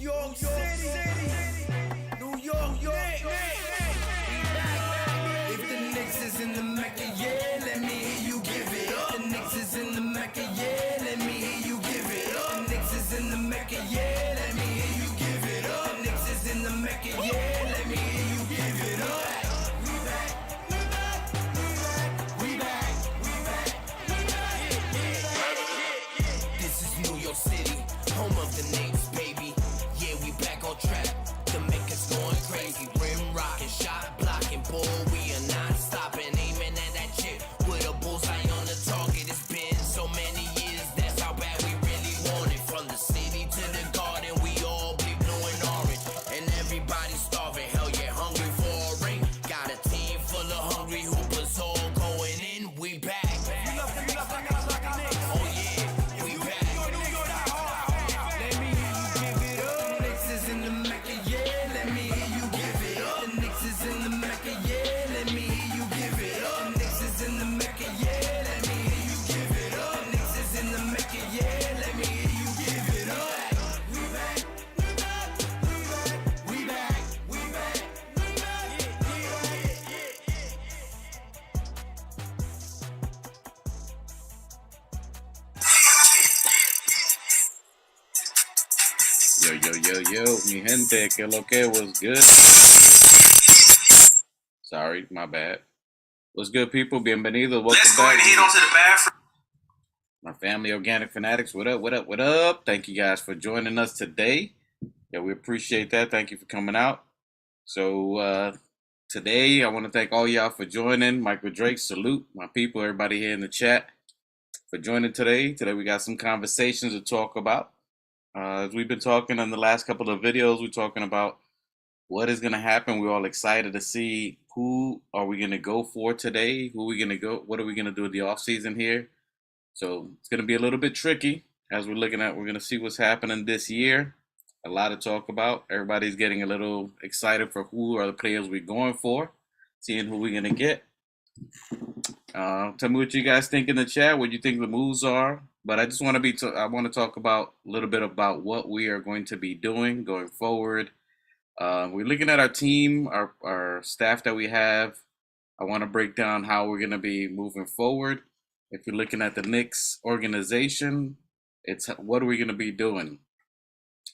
York City, New York Knicks. If the Knicks is in the Mecca, yeah, let me hear you give it up. The Knicks is in the Mecca, yeah, let me hear you give it up. The Knicks is in the Mecca, yeah, let me hear you give it up. The Knicks is in the Mecca, yeah, let me hear you give it up. We back, we back, we back, we back, we back. This is New York City, home of the Knicks, baby. Yeah, we back on track. The Mecca's going crazy. Rim rocking, shot blocking, ball. We are not stopping, aiming at that chip with a bullseye on the target. It's been so many years, that's how bad we really want it. From the city to the garden, we all bleed blue and orange, and everybody starving. Hell yeah, hungry for a ring. Got a team full of hungry hoopers, all going in. We back. Oh yeah, we back. Let me hear you give it up. The Knicks is in the Mecca, yeah. Let me hear you give it up. The Knicks is in the Mecca, yeah. Let me hear you give it up. The Knicks is in the Mecca, yeah. Let me hear you give it up. The Knicks is in the Mecca, yeah. Let me hear you give it up. We back, we back, we back, we back, we back, Yo, mi gente, que lo que was good? Sorry, my bad. What's good, people? Bienvenidos. Welcome Let's go ahead back. and head on to the bathroom. My family, Organic Fanatics. What up, what up, what up? Thank you guys for joining us today. Yeah, we appreciate that. Thank you for coming out. So, today, I want to thank all y'all for joining. Michael Drake, salute my people, everybody here in the chat for joining today. Today, we got some conversations to talk about. As we've been talking in the last couple of videos, we're talking about what is going to happen. We're all excited to see who are we going to go for today, who are we going to go, what are we going to do with the offseason here. So it's going to be a little bit tricky as we're looking at, we're going to see what's happening this year. A lot to talk about. Everybody's getting a little excited for who are the players we're going for, seeing who we're going to get. Tell me what you guys think in the chat, what you think the moves are. But I just want to I want to talk about a little bit about what we are going to be doing going forward. We're looking at our team, our staff that we have. I want to break down how we're going to be moving forward. If you're looking at the Knicks organization, it's what are we going to be doing?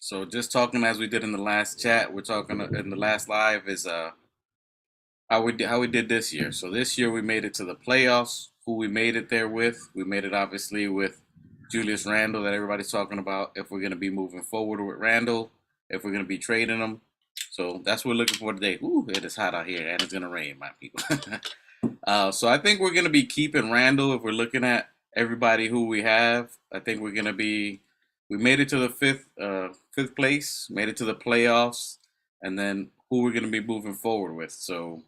So just talking as we did in the last chat, we're talking in the last live is how we did this year. So this year we made it to the playoffs. Who we made it there with? We made it obviously with Julius Randle that everybody's talking about. If we're going to be moving forward with Randle, if we're going to be trading him. So that's what we're looking for today. Ooh, it is hot out here and it's going to rain, my people. So I think we're going to be keeping Randle if we're looking at everybody who we have. I think we're going to be, we made it to the fifth place, made it to the playoffs, and then who we're going to be moving forward with. So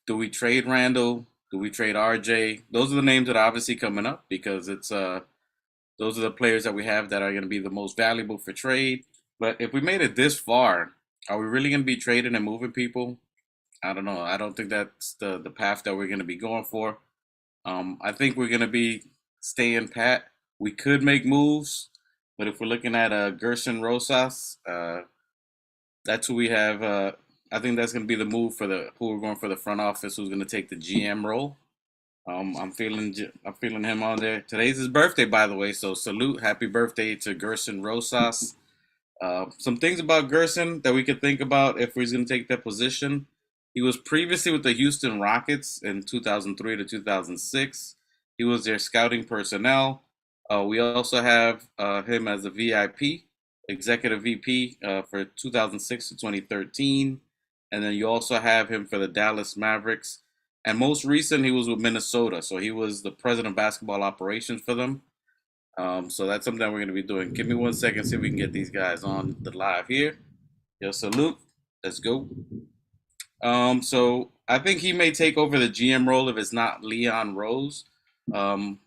do we trade Randle? Do we trade RJ? Those are the names that are obviously coming up because it's those are the players that we have that are going to be the most valuable for trade. But if we made it this far, are we really going to be trading and moving people? I don't know. I don't think that's the path that we're going to be going for. I think we're going to be staying pat. We could make moves, but if we're looking at Gerson Rosas, that's who we have. I think that's going to be the move for who we're going for the front office, who's going to take the GM role. I'm feeling him on there. Today's his birthday, by the way, so salute, happy birthday to Gerson Rosas. Some things about Gerson that we could think about if he's going to take that position. He was previously with the Houston Rockets in 2003 to 2006. He was their scouting personnel. We also have him as a VIP, executive VP for 2006 to 2013. And then you also have him for the Dallas Mavericks. And most recent, he was with Minnesota. So he was the president of basketball operations for them. So that's something that we're going to be doing. Give me 1 second, see if we can get these guys on the live here. Yo, salute. Let's go. So I think he may take over the GM role if it's not Leon Rose. That's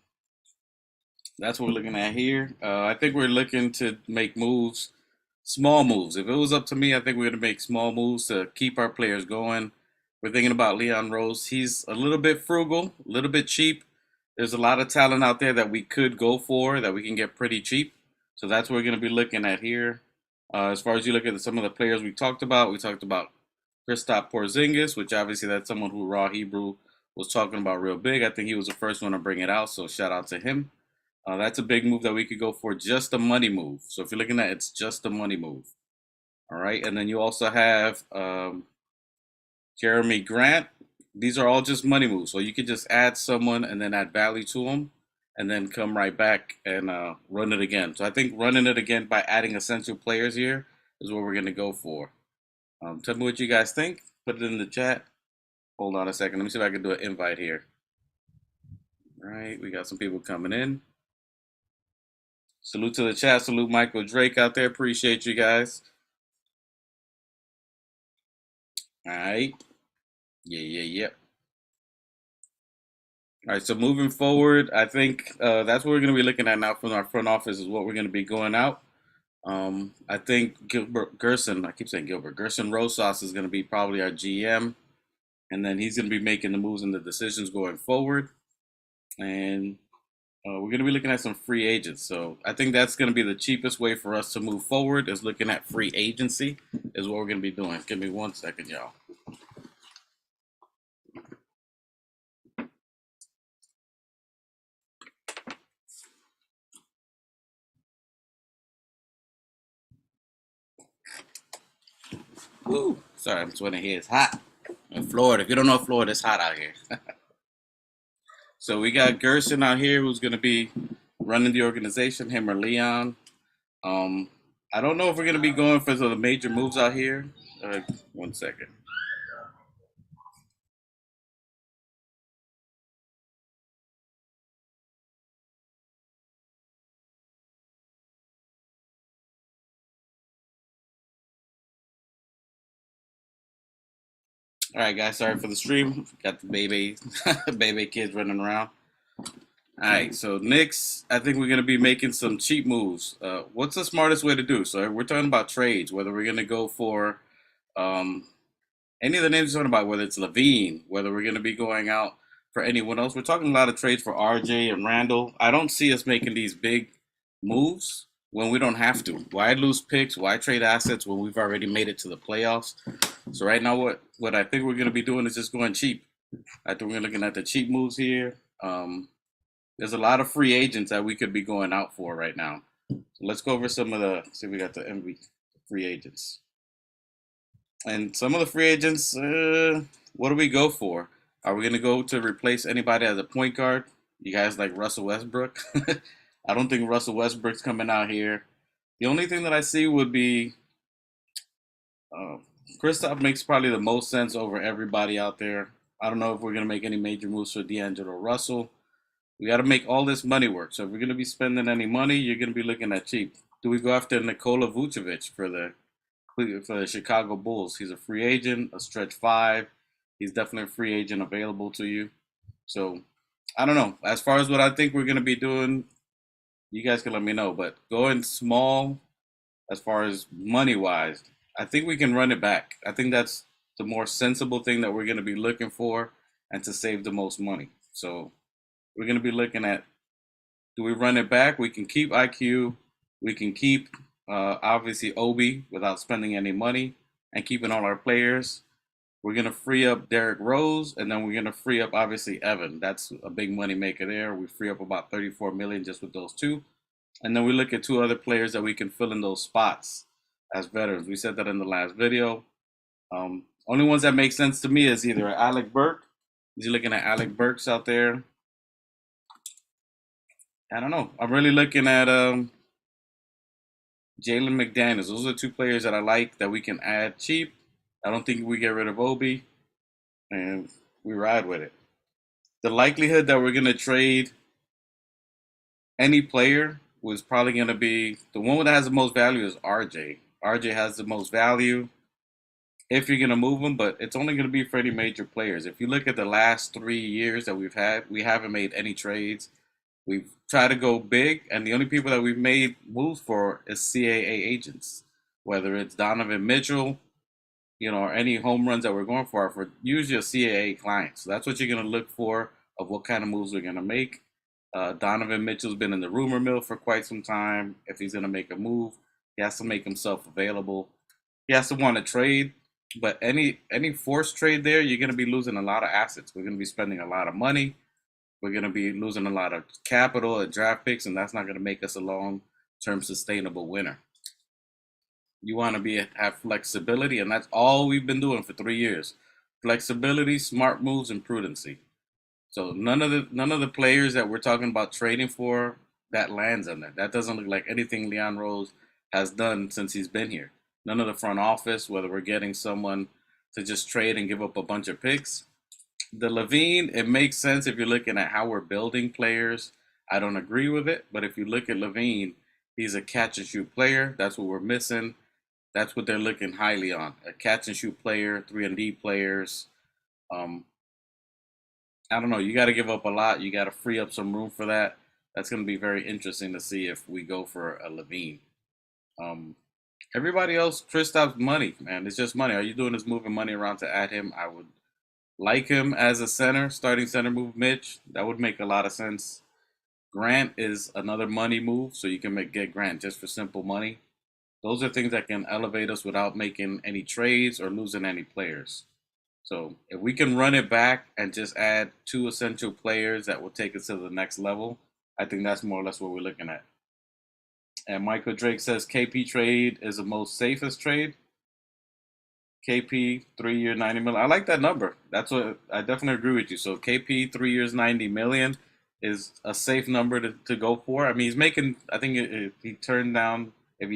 what we're looking at here. I think we're looking to make moves, small moves. If it was up to me, I think we're going to make small moves to keep our players going. We're thinking about Leon Rose. He's a little bit frugal, a little bit cheap. There's a lot of talent out there that we could go for that we can get pretty cheap. So that's what we're going to be looking at here. As far as you look at some of the players we talked about Kristaps Porzingis, which obviously that's someone who Raw Hebrew was talking about real big. I think he was the first one to bring it out, so shout out to him. That's a big move that we could go for, just a money move. So if you're looking at it, it's just a money move. All right, and then you also have Jeremy Grant. These are all just money moves. So you could just add someone and then add value to them and then come right back and run it again. So I think running it again by adding essential players here is what we're going to go for. Tell me what you guys think. Put it in the chat. Hold on a second. Let me see if I can do an invite here. All right, we got some people coming in. Salute to the chat. Salute Michael Drake out there. Appreciate you guys. All right. Yeah. All right, so moving forward, I think that's what we're going to be looking at now from our front office is what we're going to be going out. I think Gerson Rosas is going to be probably our GM, and then he's going to be making the moves and the decisions going forward. And we're going to be looking at some free agents. So I think that's going to be the cheapest way for us to move forward is looking at free agency is what we're going to be doing. Give me 1 second, y'all. Woo. Sorry, I'm sweating here. It's hot in Florida. If you don't know Florida, it's hot out here. So we got Gerson out here who's going to be running the organization, him or Leon. I don't know if we're going to be going for the major moves out here. 1 second. All right, guys. Sorry for the stream. Got the baby kids running around. All right, so Knicks, I think we're going to be making some cheap moves. What's the smartest way to do? So we're talking about trades, whether we're going to go for any of the names we're talking about, whether it's Levine, whether we're going to be going out for anyone else. We're talking a lot of trades for RJ and Randall. I don't see us making these big moves when we don't have to. Why lose picks? Why trade assets when we've already made it to the playoffs? So right now, what I think we're going to be doing is just going cheap. I think we're looking at the cheap moves here. There's a lot of free agents that we could be going out for right now. So let's go over some of the. See, we got the MV free agents, and some of the free agents. What do we go for? Are we going to go to replace anybody as a point guard? You guys like Russell Westbrook? I don't think Russell Westbrook's coming out here. The only thing that I see would be Kristaps makes probably the most sense over everybody out there. I don't know if we're going to make any major moves for D'Angelo Russell. We got to make all this money work. So if we're going to be spending any money, you're going to be looking at cheap. Do we go after Nikola Vucevic for the Chicago Bulls? He's a free agent, a stretch 5. He's definitely a free agent available to you. So I don't know. As far as what I think we're going to be doing, you guys can let me know. But going small, as far as money-wise, I think we can run it back. I think that's the more sensible thing that we're going to be looking for and to save the most money. So we're going to be looking at, do we run it back? We can keep IQ. We can keep, obviously, Obi without spending any money and keeping all our players. We're going to free up Derrick Rose, and then we're going to free up, obviously, Evan. That's a big money maker there. We free up about $34 million just with those two. And then we look at 2 other players that we can fill in those spots as veterans. We said that in the last video. Only ones that make sense to me is either Alec Burks. Is he looking at Alec Burks out there? I don't know. I'm really looking at Jalen McDaniels. Those are 2 players that I like that we can add cheap. I don't think we get rid of Obi, and we ride with it. The likelihood that we're going to trade any player was probably going to be the one that has the most value is RJ. RJ has the most value if you're going to move him, but it's only going to be for any major players. If you look at the last 3 years that we've had, we haven't made any trades. We've tried to go big, and the only people that we've made moves for is CAA agents, whether it's Donovan Mitchell, or any home runs that we're going for are for usually a CAA client. So that's what you're going to look for of what kind of moves we're going to make. Donovan Mitchell's been in the rumor mill for quite some time. If he's going to make a move, He has to make himself available. He has to want to trade. But any forced trade there, you're going to be losing a lot of assets. We're going to be spending a lot of money. We're going to be losing a lot of capital and draft picks, and that's not going to make us a long-term sustainable winner. You want to have flexibility, and that's all we've been doing for 3 years. Flexibility, smart moves, and prudency. So none of the players that we're talking about trading for that lands on that. That doesn't look like anything Leon Rose has done since he's been here. None of the front office, whether we're getting someone to just trade and give up a bunch of picks. The Levine, it makes sense if you're looking at how we're building players. I don't agree with it, but if you look at Levine, he's a catch and shoot player. That's what we're missing. That's what they're looking highly on. A catch and shoot player, 3-and-D players. I don't know. You got to give up a lot. You got to free up some room for that. That's going to be very interesting to see if we go for a Levine. Everybody else, Kristaps, money, man. It's just money. All you doing is moving money around to add him. I would like him as a center, starting center move Mitch. That would make a lot of sense. Grant is another money move, so you can get Grant just for simple money. Those are things that can elevate us without making any trades or losing any players. So if we can run it back and just add 2 essential players that will take us to the next level, I think that's more or less what we're looking at. And Michael Drake says KP trade is the most safest trade. KP 3 year 90 million. I like that number. That's what I definitely agree with you. So KP 3 years 90 million is a safe number to go for. I mean, he's making. I think if he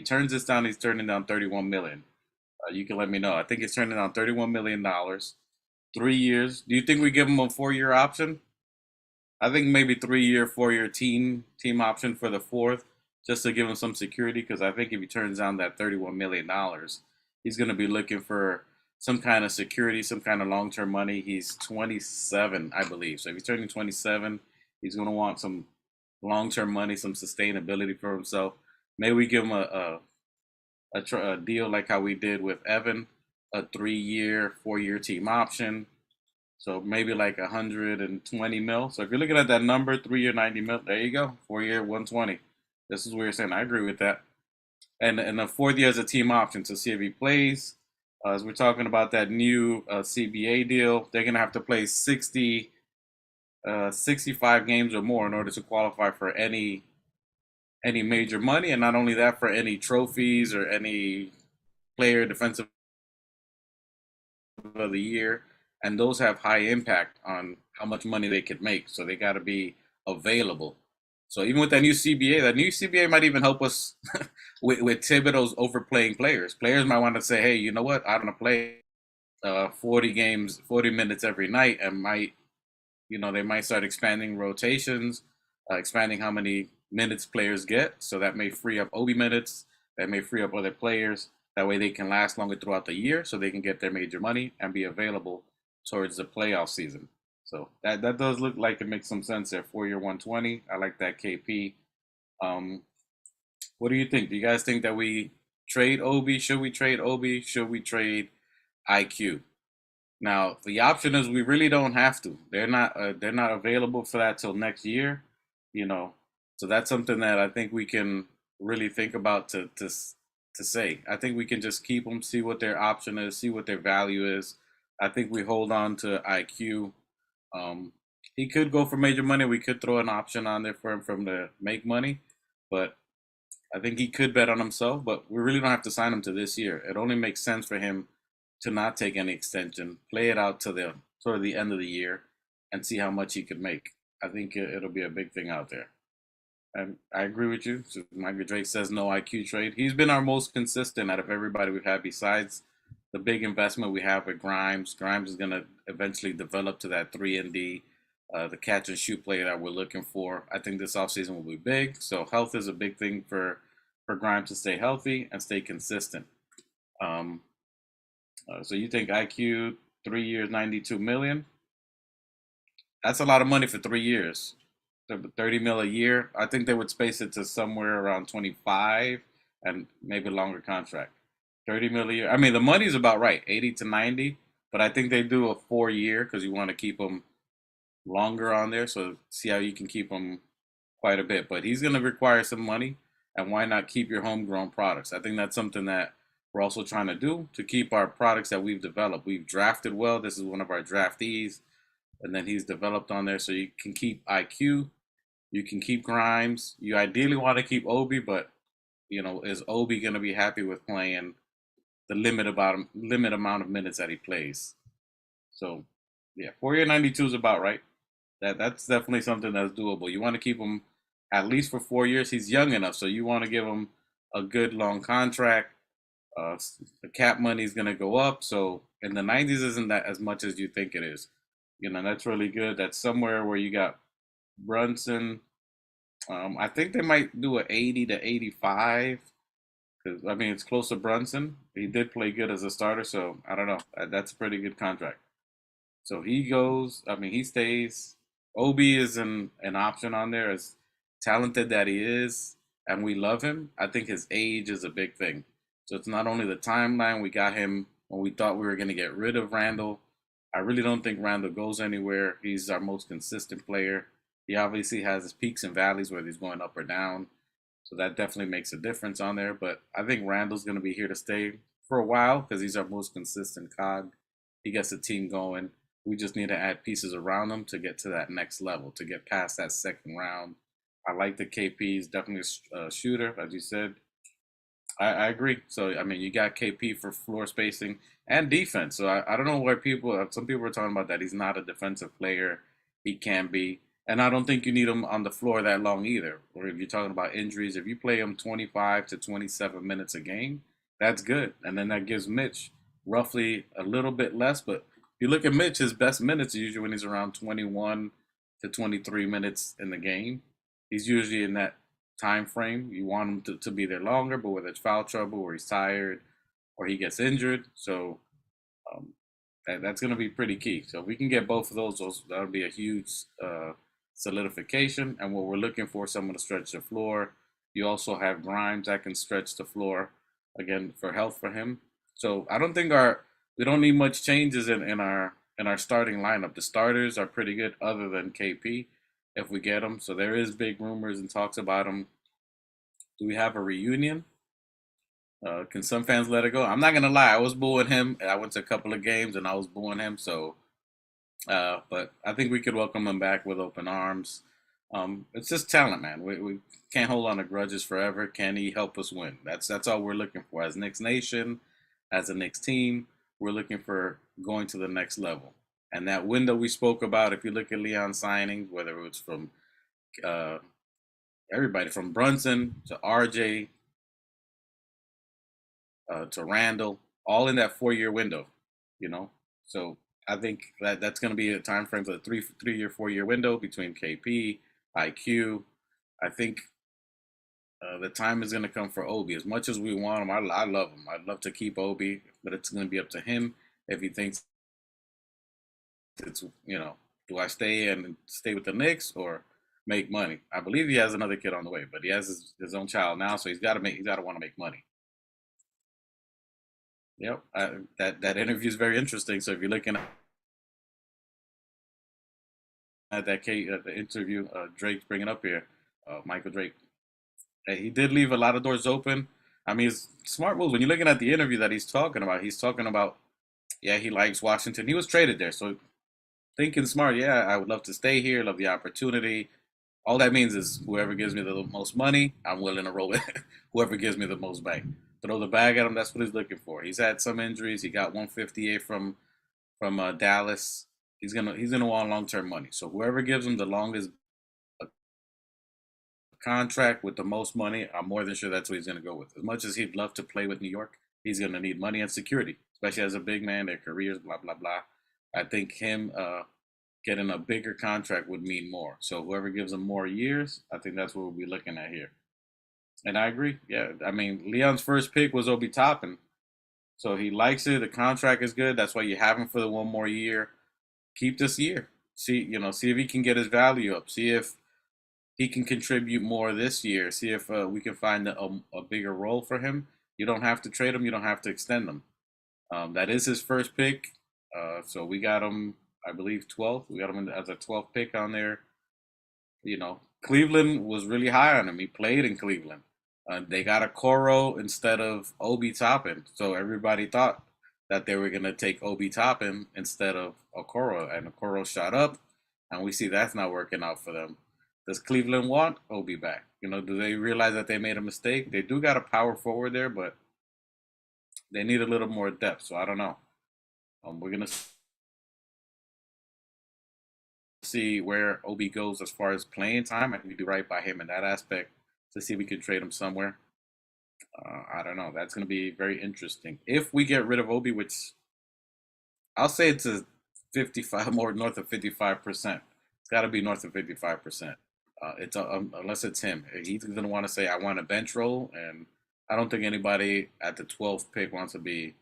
turns this down, he's turning down 31 million. You can let me know. I think he's turning down $31 million, 3 years. Do you think we give him a 4-year option? I think maybe 3-year, 4-year team option for the fourth, just to give him some security. Because I think if he turns down that $31 million, he's going to be looking for some kind of security, some kind of long-term money. He's 27, I believe. So if he's turning 27, he's going to want some long-term money, some sustainability for himself. Maybe we give him a deal like how we did with Evan, a 3-year, 4-year team option. So maybe like 120 mil. So if you're looking at that number, 3-year, 90 mil, there you go. 4-year, 120. This is what you're saying. I agree with that. And the 4th year is a team option to see if he plays. As we're talking about that new CBA deal, they're going to have to play 65 games or more in order to qualify for any major money, and not only that, for any trophies or any player defensive of the year. And those have high impact on how much money they could make. So they got to be available. So even with that new CBA might even help us with Thibodeau's overplaying players. Players might want to say, hey, you know what? I don't want to play 40 games, 40 minutes every night, and they might start expanding rotations, expanding how many minutes players get. So that may free up Obi minutes. That may free up other players. That way they can last longer throughout the year, so they can get their major money and be available towards the playoff season. So that does look like it makes some sense there. 4-year, 120. I like that KP. What do you think? Do you guys think that we trade Obi? Should we trade Obi? Should we trade IQ? Now the option is we really don't have to. They're not available for that till next year. So that's something that I think we can really think about to say. I think we can just keep them, see what their option is, see what their value is. I think we hold on to IQ. He could go for major money. We could throw an option on there for him to make money, but I think he could bet on himself. But we really don't have to sign him to this year. It only makes sense for him to not take any extension, play it out to the sort of the end of the year, and see how much he could make. I think it'll be a big thing out there. And I agree with you. So Michael Drake says no IQ trade. He's been our most consistent out of everybody we've had besides the big investment we have with Grimes. Grimes is going to eventually develop to that 3-and-D, the catch and shoot player that we're looking for. I think this offseason will be big. So health is a big thing for Grimes to stay healthy and stay consistent. So you think IQ 3 years, 92 million? That's a lot of money for 3 years. 30 mil a year. I think they would space it to somewhere around 25 and maybe a longer contract. 30 mil a year. I mean, the money's about right, 80 to 90, but I think they do a 4-year because you want to keep them longer on there. So see how you can keep them quite a bit. But he's going to require some money. and why not keep your homegrown products? I think that's something that we're also trying to do to keep our products that we've developed. We've drafted well. This is one of our draftees, and then he's developed on there. So you can keep IQ, you can keep Grimes. You ideally want to keep Obi, but is Obi going to be happy with playing the limit amount of minutes that he plays? So, yeah, 4 year 92 is about right. That's definitely something that's doable. You want to keep him at least for 4 years. He's young enough, so you want to give him a good long contract. The cap money is going to go up, so in the 90s isn't that as much as you think it is. That's really good. That's somewhere where you got Brunson. I think they might do a 80 to 85 because I mean it's close to Brunson. He did play good as a starter, so I don't know. That's a pretty good contract. So he goes. I mean, he stays. Obi is an option on there. As talented that he is, and we love him, I think his age is a big thing. So it's not only the timeline. We got him when we thought we were going to get rid of Randall. I really don't think Randall goes anywhere. He's our most consistent player. He obviously has his peaks and valleys where he's going up or down. So that definitely makes a difference on there. But I think Randall's going to be here to stay for a while because he's our most consistent cog. He gets the team going. We just need to add pieces around him to get to that next level, to get past that second round. I like the KP. He's definitely a shooter, as you said. I agree. So I mean, you got KP for floor spacing and defense. So I don't know where some people are talking about that he's not a defensive player. He can be, and I don't think you need him on the floor that long either. Or if you're talking about injuries, if you play him 25 to 27 minutes a game, that's good. And then that gives Mitch roughly a little bit less. But if you look at Mitch, his best minutes are usually when he's around 21 to 23 minutes in the game. He's usually in that time frame. You want him to be there longer, but whether it's foul trouble or he's tired or he gets injured, so um, that's going to be pretty key. So if we can get both of those that'll be a huge solidification. And what we're looking for, someone to stretch the floor. You also have Grimes that can stretch the floor again for health for him. So I don't think we don't need much changes in our starting lineup. The starters are pretty good, other than KP if we get him. So there is big rumors and talks about him. Do we have a reunion? Can some fans let it go? I'm not gonna lie, I was booing him. I went to a couple of games and I was booing him. So, but I think we could welcome him back with open arms. It's just talent, man. We can't hold on to grudges forever. Can he help us win? That's all we're looking for as Knicks Nation, as a Knicks team. We're looking for going to the next level. And that window we spoke about, if you look at Leon signings, whether it was from uh, everybody from Brunson to RJ to Randall, all in that 4 year window, you know. So I think that's going to be a time frame for the 3 year 4 year window between KP, IQ. I think the time is going to come for Obi. As much as we want him, I love him. I'd love to keep Obi, but it's going to be up to him if he thinks it's do I stay with the Knicks or make money? I believe he has another kid on the way, but he has his own child now, so he's got to want to make money. Yep, that interview is very interesting. So if you're looking at the interview, Drake's bringing up here, Michael Drake, he did leave a lot of doors open. I mean, it's smart moves. When you're looking at the interview that he's talking about, yeah, he likes Washington. He was traded there, so thinking smart. Yeah, I would love to stay here. Love the opportunity. All that means is whoever gives me the most money, I'm willing to roll with. Whoever gives me the most bag, throw the bag at him. That's what he's looking for. He's had some injuries. He got 158 from Dallas. He's gonna want long term money. So whoever gives him the longest contract with the most money, I'm more than sure that's what he's gonna go with. As much as he'd love to play with New York, he's gonna need money and security, especially as a big man. Their careers, blah blah blah. I think him getting a bigger contract would mean more. So whoever gives him more years, I think that's what we'll be looking at here. And I agree. Yeah, I mean, Leon's first pick was Obi Toppin, so he likes it. The contract is good. That's why you have him for the one more year. Keep this year. See if he can get his value up. See if he can contribute more this year. See if we can find a bigger role for him. You don't have to trade him. You don't have to extend him. That is his first pick. So we got him, I believe, 12th. We got him as a 12th pick on there. Cleveland was really high on him. He played in Cleveland. They got a Coro instead of Obi Toppin, so everybody thought that they were gonna take Obi Toppin instead of Okoro, and Okoro shot up, and we see that's not working out for them. Does Cleveland want Obi back? Do they realize that they made a mistake? They do got a power forward there, but they need a little more depth. So I don't know. We're gonna see where Obi goes as far as playing time. I think we do right by him in that aspect to see if we can trade him somewhere. I don't know. That's going to be very interesting. If we get rid of Obi, which I'll say it's a 55, more north of 55%. It's got to be north of 55%. It's unless it's him. He's going to want to say, I want a bench role. And I don't think anybody at the 12th pick wants to be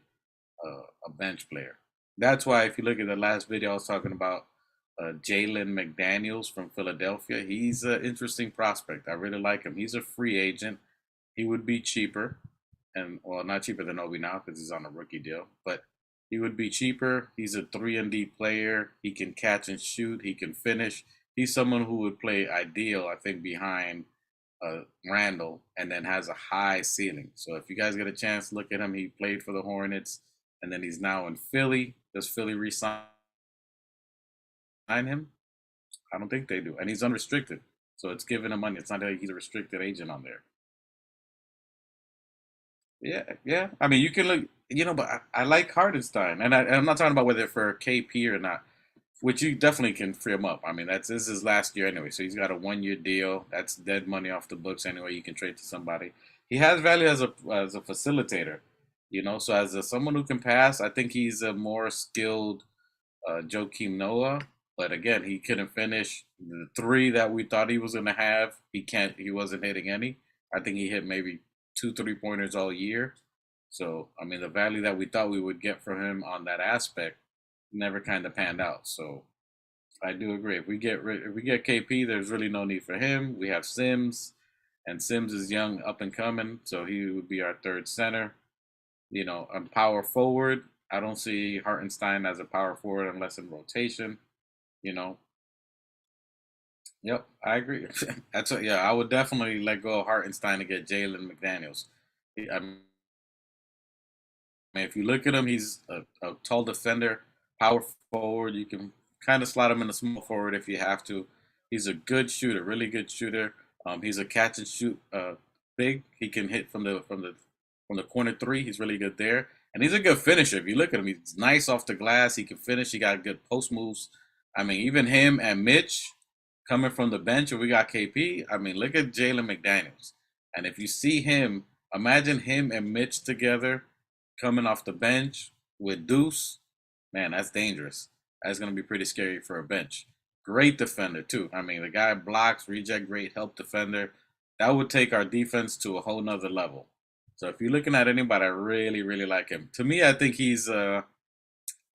a bench player. That's why if you look at the last video, I was talking about Jalen McDaniels from Philadelphia. He's an interesting prospect. I really like him. He's a free agent. He would be cheaper, and well, not cheaper than Obi now because he's on a rookie deal, but he would be cheaper. He's a 3-and-D player. He can catch and shoot. He can finish. He's someone who would play ideal, I think, behind Randall, and then has a high ceiling. So if you guys get a chance, look at him. He played for the Hornets, and then he's now in Philly. Does Philly re-sign him? I don't think they do, and he's unrestricted, so it's giving him money. It's not like he's a restricted agent on there. Yeah, yeah. I mean, you can look, but I like Hardenstein, and I'm not talking about whether for KP or not, which you definitely can free him up. I mean, this is his last year anyway, so he's got a 1-year deal. That's dead money off the books anyway. You can trade to somebody. He has value as a facilitator, So as someone who can pass, I think he's a more skilled Joakim Noah. But again, he couldn't finish the three that we thought he was going to have. He can't. He wasn't hitting any. I think he hit maybe 2 3-pointers all year. So I mean, the value that we thought we would get from him on that aspect never kind of panned out. So I do agree. If we get KP, there's really no need for him. We have Sims, and Sims is young, up and coming, so he would be our third center. On power forward, I don't see Hartenstein as a power forward unless in rotation. You know, Yep, I agree. Yeah, I would definitely let go of Hartenstein to get Jalen McDaniels. I mean, if you look at him, he's a tall defender, power forward. You can kind of slot him in a small forward if you have to. He's a good shooter, really good shooter. He's a catch and shoot big. He can hit from the corner three. He's really good there, and he's a good finisher. If you look at him, he's nice off the glass. He can finish. He got good post moves. I mean, even him and Mitch coming from the bench, and we got KP. I mean, look at Jalen McDaniels, and if you see him, imagine him and Mitch together coming off the bench with Deuce, man, that's dangerous. That's going to be pretty scary for a bench. Great defender, too. I mean, the guy blocks, reject, great help defender. That would take our defense to a whole nother level. So if you're looking at anybody, I really, really like him. To me, I think he's a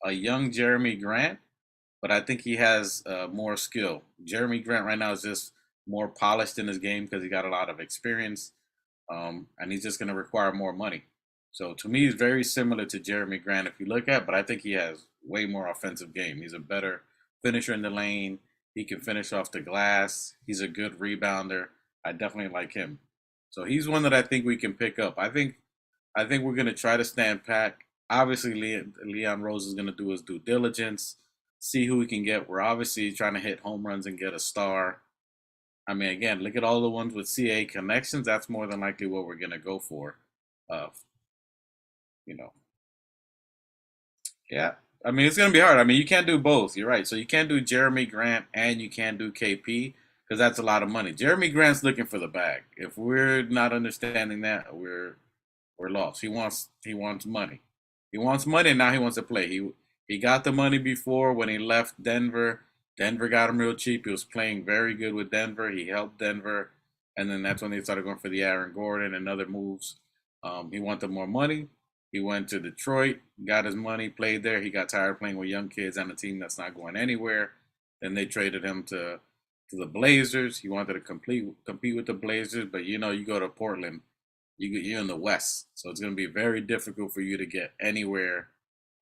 young Jeremy Grant, but I think he has more skill. Jeremy Grant right now is just more polished in his game because he got a lot of experience, and he's just going to require more money. So to me, he's very similar to Jeremy Grant if you look at, but I think he has way more offensive game. He's a better finisher in the lane. He can finish off the glass. He's a good rebounder. I definitely like him. So he's one that I think we can pick up. I think we're gonna try to stand pat. Obviously, Leon Rose is gonna do his due diligence, see who we can get. We're obviously trying to hit home runs and get a star. I mean, again, look at all the ones with CA connections. That's more than likely what we're gonna go for. Uh, you know, yeah. I mean, it's gonna be hard. I mean, you can't do both. You're right. So you can't do Jeremy Grant and you can't do KP because that's a lot of money. Jeremy Grant's looking for the bag. If we're not understanding that, we're lost. He wants money. He wants money, and now he wants to play. He got the money before when he left Denver. Denver got him real cheap. He was playing very good with Denver. He helped Denver, and then that's when they started going for the Aaron Gordon and other moves. He wanted more money. He went to Detroit, got his money, played there. He got tired of playing with young kids on a team that's not going anywhere. Then they traded him to the Blazers. He wanted to compete with the Blazers, but you go to Portland, you're in the West, so it's going to be very difficult for you to get anywhere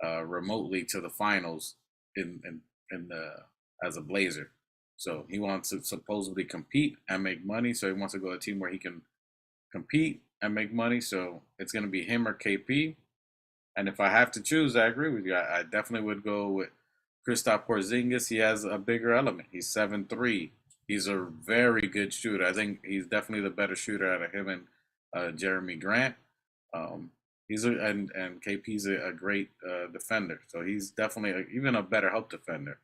remotely to the finals in the as a Blazer. So he wants to supposedly compete and make money. So he wants to go to a team where he can compete and make money. So it's going to be him or KP. And if I have to choose, I agree with you. I definitely would go with Kristaps Porzingis. He has a bigger element. He's 7'3". He's a very good shooter. I think he's definitely the better shooter out of him and Jeremy Grant. Um, and KP's a great defender. So he's definitely even a better help defender.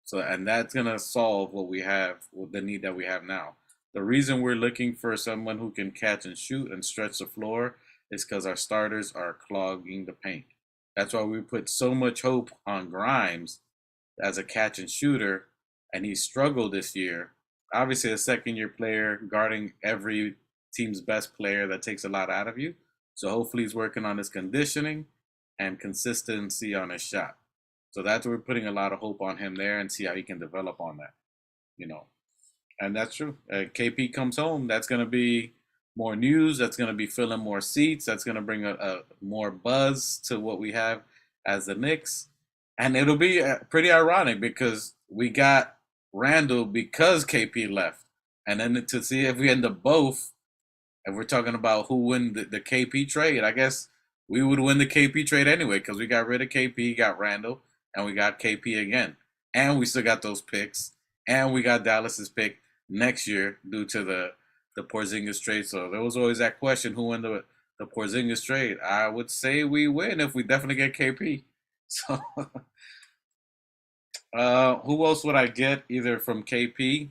So and that's gonna solve what we have, the need that we have now. The reason we're looking for someone who can catch and shoot and stretch the floor is because our starters are clogging the paint. That's why we put so much hope on Grimes as a catch and shooter, and he struggled this year. Obviously, a second year player guarding every team's best player, that takes a lot out of you. So hopefully he's working on his conditioning and consistency on his shot. So that's where we're putting a lot of hope on him there and see how he can develop on that, you know. And that's true. KP comes home, that's going to be more news. That's going to be filling more seats. That's going to bring a more buzz to what we have as the Knicks. And it'll be pretty ironic because we got Randall because KP left. And then to see if we end up both, if we're talking about who win the KP trade, I guess we would win the KP trade anyway because we got rid of KP, got Randall, and we got KP again. And we still got those picks. And we got Dallas's pick next year due to the Porzingis trade. So there was always that question, who won the Porzingis trade? I would say we win if we definitely get KP. So who else would I get either from KP?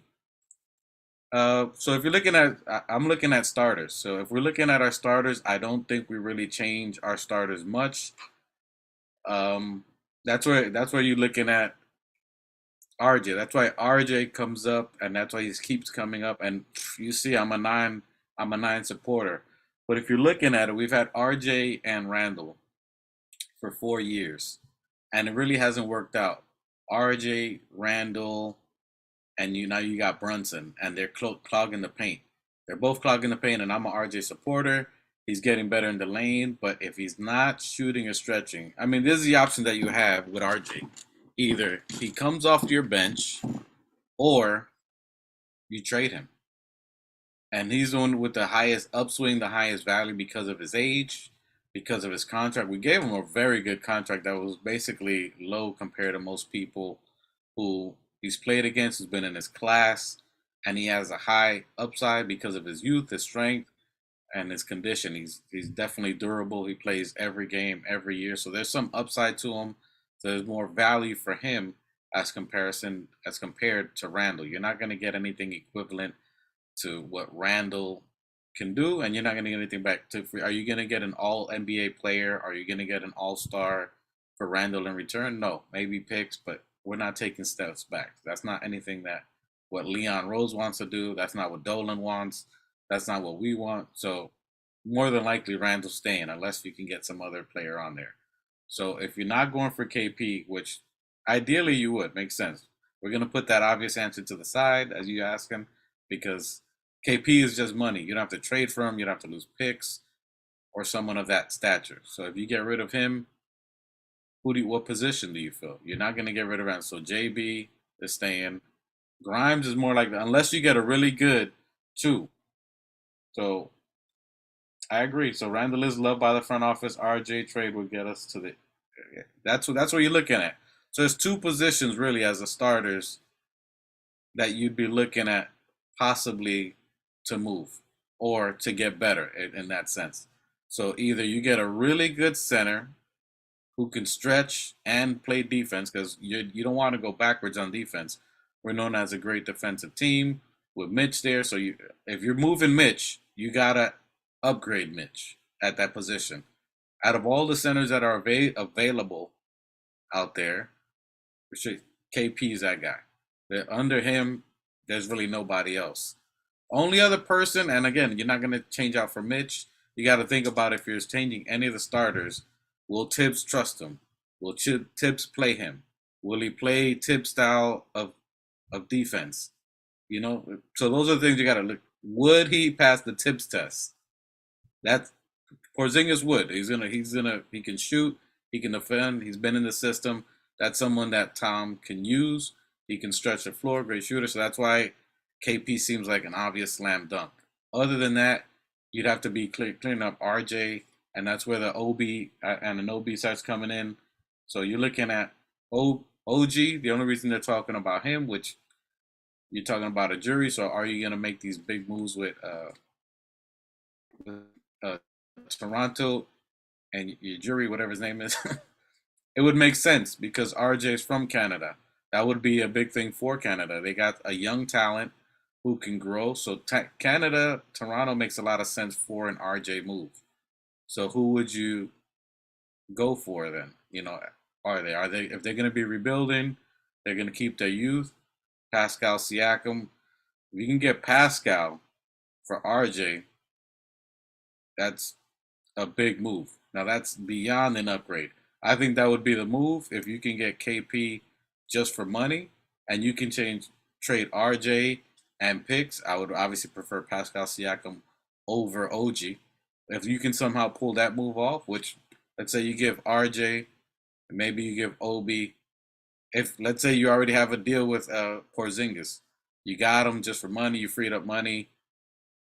So if you're looking at, I'm looking at starters. So if we're looking at our starters, I don't think we really change our starters much. That's where you're looking at RJ. That's why RJ comes up, and that's why he keeps coming up. And you see, I'm a nine supporter. But if you're looking at it, we've had RJ and Randall for 4 years, and it really hasn't worked out. RJ, Randall, and now you got Brunson, and they're clogging the paint. They're both clogging the paint, and I'm an RJ supporter. He's getting better in the lane, but if he's not shooting or stretching, I mean, this is the option that you have with RJ. Either he comes off your bench or you trade him. And he's the one with the highest upswing, the highest value because of his age, because of his contract. We gave him a very good contract that was basically low compared to most people who he's played against, who's been in his class, and he has a high upside because of his youth, his strength, and his condition. He's definitely durable. He plays every game, every year. So there's some upside to him. So there's more value for him as compared to Randall. You're not going to get anything equivalent to what Randall can do, and you're not going to get anything back. Are you going to get an All NBA player? Are you going to get an All Star for Randall in return? No, maybe picks, but we're not taking steps back. That's not anything that what Leon Rose wants to do. That's not what Dolan wants. That's not what we want. So more than likely, Randall's staying unless you can get some other player on there. So if you're not going for KP, which ideally you would, makes sense. We're going to put that obvious answer to the side as you ask him because KP is just money. You don't have to trade for him. You don't have to lose picks or someone of that stature. So if you get rid of him, what position do you fill? You're not going to get rid of him. So JB is staying. Grimes is more like that, unless you get a really good two. So I agree. So Randall is loved by the front office. RJ trade will get us to the. That's what you're looking at. So there's two positions really as the starters that you'd be looking at possibly to move or to get better in that sense. So either you get a really good center who can stretch and play defense because you don't want to go backwards on defense. We're known as a great defensive team with Mitch there. So if you're moving Mitch, you gotta upgrade Mitch at that position. Out of all the centers that are available out there, KP is that guy. Under him, there's really nobody else. Only other person, and again, you're not going to change out for Mitch. You got to think about if you're changing any of the starters, will Tibbs trust him? Will Tibbs play him? Will he play Tibbs style of defense? You know, so those are the things you got to look. Would he pass the Tibbs test? That's Porzingis would. He can shoot. He can defend. He's been in the system. That's someone that Tom can use. He can stretch the floor, great shooter. So that's why KP seems like an obvious slam dunk. Other than that, you'd have to be cleaning up RJ, and that's where the OB and an OB starts coming in. So you're looking at OG. The only reason they're talking about him, which you're talking about a jury. So are you going to make these big moves with uh, Toronto and your jury, whatever his name is? It would make sense because RJ is from Canada. That would be a big thing for Canada. They got a young talent who can grow. So Canada, Toronto makes a lot of sense for an RJ move. So who would you go for then? Are they if they're going to be rebuilding, they're going to keep their youth. Pascal Siakam. If you can get Pascal for RJ, that's a big move. Now that's beyond an upgrade. I think that would be the move if you can get KP just for money and you can trade RJ and picks. I would obviously prefer Pascal Siakam over OG. If you can somehow pull that move off, which let's say you give RJ, maybe you give Obi. If let's say you already have a deal with Porzingis, you got him just for money. You freed up money.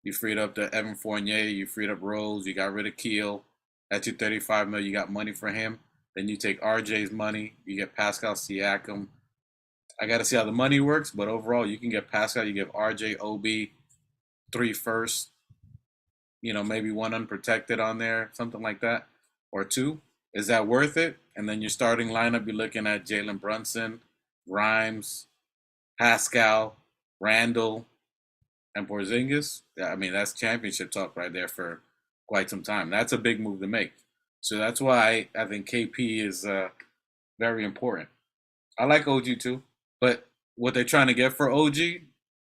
You freed up the Evan Fournier. You freed up Rose. You got rid of Keel. That's your 35 mil. You got money for him. Then you take RJ's money. You get Pascal Siakam. I got to see how the money works, but overall, you can get Pascal. You give RJ, OB, 3 firsts. Maybe 1 unprotected on there, something like that, or 2. Is that worth it? And then your starting lineup, you're looking at Jalen Brunson, Grimes, Pascal, Randall, and Porzingis. Yeah, I mean, that's championship talk right there for quite some time. That's a big move to make. So that's why I think KP is very important. I like OG too, but what they're trying to get for OG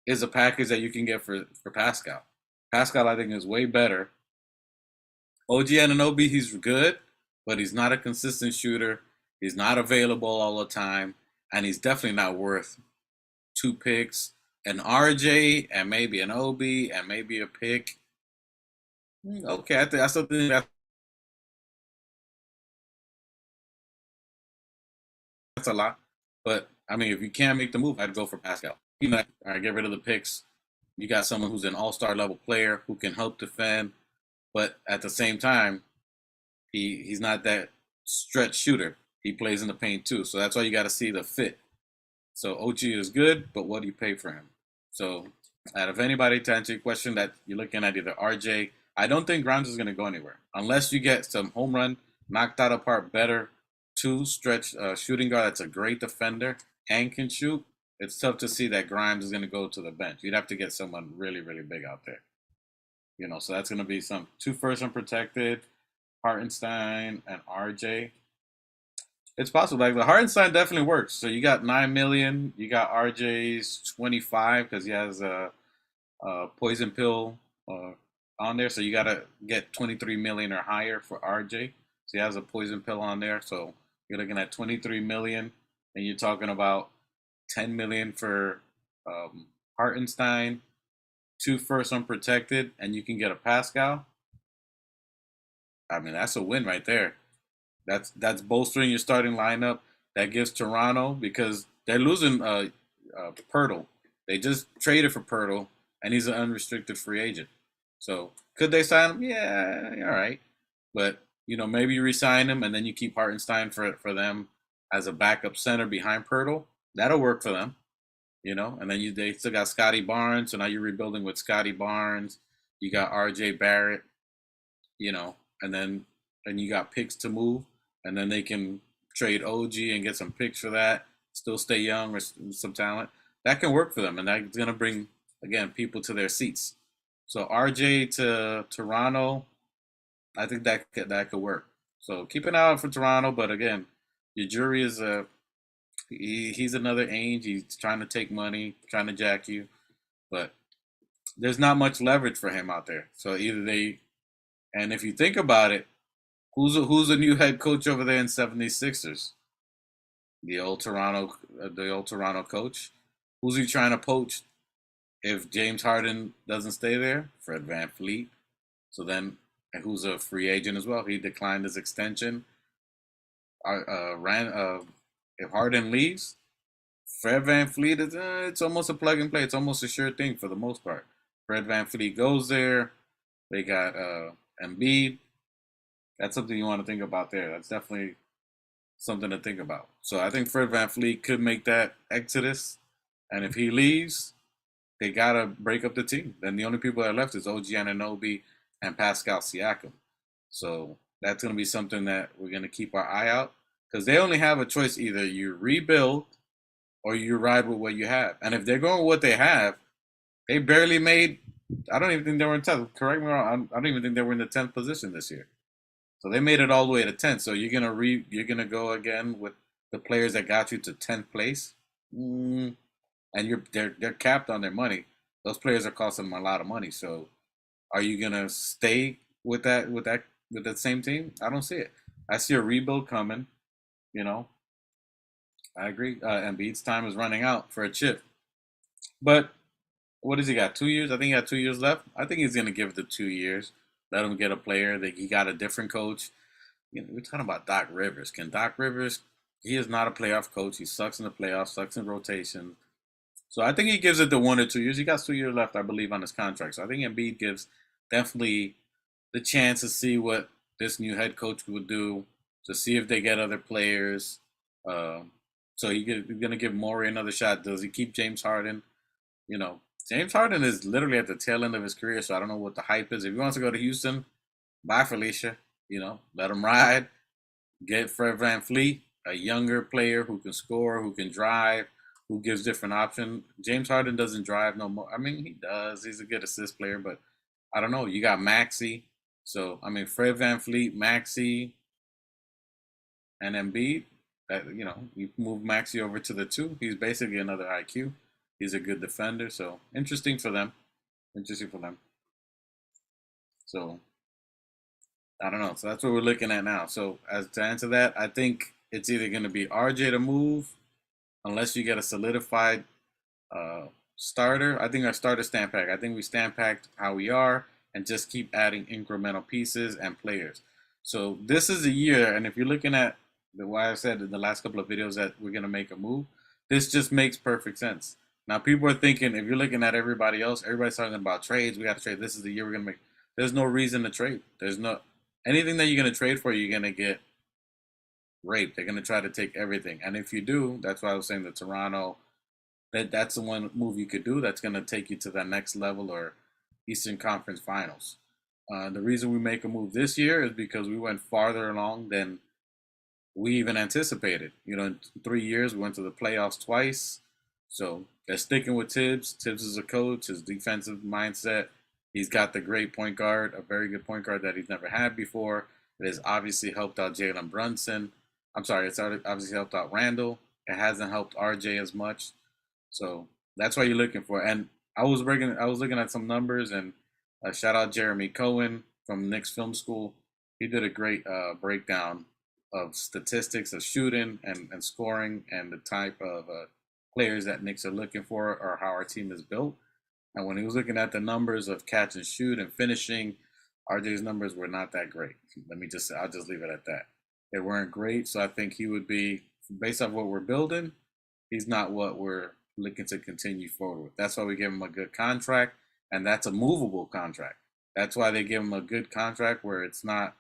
is a package that you can get for Pascal. Pascal, I think, is way better. OG Anunoby, he's good, but he's not a consistent shooter. He's not available all the time, and he's definitely not worth 2 picks, an RJ, and maybe an OB, and maybe a pick. Okay, I still think that's a lot. But, I mean, if you can't make the move, I'd go for Pascal. All right, get rid of the picks. You got someone who's an all-star level player who can help defend, but at the same time, he's not that stretch shooter. He plays in the paint too, so that's why you got to see the fit. So OG is good, but what do you pay for him? So out of anybody, to answer your question, that you're looking at either RJ, I don't think Grimes is going to go anywhere unless you get some home run, knocked out apart, better 2 stretch shooting guard that's a great defender and can shoot. It's tough to see that Grimes is going to go to the bench. You'd have to get someone really, really big out there. So that's going to be some 2 first unprotected, Hartenstein and RJ. It's possible. Like the Hartenstein definitely works. So you got 9 million. You got RJ's 25 because he has a poison pill on there. So you got to get 23 million or higher for RJ. So he has a poison pill on there. So you're looking at 23 million, and you're talking about 10 million for Hartenstein, 2 first unprotected, and you can get a Pascal. I mean, that's a win right there. That's bolstering your starting lineup. That gives Toronto because they're losing Pirtle. They just traded for Pirtle, and he's an unrestricted free agent. So could they sign him? Yeah, all right. But maybe you resign him, and then you keep Hartenstein for them as a backup center behind Pirtle. That'll work for them. And then they still got Scotty Barnes, so now you're rebuilding with Scotty Barnes. You got R.J. Barrett, and you got picks to move, and then they can trade OG and get some picks for that. Still stay young with some talent. That can work for them, and that's gonna bring again people to their seats. So RJ to Toronto, I think that could work. So keep an eye out for Toronto, but again, your jury is he's another Ainge. He's trying to take money, trying to jack you, but there's not much leverage for him out there. So either they, and if you think about it, who's a new head coach over there in 76ers? The old Toronto coach. Who's he trying to poach if James Harden doesn't stay there? Fred VanVleet. So then, and who's a free agent as well? He declined his extension. If Harden leaves, Fred VanVleet is it's almost a plug and play. It's almost a sure thing for the most part. Fred VanVleet goes there. They got Embiid. That's something you want to think about there. That's definitely something to think about. So I think Fred VanVleet could make that exodus. And if he leaves, they gotta break up the team. Then the only people that are left is OG Anunoby and Pascal Siakam. So that's gonna be something that we're gonna keep our eye out because they only have a choice: either you rebuild or you ride with what you have. And if they're going with what they have, they barely made. I don't even think they were in 10th. Correct me wrong. I don't even think they were in the 10th position this year. So they made it all the way to 10th. So you're gonna go again with the players that got you to 10th place. And they're capped on their money. Those players are costing them a lot of money. So are you gonna stay with that same team? I don't see it. I see a rebuild coming. You know, I agree. Embiid's time is running out for a chip. But what does he got? 2 years? I think he got 2 years left. I think he's gonna give it the 2 years. Let him get a player that he got a different coach. We're talking about Doc Rivers. Can Doc Rivers? He is not a playoff coach. He sucks in the playoffs, sucks in rotation. So I think he gives it the 1 or 2 years. He got 2 years left, I believe, on his contract. So I think Embiid gives definitely the chance to see what this new head coach would do, to see if they get other players. Uh, so he's going to give Morey another shot. Does he keep James Harden? James Harden is literally at the tail end of his career, so I don't know what the hype is. If he wants to go to Houston, bye, Felicia. Let him ride. Get Fred VanVleet, a younger player who can score, who can drive, who gives different options. James Harden doesn't drive no more. I mean, he does. He's a good assist player, but I don't know. You got Maxey. So, I mean, Fred VanVleet, Maxey, and Embiid. You move Maxey over to the 2. He's basically another IQ. He's a good defender. So, interesting for them. Interesting for them. So, I don't know. So, that's what we're looking at now. So, as to answer that, I think it's either going to be RJ to move, unless you get a solidified starter. I think our starter stand pack. I think we stand packed how we are and just keep adding incremental pieces and players. So this is a year, and if you're looking at why I said in the last couple of videos that we're gonna make a move, this just makes perfect sense. Now people are thinking, if you're looking at everybody else, everybody's talking about trades. We got to trade. This is the year we're gonna make. There's no reason to trade. There's no anything that you're gonna trade for. You're gonna get raped. They're gonna try to take everything, and if you do, that's why I was saying the Toronto. That's the one move you could do that's going to take you to that next level or Eastern Conference Finals. The reason we make a move this year is because we went farther along than we even anticipated. In 3 years, we went to the playoffs twice. So they're sticking with Tibbs. Tibbs is a coach, his defensive mindset. He's got the great point guard, a very good point guard that he's never had before. It has obviously helped out Jalen Brunson. I'm sorry, it's obviously helped out Randall. It hasn't helped RJ as much. So that's what you're looking for. And I was looking at some numbers, and shout out Jeremy Cohen from Knicks Film School. He did a great breakdown of statistics of shooting and scoring and the type of players that Knicks are looking for or how our team is built. And when he was looking at the numbers of catch and shoot and finishing, RJ's numbers were not that great. I'll just leave it at that. They weren't great. So I think he would be, based off what we're building, he's not what we're looking to continue forward with. That's why we give him a good contract, and that's a movable contract. That's why they give him a good contract where it's not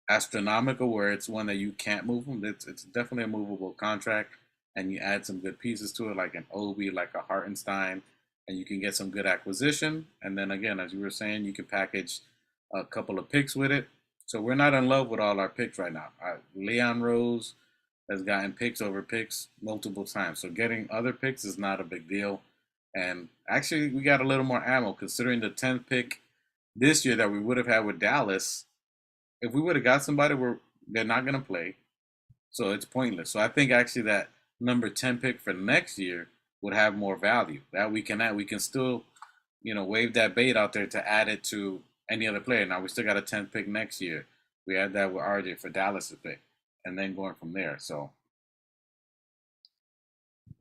astronomical, where it's one that you can't move him. It's definitely a movable contract, and you add some good pieces to it, like an Obi, like a Hartenstein, and you can get some good acquisition. And then again, as you were saying, you can package a couple of picks with it. So we're not in love with all our picks right now. Leon Rose has gotten picks over picks multiple times. So getting other picks is not a big deal. And actually, we got a little more ammo considering the 10th pick this year that we would have had with Dallas. If we would have got somebody where they're not going to play, so it's pointless. So I think actually that number 10 pick for next year would have more value. That we can still, wave that bait out there to add it to any other player. Now we still got a 10th pick next year. We had that with RJ for Dallas' pick. And then going from there. So,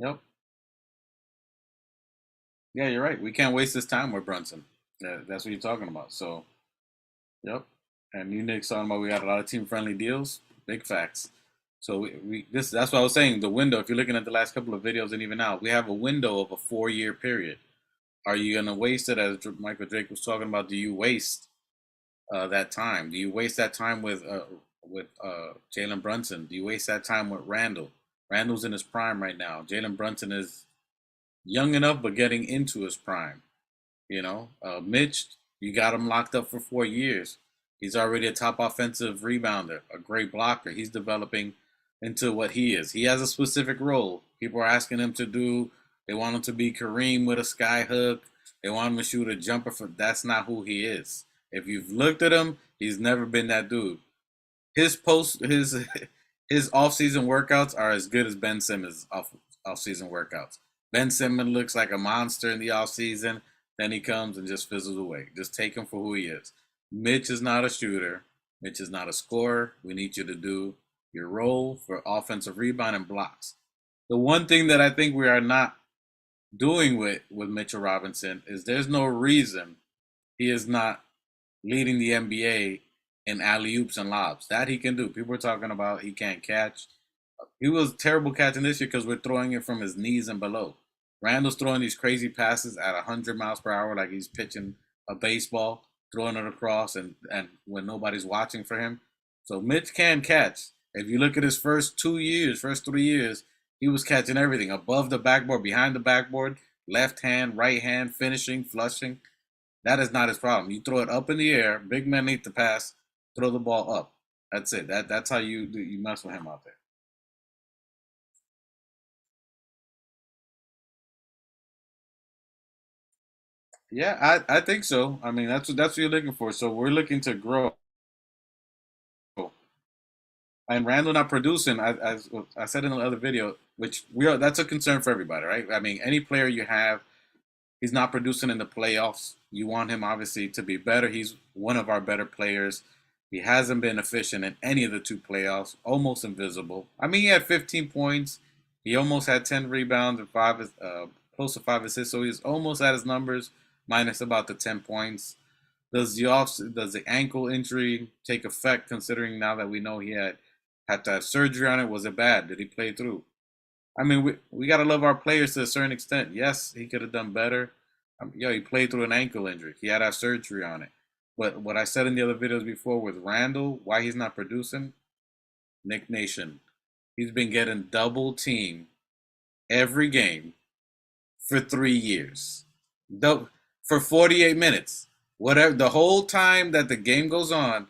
yep. Yeah, you're right. We can't waste this time with Brunson. That's what you're talking about. So, yep. And you Knicks talking about we got a lot of team-friendly deals. Big facts. So that's what I was saying. The window. If you're looking at the last couple of videos and even now, we have a window of a 4-year period. are you going to waste it, as Michael Drake was talking about? Do you waste that time? Do you waste that time with Jalen Brunson? Do you waste that time with Randall? Randall's in his prime right now. Jalen Brunson is young enough, but getting into his prime. Mitch, you got him locked up for 4 years. He's already a top offensive rebounder, a great blocker. He's developing into what he is. He has a specific role. People are asking him to do. They want him to be Kareem with a sky hook. They want him to shoot a jumper. That's not who he is. If you've looked at him, he's never been that dude. His post his his off-season workouts are as good as Ben Simmons off-season workouts. Ben Simmons looks like a monster in the off-season. Then he comes and just fizzles away. Just take him for who he is. Mitch is not a shooter. Mitch is not a scorer. We need you to do your role for offensive rebound and blocks. The one thing that I think we are not doing with Mitchell Robinson is there's no reason he is not leading the NBA in alley-oops and lobs. That he can do. People are talking about he can't catch. He was terrible catching this year because we're throwing it from his knees and below. Randall's throwing these crazy passes at 100 miles per hour like he's pitching a baseball, throwing it across, and when nobody's watching for him. So Mitch can catch. If you look at his first 3 years, he was catching everything. Above the backboard, behind the backboard, left hand, right hand, finishing, flushing. That is not his problem. You throw it up in the air, big men need to pass, throw the ball up. That's it. That's how you mess with him out there. Yeah, I think so. I mean, that's what you're looking for. So we're looking to grow. And Randall not producing, as I said in the other video, which we are, that's a concern for everybody, right? I mean, any player you have, he's not producing in the playoffs. You want him obviously to be better. He's one of our better players. He hasn't been efficient in any of the two playoffs, almost invisible. I mean, he had 15 points. He almost had 10 rebounds and close to 5 assists. So he's almost at his numbers, minus about the 10 points. Does the ankle injury take effect? Considering now that we know he had to have surgery on it, was it bad? Did he play through? I mean, we got to love our players to a certain extent. Yes, he could have done better. He played through an ankle injury. He had to have surgery on it. But what I said in the other videos before with Randall, why he's not producing, Nick Nation, he's been getting double teamed every game for 3 years. For 48 minutes. Whatever, the whole time that the game goes on,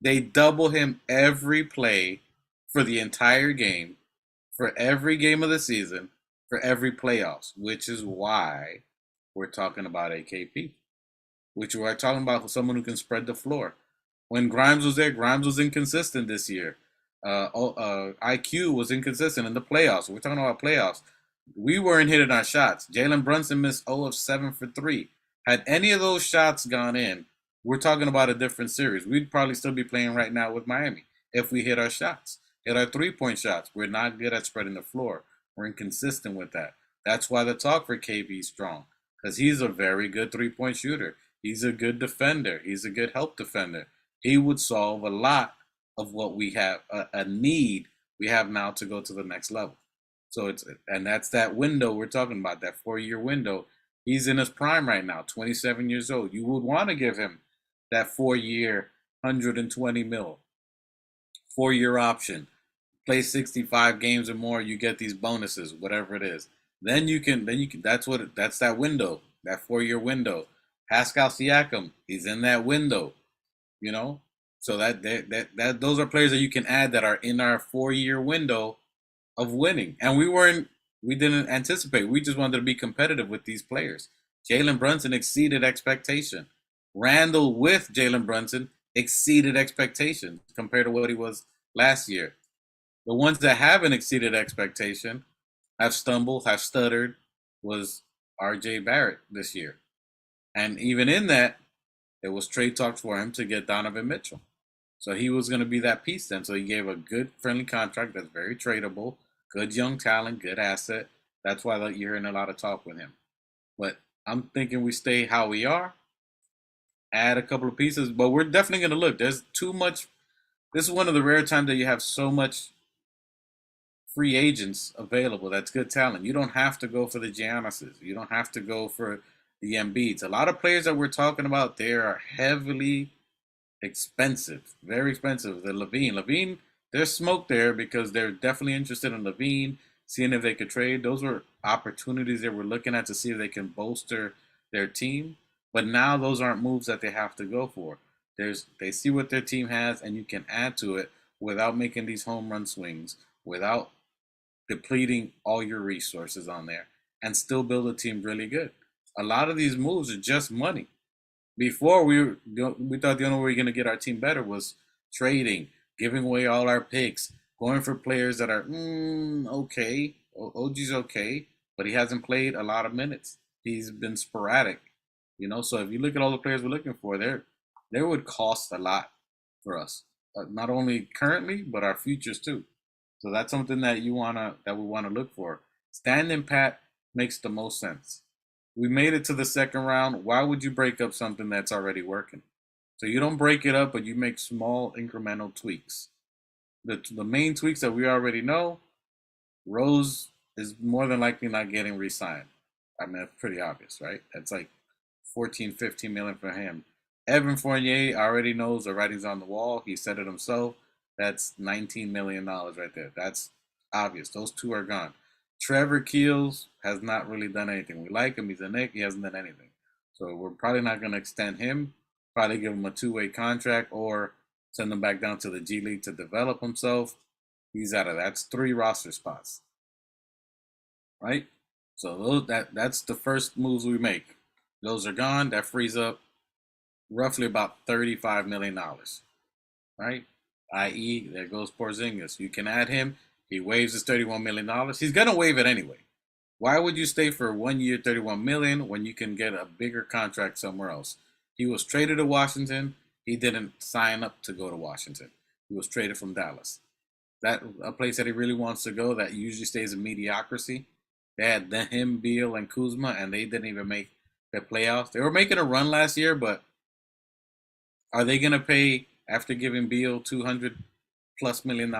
they double him every play for the entire game, for every game of the season, for every playoffs, which is why we're talking about AKP, which we're talking about someone who can spread the floor. When Grimes was there, Grimes was inconsistent this year. IQ was inconsistent in the playoffs. We're talking about playoffs. We weren't hitting our shots. Jalen Brunson missed 0 of 7 for 3. Had any of those shots gone in, we're talking about a different series. We'd probably still be playing right now with Miami if we hit our shots, hit our three-point shots. We're not good at spreading the floor. We're inconsistent with that. That's why the talk for KB is strong, because he's a very good three-point shooter. He's a good defender. He's a good help defender. He would solve a lot of what we have, a need we have now to go to the next level. So that's that window we're talking about, that 4-year window. He's in his prime right now, 27 years old. You would want to give him that 4-year, 120 mil, 4-year option. Play 65 games or more, you get these bonuses, whatever it is. Then you can. That's that window, that 4-year window. Pascal Siakam, he's in that window, you know. So that those are players that you can add that are in our 4-year window of winning. And we didn't anticipate. We just wanted to be competitive with these players. Jalen Brunson exceeded expectation. Randall with Jalen Brunson exceeded expectations compared to what he was last year. The ones that haven't exceeded expectation, have stumbled, have stuttered, was RJ Barrett this year. And even in that, it was trade talks for him to get Donovan Mitchell. So he was going to be that piece then. So he gave a good, friendly contract that's very tradable, good young talent, good asset. That's why you're hearing a lot of talk with him. But I'm thinking we stay how we are, add a couple of pieces, but we're definitely going to look. There's too much. This is one of the rare times that you have so much free agents available. That's good talent. You don't have to go for the Giannis's. You don't have to go for the Embiids. A lot of players that we're talking about, they are heavily expensive, very expensive. The Levine, there's smoke there because they're definitely interested in Levine, seeing if they could trade. Those were opportunities they were looking at to see if they can bolster their team. But now those aren't moves that they have to go for. They see what their team has, and you can add to it without making these home run swings, without depleting all your resources on there, and still build a team really good. A lot of these moves are just money. Before we thought the only way we are going to get our team better was trading, giving away all our picks, going for players that are okay. OG's okay, but he hasn't played a lot of minutes. He's been sporadic, So if you look at all the players we're looking for, they would cost a lot for us, not only currently but our futures too. So that's something that we wanna look for. Standing pat makes the most sense. We made it to the second round. Why would you break up something that's already working? So you don't break it up, but you make small incremental tweaks. The main tweaks that we already know, Rose is more than likely not getting re-signed. I mean, that's pretty obvious, right? That's like 14, 15 million for him. Evan Fournier already knows the writing's on the wall. He said it himself. That's $19 million right there. That's obvious. Those two are gone. Trevor Keels has not really done anything. We like him. He's a Knick. He hasn't done anything. So we're probably not going to extend him. Probably give him a two-way contract or send him back down to the G League to develop himself. He's out of that. That's 3 roster spots. Right? So that's the first moves we make. Those are gone. That frees up roughly about $35 million. Right? I.e., there goes Porzingis. You can add him. He waives his $31 million. He's going to waive it anyway. Why would you stay for 1 year, $31 million when you can get a bigger contract somewhere else? He was traded to Washington. He didn't sign up to go to Washington. He was traded from Dallas. That a place that he really wants to go that usually stays in mediocrity. They had him, Beal, and Kuzma, and they didn't even make the playoffs. They were making a run last year, but are they going to pay, after giving Beal $200+ million,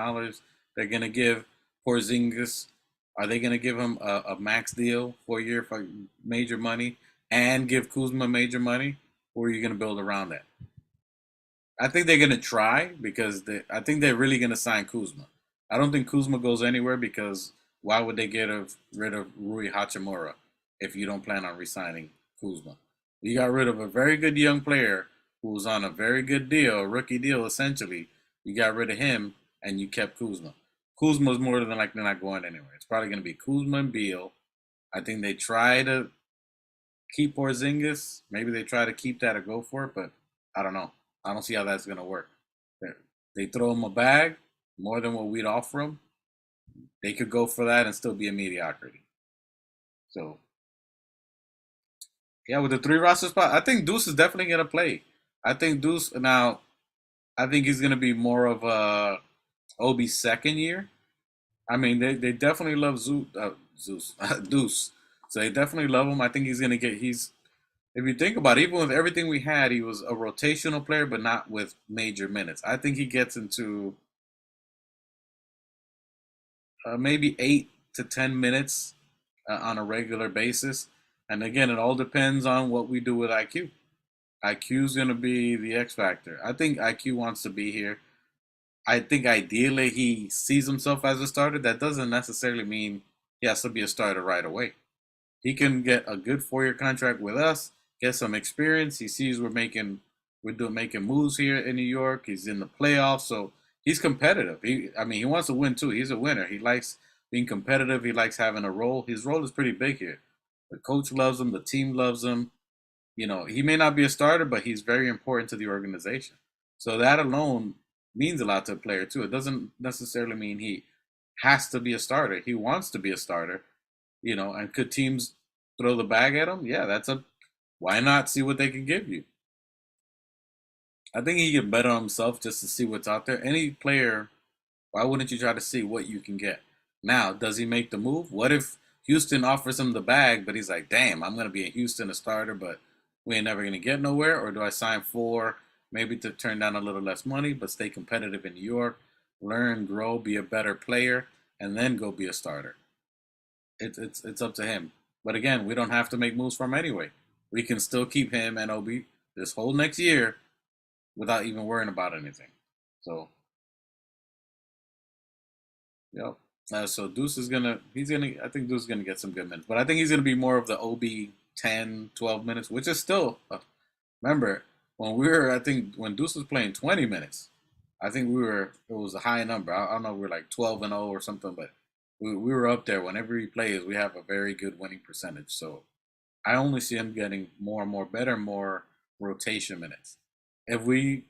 they're going to give Porzingis, are they going to give him a max deal 4 year for major money and give Kuzma major money? Or are you going to build around that? I think they're going to try because I think they're really going to sign Kuzma. I don't think Kuzma goes anywhere because why would they get rid of Rui Hachimura if you don't plan on re-signing Kuzma? You got rid of a very good young player who was on a very good deal, a rookie deal essentially. You got rid of him and you kept Kuzma. Kuzma's more than likely not going anywhere. It's probably going to be Kuzma and Beal. I think they try to keep Porzingis. Maybe they try to keep that or go for it, but I don't know. I don't see how that's going to work. They throw him a bag, more than what we'd offer him. They could go for that and still be a mediocrity. So, yeah, with the 3 roster spot, I think Deuce is definitely going to play. I think Deuce, now, I think he's going to be more of a Obi's second year. I mean, they definitely love Deuce. So they definitely love him. I think he's going to if you think about it, even with everything we had, he was a rotational player, but not with major minutes. I think he gets into maybe 8 to 10 minutes on a regular basis. And again, it all depends on what we do with IQ. IQ is going to be the X factor. I think IQ wants to be here. I think ideally he sees himself as a starter. That doesn't necessarily mean he has to be a starter right away. He can get a good 4-year contract with us, get some experience. He sees we're making moves here in New York. He's in the playoffs, so he's competitive. He wants to win too. He's a winner. He likes being competitive. He likes having a role. His role is pretty big here. The coach loves him. The team loves him. He may not be a starter, but he's very important to the organization. So that alone means a lot to a player too. It doesn't necessarily mean he has to be a starter. He wants to be a starter, and could teams throw the bag at him? Yeah, why not see what they can give you? I think he can bet on himself just to see what's out there. Any player, why wouldn't you try to see what you can get? Now, does he make the move? What if Houston offers him the bag, but he's like, damn, I'm going to be in Houston a starter, but we ain't never going to get nowhere? Or do I sign for maybe to turn down a little less money, but stay competitive in New York, learn, grow, be a better player, and then go be a starter? It's up to him. But again, we don't have to make moves for him anyway. we can still keep him and Obi this whole next year without even worrying about anything. So, yep. So Deuce is I think Deuce is gonna get some good minutes, but I think he's gonna be more of the Obi 10, 12 minutes, which is still, remember, I think when Deuce was playing 20 minutes, I think it was a high number. I don't know, we were like 12 and 0 or something, but we were up there. Whenever he plays, we have a very good winning percentage. So I only see him getting more and more better, more rotation minutes. If we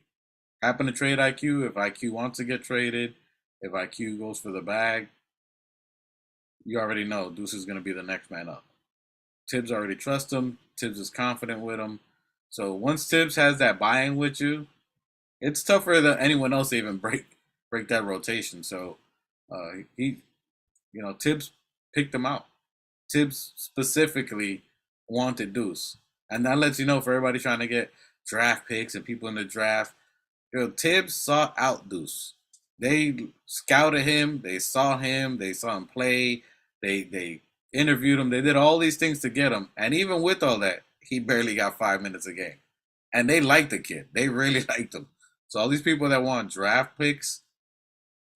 happen to trade IQ, if IQ wants to get traded, if IQ goes for the bag, you already know Deuce is going to be the next man up. Tibbs already trusts him. Tibbs is confident with him. So once Tibbs has that buy-in with you, it's tougher than anyone else to even break that rotation. So he, Tibbs picked him out. Tibbs specifically wanted Deuce, and that lets you know for everybody trying to get draft picks and people in the draft. Tibbs sought out Deuce. They scouted him. They saw him. They saw him play. They interviewed him. They did all these things to get him. And even with all that, he barely got 5 minutes a game. And they liked the kid. They really liked him. So all these people that want draft picks,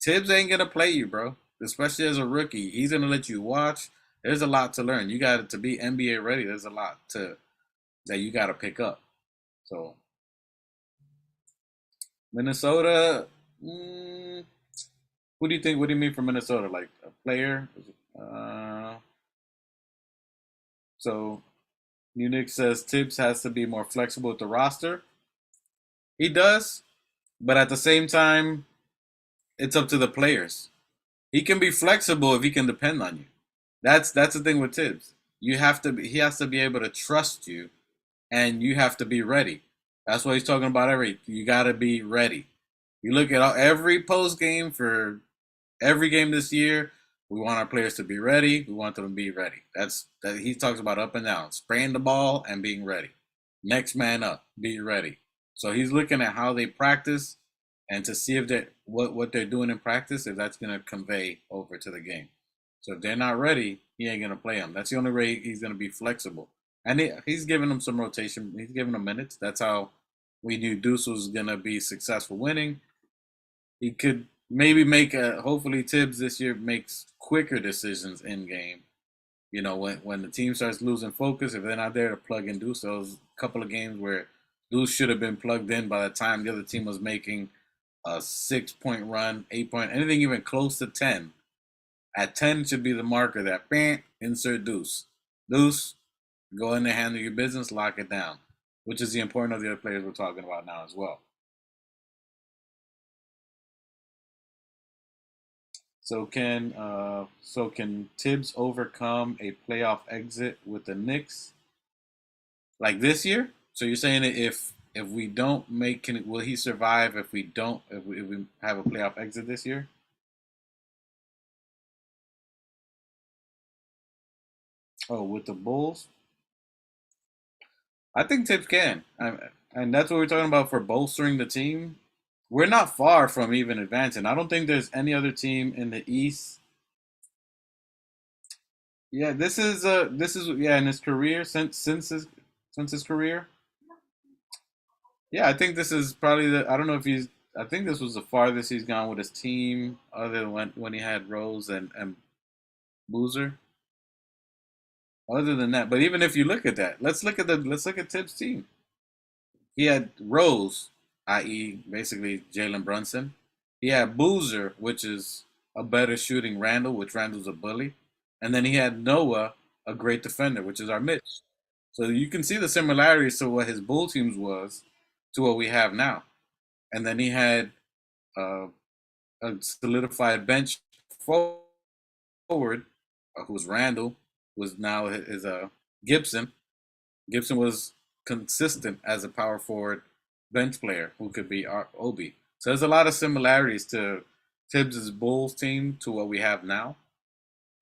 Tibbs ain't gonna play you, bro. Especially as a rookie, he's gonna let you watch. There's a lot to learn. You got to be NBA ready. There's a lot that you got to pick up. So Minnesota. Who do you think? What do you mean for Minnesota? Like a player? Uh, so Munich says Tibbs has to be more flexible with the roster. He does, but at the same time, it's up to the players. He can be flexible if he can depend on you. That's the thing with Tibbs. He has to be able to trust you, and you have to be ready. That's what he's talking about. You got to be ready. You look at every post game for every game this year. We want our players to be ready. We want them to be ready. That he talks about up and down, spraying the ball and being ready. Next man up, be ready. So he's looking at how they practice and to see if what they're doing in practice, if that's going to convey over to the game. So if they're not ready, he ain't going to play them. That's the only way he's going to be flexible. And he's giving them some rotation. He's giving them minutes. That's how we knew Deuce was going to be successful winning. He could maybe hopefully Tibbs this year makes quicker decisions in game. When the team starts losing focus, if they're not there to plug in Deuce, those couple of games where Deuce should have been plugged in by the time the other team was making a 6-point run, 8-point, anything even close to 10. At 10 should be the marker that insert Deuce. Deuce, go in there, handle your business, lock it down, which is the importance of the other players we're talking about now as well. So can Tibbs overcome a playoff exit with the Knicks like this year? So you're saying that if we don't will he survive if we have a playoff exit this year? Oh, with the Bulls, I think Tibbs can, and that's what we're talking about for bolstering the team. We're not far from even advancing. I don't think there's any other team in the East. Yeah, this is yeah in his career since his career. Yeah, I think this is probably I don't know if he's. I think this was the farthest he's gone with his team, other than when he had Rose and Boozer. Other than that, but even if you look at that, let's look at Tibbs' team. He had Rose, i.e., basically Jalen Brunson. He had Boozer, which is a better shooting Randall, which Randall's a bully. And then he had Noah, a great defender, which is our Mitch. So you can see the similarities to what his Bull teams was to what we have now. And then he had uh, a solidified bench forward, who was Randall, was now is Gibson. Gibson was consistent as a power forward bench player who could be our Obi. So there's a lot of similarities to Tibbs' Bulls team to what we have now.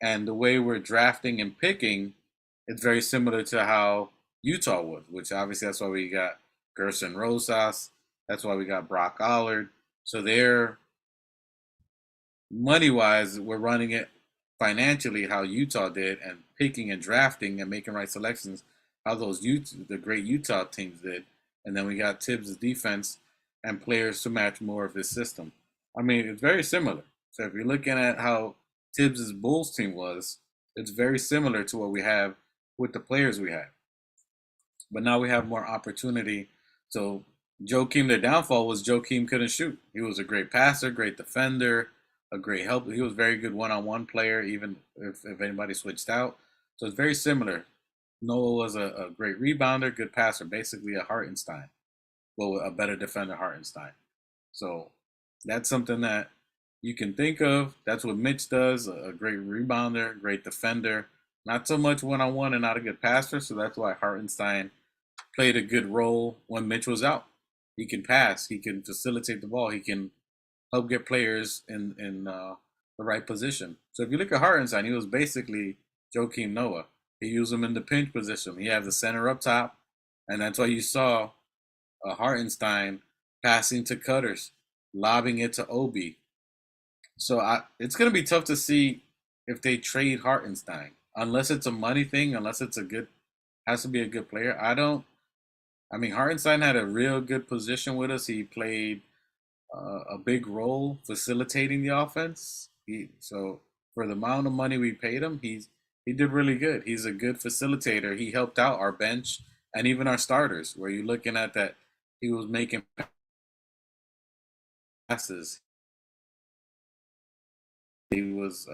And the way we're drafting and picking, it's very similar to how Utah was, which obviously that's why we got Gerson Rosas. That's why we got Brock Allard. So they're money wise, we're running it financially how Utah did and picking and drafting and making right selections how the great Utah teams did, and then we got Tibbs' defense and players to match more of his system. I mean, it's very similar. So if you're looking at how Tibbs' Bulls team was, it's very similar to what we have with the players we have. But now we have more opportunity. So Joakim, the downfall was Joakim couldn't shoot. He was a great passer, great defender, a great help. He was a very good one-on-one player, even if anybody switched out. So it's very similar. Noah was a great rebounder, good passer, basically a Hartenstein, well, a better defender, Hartenstein. So that's something that you can think of. That's what Mitch does, a great rebounder, great defender, not so much one-on-one and not a good passer. So that's why Hartenstein played a good role when Mitch was out. He can pass, he can facilitate the ball, he can help get players in the right position. So if you look at Hartenstein, he was basically Joakim Noah. He used him in the pinch position. He had the center up top, and that's why you saw Hartenstein passing to cutters, lobbing it to Obi. So it's going to be tough to see if they trade Hartenstein, unless it's a money thing, unless it's a good, has to be a good player. I mean, Hartenstein had a real good position with us. He played a big role facilitating the offense. So for the amount of money we paid him, he did really good. He's a good facilitator. He helped out our bench and even our starters. Where you're looking at that, he was making passes. He was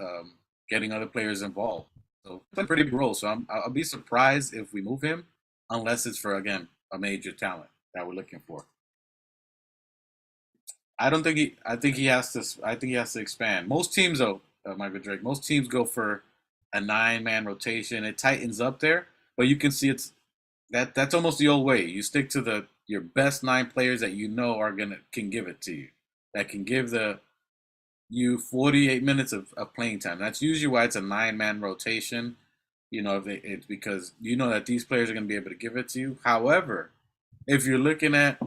getting other players involved. So it's a pretty big role. So I'll be surprised if we move him, unless it's for again a major talent that we're looking for. I don't think he. I think he has to. I think he has to expand. Most teams, though, Michael Drake. Most teams go for a nine-man rotation. It tightens up there, but you can see that's almost the old way. You stick to your best nine players that you know can give it to you. That can give you 48 minutes of playing time. That's usually why it's a nine-man rotation. You know, it's because you know that these players are going to be able to give it to you. However, if you're looking at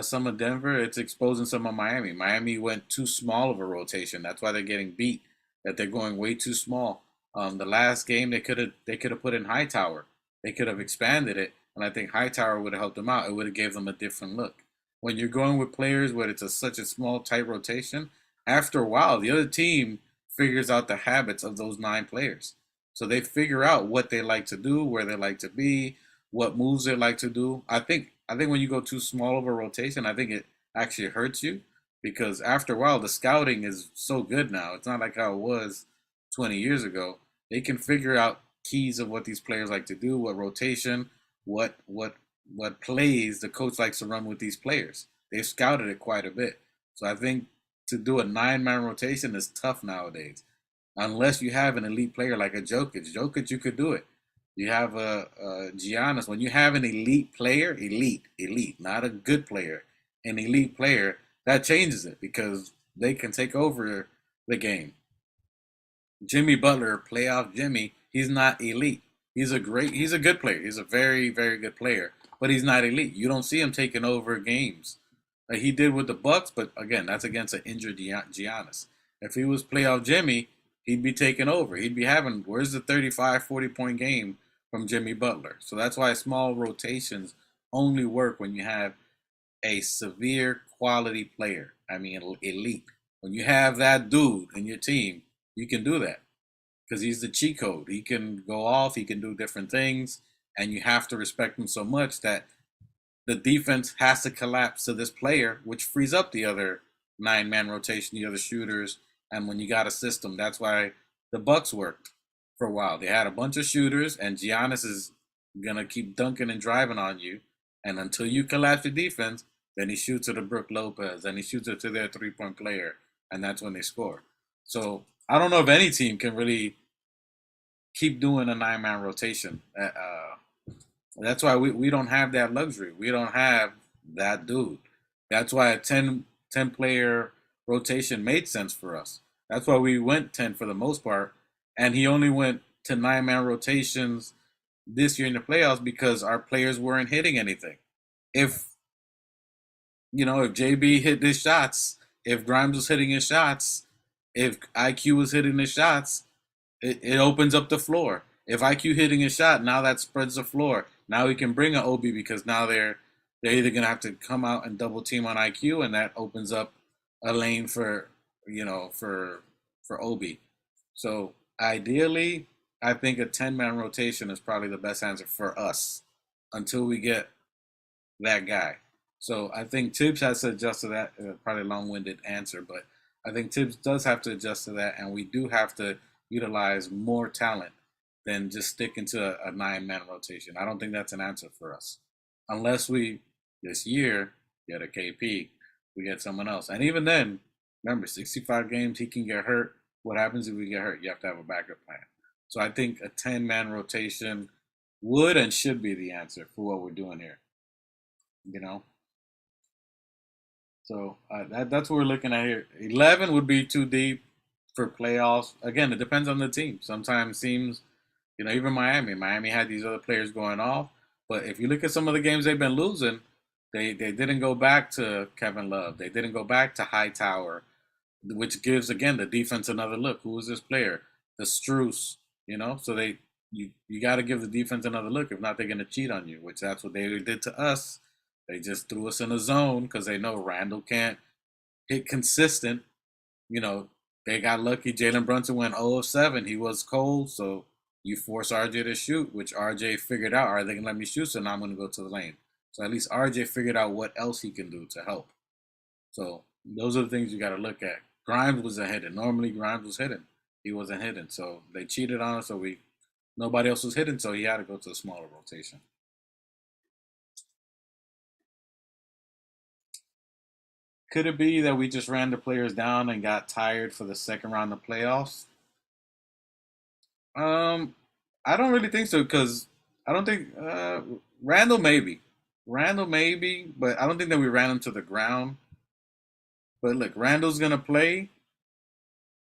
some of Denver, it's exposing some of Miami. Miami went too small of a rotation. That's why they're getting beat. That they're going way too small. The last game they could have put in Hightower. They could have expanded it, and I think Hightower would have helped them out. It would have gave them a different look. When you're going with players where it's such a small, tight rotation, after a while, the other team figures out the habits of those nine players. So they figure out what they like to do, where they like to be, what moves they like to do. I think when you go too small of a rotation, I think it actually hurts you because after a while, the scouting is so good now. It's not like how it was 20 years ago. They can figure out keys of what these players like to do, what rotation, what plays the coach likes to run with these players. They've scouted it quite a bit. So I think to do a nine-man rotation is tough nowadays, unless you have an elite player like a Jokic. Jokic, you could do it. You have a Giannis. When you have an elite player, elite, not a good player, an elite player, that changes it because they can take over the game. Jimmy Butler, playoff Jimmy, he's not elite. He's a good player. He's a very, very good player, but he's not elite. You don't see him taking over games like he did with the Bucks, but again, that's against an injured Giannis. If he was playoff Jimmy, he'd be taking over. He'd be having, where's the 35, 40-point game from Jimmy Butler? So that's why small rotations only work when you have a severe quality player. I mean, elite. When you have that dude in your team, you can do that because he's the cheat code. He can go off, he can do different things, and you have to respect him so much that the defense has to collapse to this player, which frees up the other nine-man rotation, the other shooters. And when you got a system, that's why the Bucks worked for a while. They had a bunch of shooters, and Giannis is gonna keep dunking and driving on you. And until you collapse your defense, then he shoots it to Brook Lopez, and he shoots it to their three-point player, and that's when they score. So I don't know if any team can really keep doing a nine-man rotation. That's why we don't have that luxury. We don't have that dude. That's why a 10-player rotation made sense for us. That's why we went 10 for the most part. And he only went to nine-man rotations this year in the playoffs because our players weren't hitting anything. If if JB hit his shots, if Grimes was hitting his shots, if IQ was hitting his shots, it opens up the floor. If IQ hitting a shot, now that spreads the floor. Now we can bring an Obi because now they're either gonna have to come out and double team on IQ, and that opens up a lane for for Obi. So ideally, I think a 10-man rotation is probably the best answer for us until we get that guy. So I think Tibbs has to adjust to that. Probably a long-winded answer, but I think Tibbs does have to adjust to that, and we do have to utilize more talent than just sticking to a 9-man rotation. I don't think that's an answer for us, unless we this year get a KP, we get someone else, and even then, remember 65 games, he can get hurt. What happens if we get hurt? You have to have a backup plan. So I think a 10-man rotation would and should be the answer for what we're doing here. You know, so that's what we're looking at here. 11 would be too deep for playoffs. Again, it depends on the team. Sometimes teams, even Miami had these other players going off. But if you look at some of the games they've been losing, they didn't go back to Kevin Love. They didn't go back to Hightower, which gives again the defense another look. Who is this player? The Struce, So you got to give the defense another look. If not, they're going to cheat on you, which that's what they did to us. They just threw us in a zone because they know Randall can't hit consistent. They got lucky. Jalen Brunson went 0 of 7. He was cold, so you force RJ to shoot, which RJ figured out. All right, they can let me shoot, so now I'm going to go to the lane. So at least RJ figured out what else he can do to help. So those are the things you got to look at. Grimes wasn't hitting. Normally Grimes was hitting. He wasn't hitting, so they cheated on us. So nobody else was hitting, so he had to go to a smaller rotation. Could it be that we just ran the players down and got tired for the second round of playoffs? Um, I don't really think so because I don't think Randall maybe, but I don't think that we ran him to the ground. But look, Randall's gonna play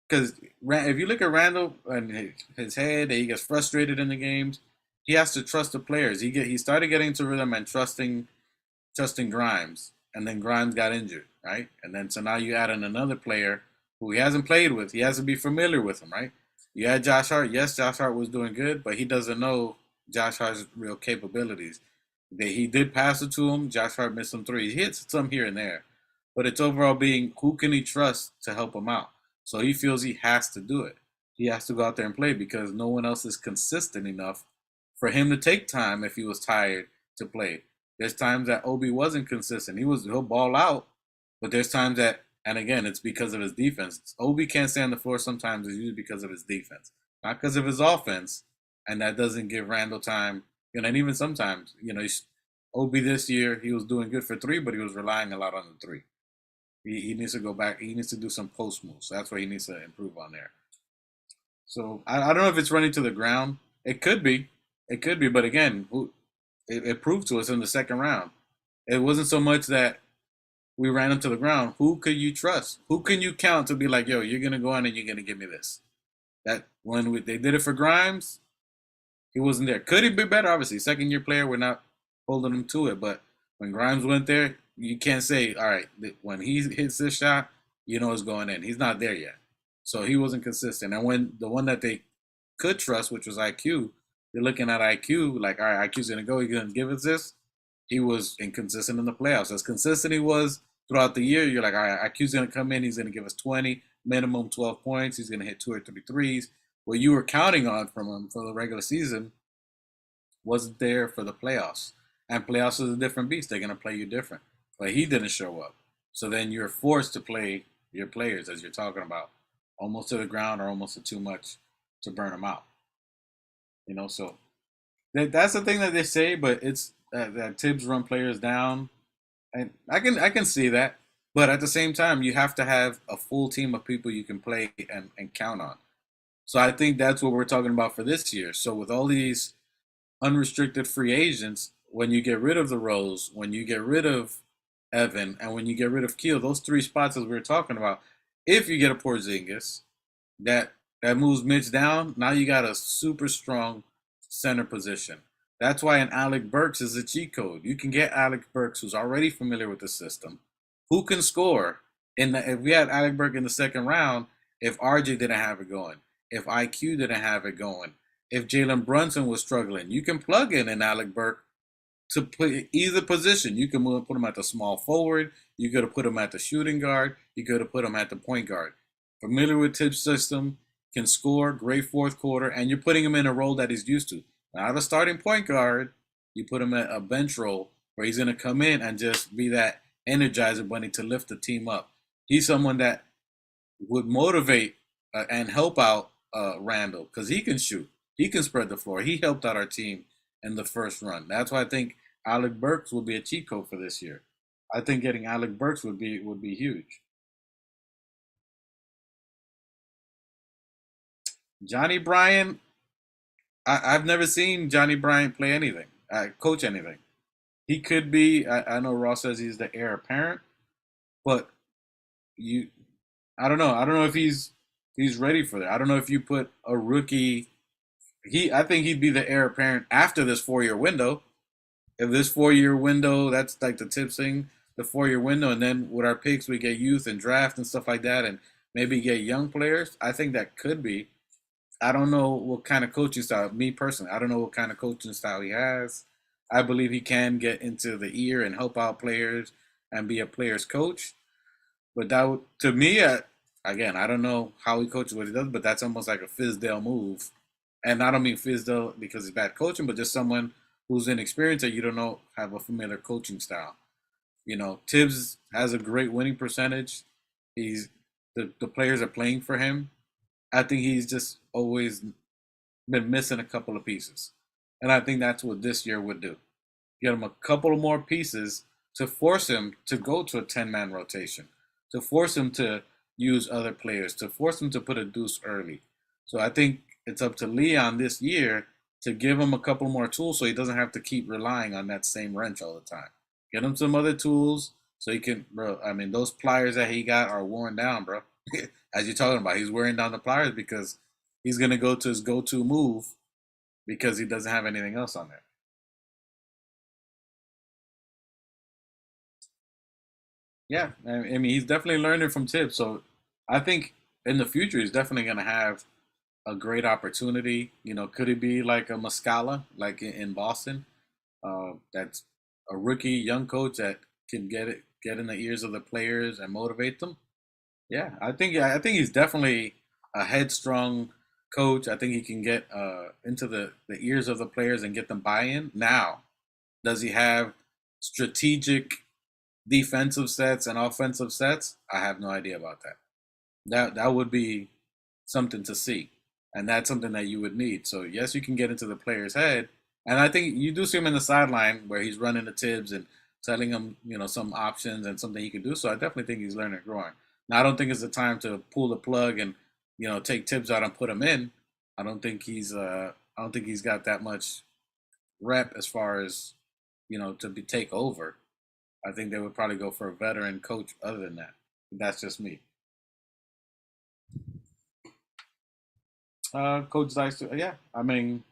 because if you look at Randall and his head, he gets frustrated in the games. He has to trust the players. He started getting into rhythm and trusting Grimes, and then Grimes got injured, right? And then so now you add in another player who he hasn't played with. He has to be familiar with him, right? You had Josh Hart. Yes, Josh Hart was doing good, but he doesn't know Josh Hart's real capabilities. He did pass it to him. Josh Hart missed some threes. He hits some here and there, but it's overall being who can he trust to help him out. So he feels he has to do it. He has to go out there and play because no one else is consistent enough for him to take time if he was tired to play. There's times that Obi wasn't consistent. He'll ball out, but there's times that, and again, it's because of his defense. Obi can't stay on the floor sometimes. It's usually because of his defense, not because of his offense, and that doesn't give Randall time. And even sometimes, Obi this year he was doing good for three, but he was relying a lot on the three. He needs to go back. He needs to do some post moves. So that's what he needs to improve on there. So I don't know if it's running to the ground. It could be. It could be. But again, it proved to us in the second round. It wasn't so much that we ran him to the ground. Who could you trust? Who can you count to be like, yo, you're going to go in and you're going to give me this? That when they did it for Grimes, he wasn't there. Could he be better? Obviously, second-year player, we're not holding him to it. But when Grimes went there, you can't say, all right, when he hits this shot, it's going in. He's not there yet. So he wasn't consistent. And when the one that they could trust, which was IQ, they're looking at IQ, like, all right, IQ's going to go. He's going to give us this. He was inconsistent in the playoffs. As consistent he was throughout the year, you're like, all right, IQ's going to come in. He's going to give us 20, minimum 12 points. He's going to hit 2 or 3 threes. What you were counting on from him for the regular season wasn't there for the playoffs. And playoffs is a different beast. They're going to play you different. But he didn't show up. So then you're forced to play your players, as you're talking about, almost to the ground or almost to too much to burn them out. So that's the thing that they say, but it's that Tibbs run players down. And I can see that. But at the same time, you have to have a full team of people you can play and count on. So I think that's what we're talking about for this year. So with all these unrestricted free agents, when you get rid of the Rose, when you get rid of Evan, and when you get rid of Keel, those 3 spots as we were talking about, if you get a Porzingis, that moves Mitch down, now you got a super strong center position. That's why an Alec Burks is a cheat code. You can get Alec Burks, who's already familiar with the system, who can score. If we had Alec Burks in the second round, if RJ didn't have it going, if IQ didn't have it going, if Jalen Brunson was struggling, you can plug in an Alec Burke to play either position. You can put him at the small forward. You could have put him at the shooting guard. You could have put him at the point guard. Familiar with Tibbs' system, can score, great fourth quarter, and you're putting him in a role that he's used to. Not a starting point guard. You put him at a bench role where he's going to come in and just be that energizer bunny to lift the team up. He's someone that would motivate and help out Randall because he can shoot. He can spread the floor. He helped out our team in the first run. That's why I think Alec Burks will be a cheat code for this year. I think getting Alec Burks would be huge. Johnny Bryant, I've never seen Johnny Bryant play anything, coach anything. He could be. I know Ross says he's the heir apparent, but you, I don't know. I don't know if he's ready for that. I don't know if you put a rookie. I think he'd be the heir apparent after this 4 year window. If this 4 year window, that's like the tips thing, the 4 year window, and then with our picks we get youth and draft and stuff like that, and maybe get young players. I think that could be. I don't know what kind of coaching style. Me personally, I don't know what kind of coaching style he has. I believe he can get into the ear and help out players and be a player's coach. But that to me, again, I don't know how he coaches what he does, but that's almost like a Fizdale move. And I don't mean Fizdale because he's bad coaching, but just someone who's inexperienced that you don't know have a familiar coaching style. Tibbs has a great winning percentage. He's the players are playing for him. I think he's just always been missing a couple of pieces. And I think that's what this year would do. Get him a couple of more pieces to force him to go to a 10-man rotation, to force him to use other players, to force him to put a deuce early. So I think it's up to Leon this year to give him a couple more tools so he doesn't have to keep relying on that same wrench all the time. Get him some other tools so he can, bro. I mean, those pliers that he got are worn down, bro. As you're talking about, he's wearing down the pliers because he's going to go to his go-to move because he doesn't have anything else on there. Yeah, I mean, he's definitely learning from Tibbs. So I think in the future, he's definitely going to have a great opportunity. Could he be like a Muscala, like in Boston? That's a rookie, young coach that can get in the ears of the players and motivate them. Yeah, I think he's definitely a headstrong coach. I think he can get into the ears of the players and get them buy-in. Now, does he have strategic defensive sets and offensive sets? I have no idea about that. That would be something to see, and that's something that you would need. So yes, you can get into the player's head, and I think you do see him in the sideline where he's running the Tibbs and telling him, some options and something he can do. So I definitely think he's learning and growing. Now I don't think it's the time to pull the plug and take Tibbs out and put him in. I don't think he's got that much rep as far as to be take over. I think they would probably go for a veteran coach other than that. That's just me. Coach Dice, yeah. I mean,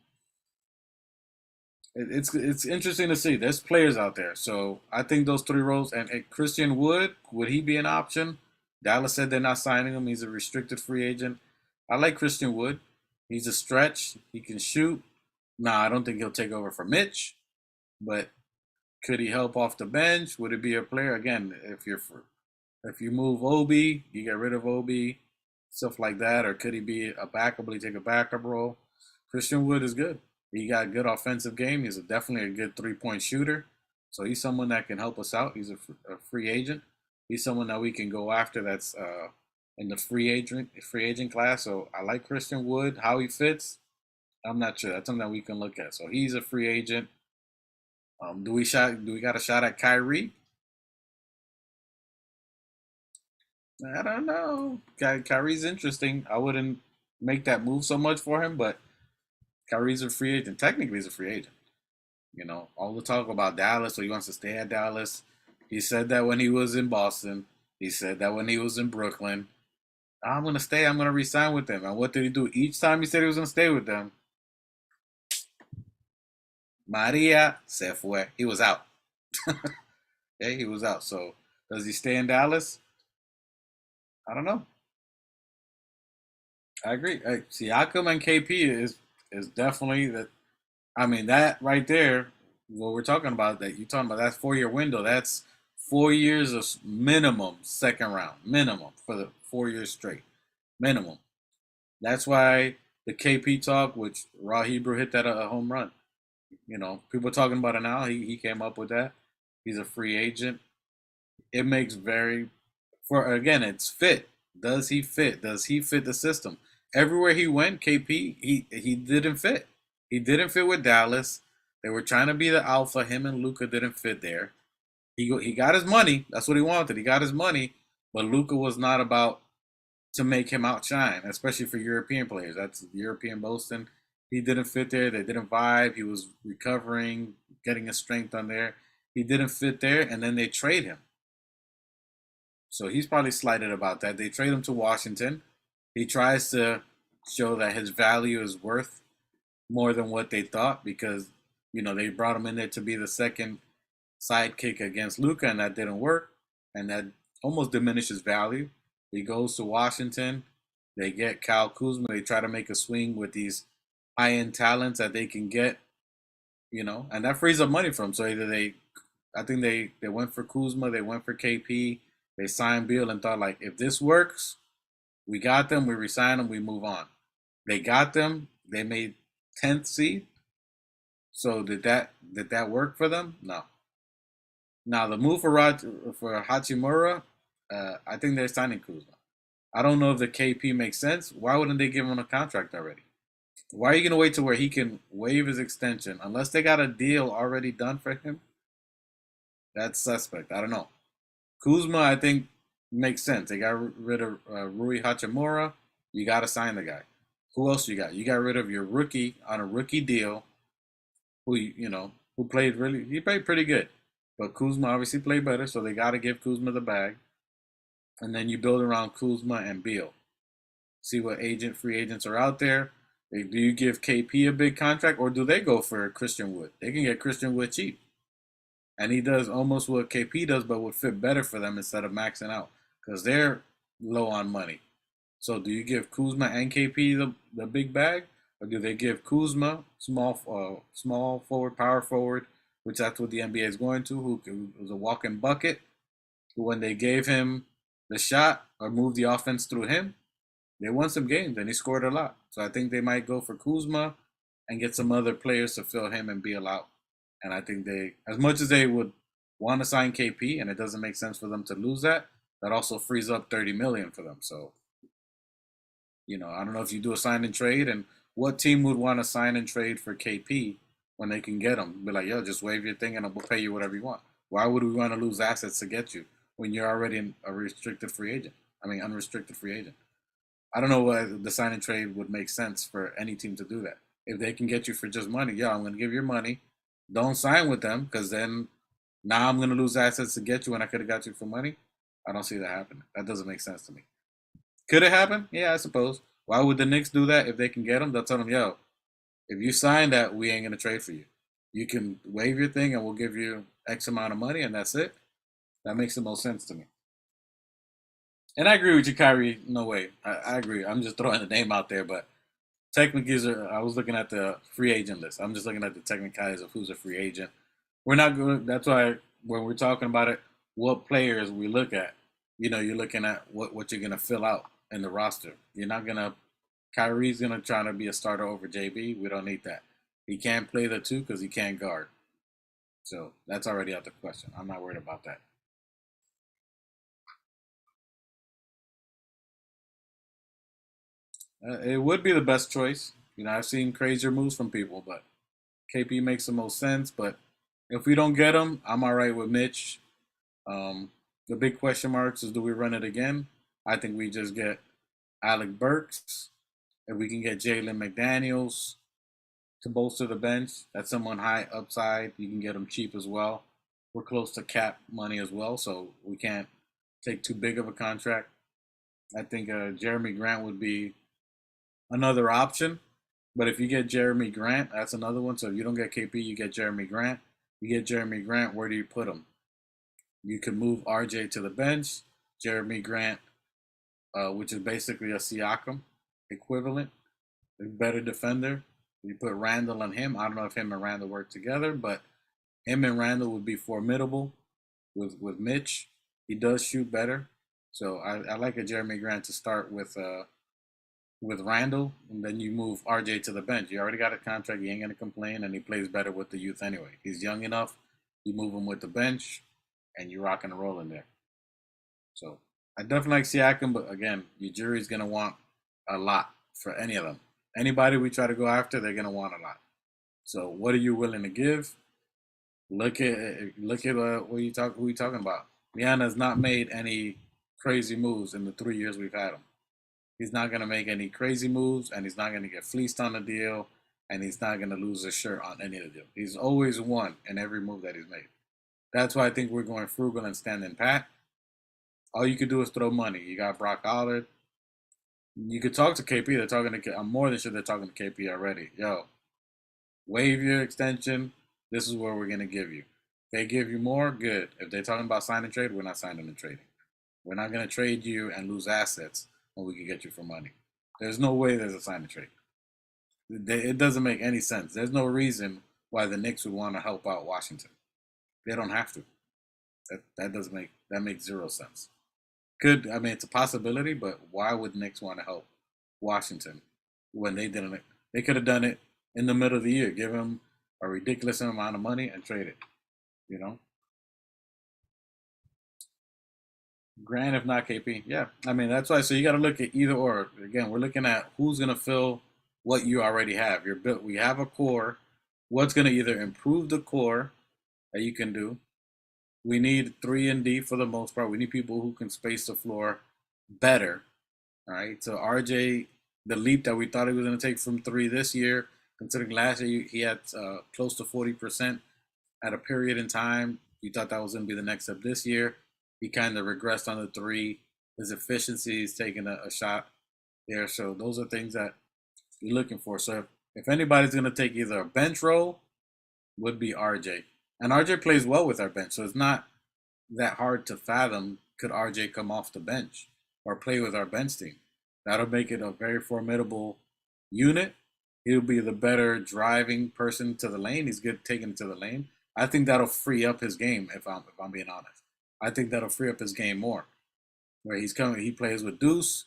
it's interesting to see. There's players out there, so I think those three roles and Christian Wood, would he be an option? Dallas said they're not signing him. He's a restricted free agent. I like Christian Wood. He's a stretch. He can shoot. Nah, I don't think he'll take over for Mitch, but could he help off the bench? Would it be a player again? If you move Obi, you get rid of Obi, stuff like that, or could he be a backup? Will he take a backup role? Christian Wood is good. He got a good offensive game. He's definitely a good 3-point shooter. So he's someone that can help us out. He's a free agent. He's someone that we can go after. That's in the free agent class. So I like Christian Wood. How he fits, I'm not sure. That's something that we can look at. So he's a free agent. Do we got a shot at Kyrie? I don't know. Kyrie's interesting. I wouldn't make that move so much for him, but Kyrie's a free agent. Technically, he's a free agent. All the talk about Dallas, so he wants to stay at Dallas. He said that when he was in Boston. He said that when he was in Brooklyn. I'm going to stay. I'm going to resign with them. And what did he do? Each time he said he was going to stay with them, Maria se fue. He was out. Yeah, he was out. So does he stay in Dallas? I don't know. I agree. Siakam and KP is is definitely that. I mean, that right there, what we're talking about, that you're talking about, that's 4 year window. That's 4 years of minimum second round, minimum for the 4 years straight, minimum. That's why the KP talk, which Raw Hebrew hit that a home run. People are talking about it now. He came up with that. He's a free agent. It makes very for again, it's fit. Does he fit? Does he fit the system? Everywhere he went, KP, he didn't fit. He didn't fit with Dallas. They were trying to be the alpha. Him and Luca didn't fit there. He got his money. That's what he wanted. He got his money, but Luca was not about to make him outshine, especially for European players. That's European Boston. He didn't fit there. They didn't vibe. He was recovering, getting his strength on there. He didn't fit there, and then they trade him. So he's probably slighted about that. They trade him to Washington. He tries to show that his value is worth more than what they thought because, they brought him in there to be the second sidekick against Luca, and that didn't work. And that almost diminishes value. He goes to Washington. They get Kyle Kuzma. They try to make a swing with these high-end talents that they can get, and that frees up money for them. So I think they went for Kuzma. They went for KP. They signed Beal and thought, like, if this works, we got them, we resign them, we move on. They got them. They made 10th seed. So did that work for them? No. Now the move for Hachimura, I think they're signing Kuzma. I don't know if the KP makes sense. Why wouldn't they give him a contract already? Why are you going to wait to where he can waive his extension? Unless they got a deal already done for him, that's suspect. I don't know. Kuzma, I think, makes sense. They got rid of Rui Hachimura. You got to sign the guy. Who else you got? You got rid of your rookie on a rookie deal, who he played pretty good. But Kuzma obviously played better, so they got to give Kuzma the bag. And then you build around Kuzma and Beal. See what free agents are out there. Do you give KP a big contract, or do they go for Christian Wood? They can get Christian Wood cheap. And he does almost what KP does, but would fit better for them instead of maxing out because they're low on money. So do you give Kuzma and KP the big bag, or do they give Kuzma small forward, power forward, which that's what the NBA is going to, who was a walking bucket, who when they gave him the shot or moved the offense through him, they won some games and he scored a lot. So I think they might go for Kuzma and get some other players to fill him and Beal out. And I think as much as they would want to sign KP, and it doesn't make sense for them to lose that also frees up $30 million for them. So, I don't know if you do a sign and trade, and what team would want to sign and trade for KP when they can get him? Be like, yo, just waive your thing and we'll pay you whatever you want. Why would we want to lose assets to get you when you're already a restricted free agent? Unrestricted free agent. I don't know why the sign and trade would make sense for any team to do that. If they can get you for just money, yeah, I'm going to give you money. Don't sign with them because then now I'm going to lose assets to get you when I could have got you for money. I don't see that happening. That doesn't make sense to me. Could it happen? Yeah, I suppose. Why would the Knicks do that if they can get them? They'll tell them, yo, if you sign that, we ain't going to trade for you. You can waive your thing and we'll give you X amount of money and that's it. That makes the most sense to me. And I agree with you, Kyrie. No way. I agree. I'm just throwing the name out there, but technically, I was looking at the free agent list. I'm just looking at the technicalities of who's a free agent. We're not going. That's why when we're talking about it, what players we look at. You're looking at what you're gonna fill out in the roster. You're not gonna. Kyrie's gonna try to be a starter over JB. We don't need that. He can't play the two because he can't guard. So that's already out the question. I'm not worried about that. It would be the best choice. I've seen crazier moves from people, but KP makes the most sense. But if we don't get him, I'm all right with Mitch. The big question marks is, do we run it again? I think we just get Alec Burks. If we can get Jalen McDaniels to bolster the bench, that's someone high upside. You can get him cheap as well. We're close to cap money as well, so we can't take too big of a contract. I think Jeremy Grant would be another option. But if you get Jeremy Grant, that's another one. So if you don't get KP, you get Jeremy Grant. You get Jeremy Grant, where do you put him? You can move RJ to the bench. Jeremy Grant, which is basically a Siakam equivalent, a better defender. You put Randall and him. I don't know if him and Randall work together, but him and Randall would be formidable with Mitch. He does shoot better, so I like a Jeremy Grant to start with Randall, and then you move RJ to the bench. You already got a contract. You ain't gonna complain, and he plays better with the youth anyway. He's young enough. You move him with the bench, and you're rocking and rolling there. So I definitely like Siakam, but again, your jury's gonna want a lot for any of them. Anybody we try to go after, they're gonna want a lot. So what are you willing to give? Look at who you talking about. Rihanna has not made any crazy moves in the 3 years we've had him. He's not gonna make any crazy moves, and he's not gonna get fleeced on the deal, and he's not gonna lose his shirt on any of the deal. He's always won in every move that he's made. That's why I think we're going frugal and standing pat. All you could do is throw money. You got Brock Allard. You could talk to KP. They're talking to. I'm more than sure they're talking to KP already. Yo, waive your extension. This is where we're gonna give you. If they give you more, good. If they're talking about sign and trade, we're not signing and trading. We're not gonna trade you and lose assets when we can get you for money. There's no way there's a sign and trade. It doesn't make any sense. There's no reason why the Knicks would want to help out Washington. They don't have to. That makes zero sense. I mean it's a possibility, but why would Knicks want to help Washington when they didn't? They could have done it in the middle of the year, give him a ridiculous amount of money and trade it. You know, Grant if not KP. Yeah, I mean that's why. So you got to look at either or. Again, we're looking at who's going to fill what you already have. You're built. We have a core. What's going to either improve the core that you can do. We need 3 and D for the most part. We need people who can space the floor better. All right. So RJ, the leap that we thought he was going to take from three this year, considering last year he had close to 40% at a period in time. You thought that was going to be the next step this year. He kind of regressed on the three. His efficiency is taking a shot there. So those are things that you're looking for. So if anybody's going to take either a bench role, would be RJ. And RJ plays well with our bench, so it's not that hard to fathom could RJ come off the bench or play with our bench team. That'll make it a very formidable unit. He'll be the better driving person to the lane. He's good taking it to the lane. I think that'll free up his game if I'm being honest. I think that'll free up his game more. Where he plays with Deuce,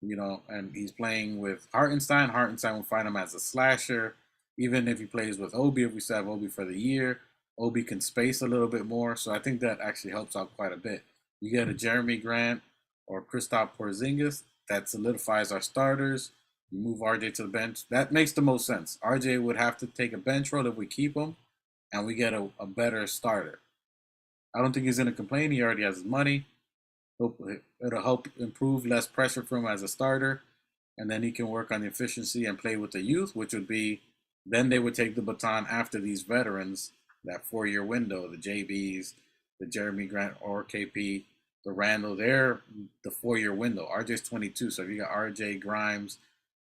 and he's playing with Hartenstein. Hartenstein will find him as a slasher. Even if he plays with Obi, if we still have Obi for the year, Obi can space a little bit more. So I think that actually helps out quite a bit. You get a Jeremy Grant or Kristaps Porzingis that solidifies our starters. You move RJ to the bench. That makes the most sense. RJ would have to take a bench role if we keep him, and we get a better starter. I don't think he's going to complain. He already has his money. It'll help improve less pressure for him as a starter, and then he can work on the efficiency and play with the youth, which would be then they would take the baton after these veterans, that 4 year window, the JBs, the Jeremy Grant or KP, the Randall, they're the 4 year window. RJ's 22, so if you got RJ, Grimes,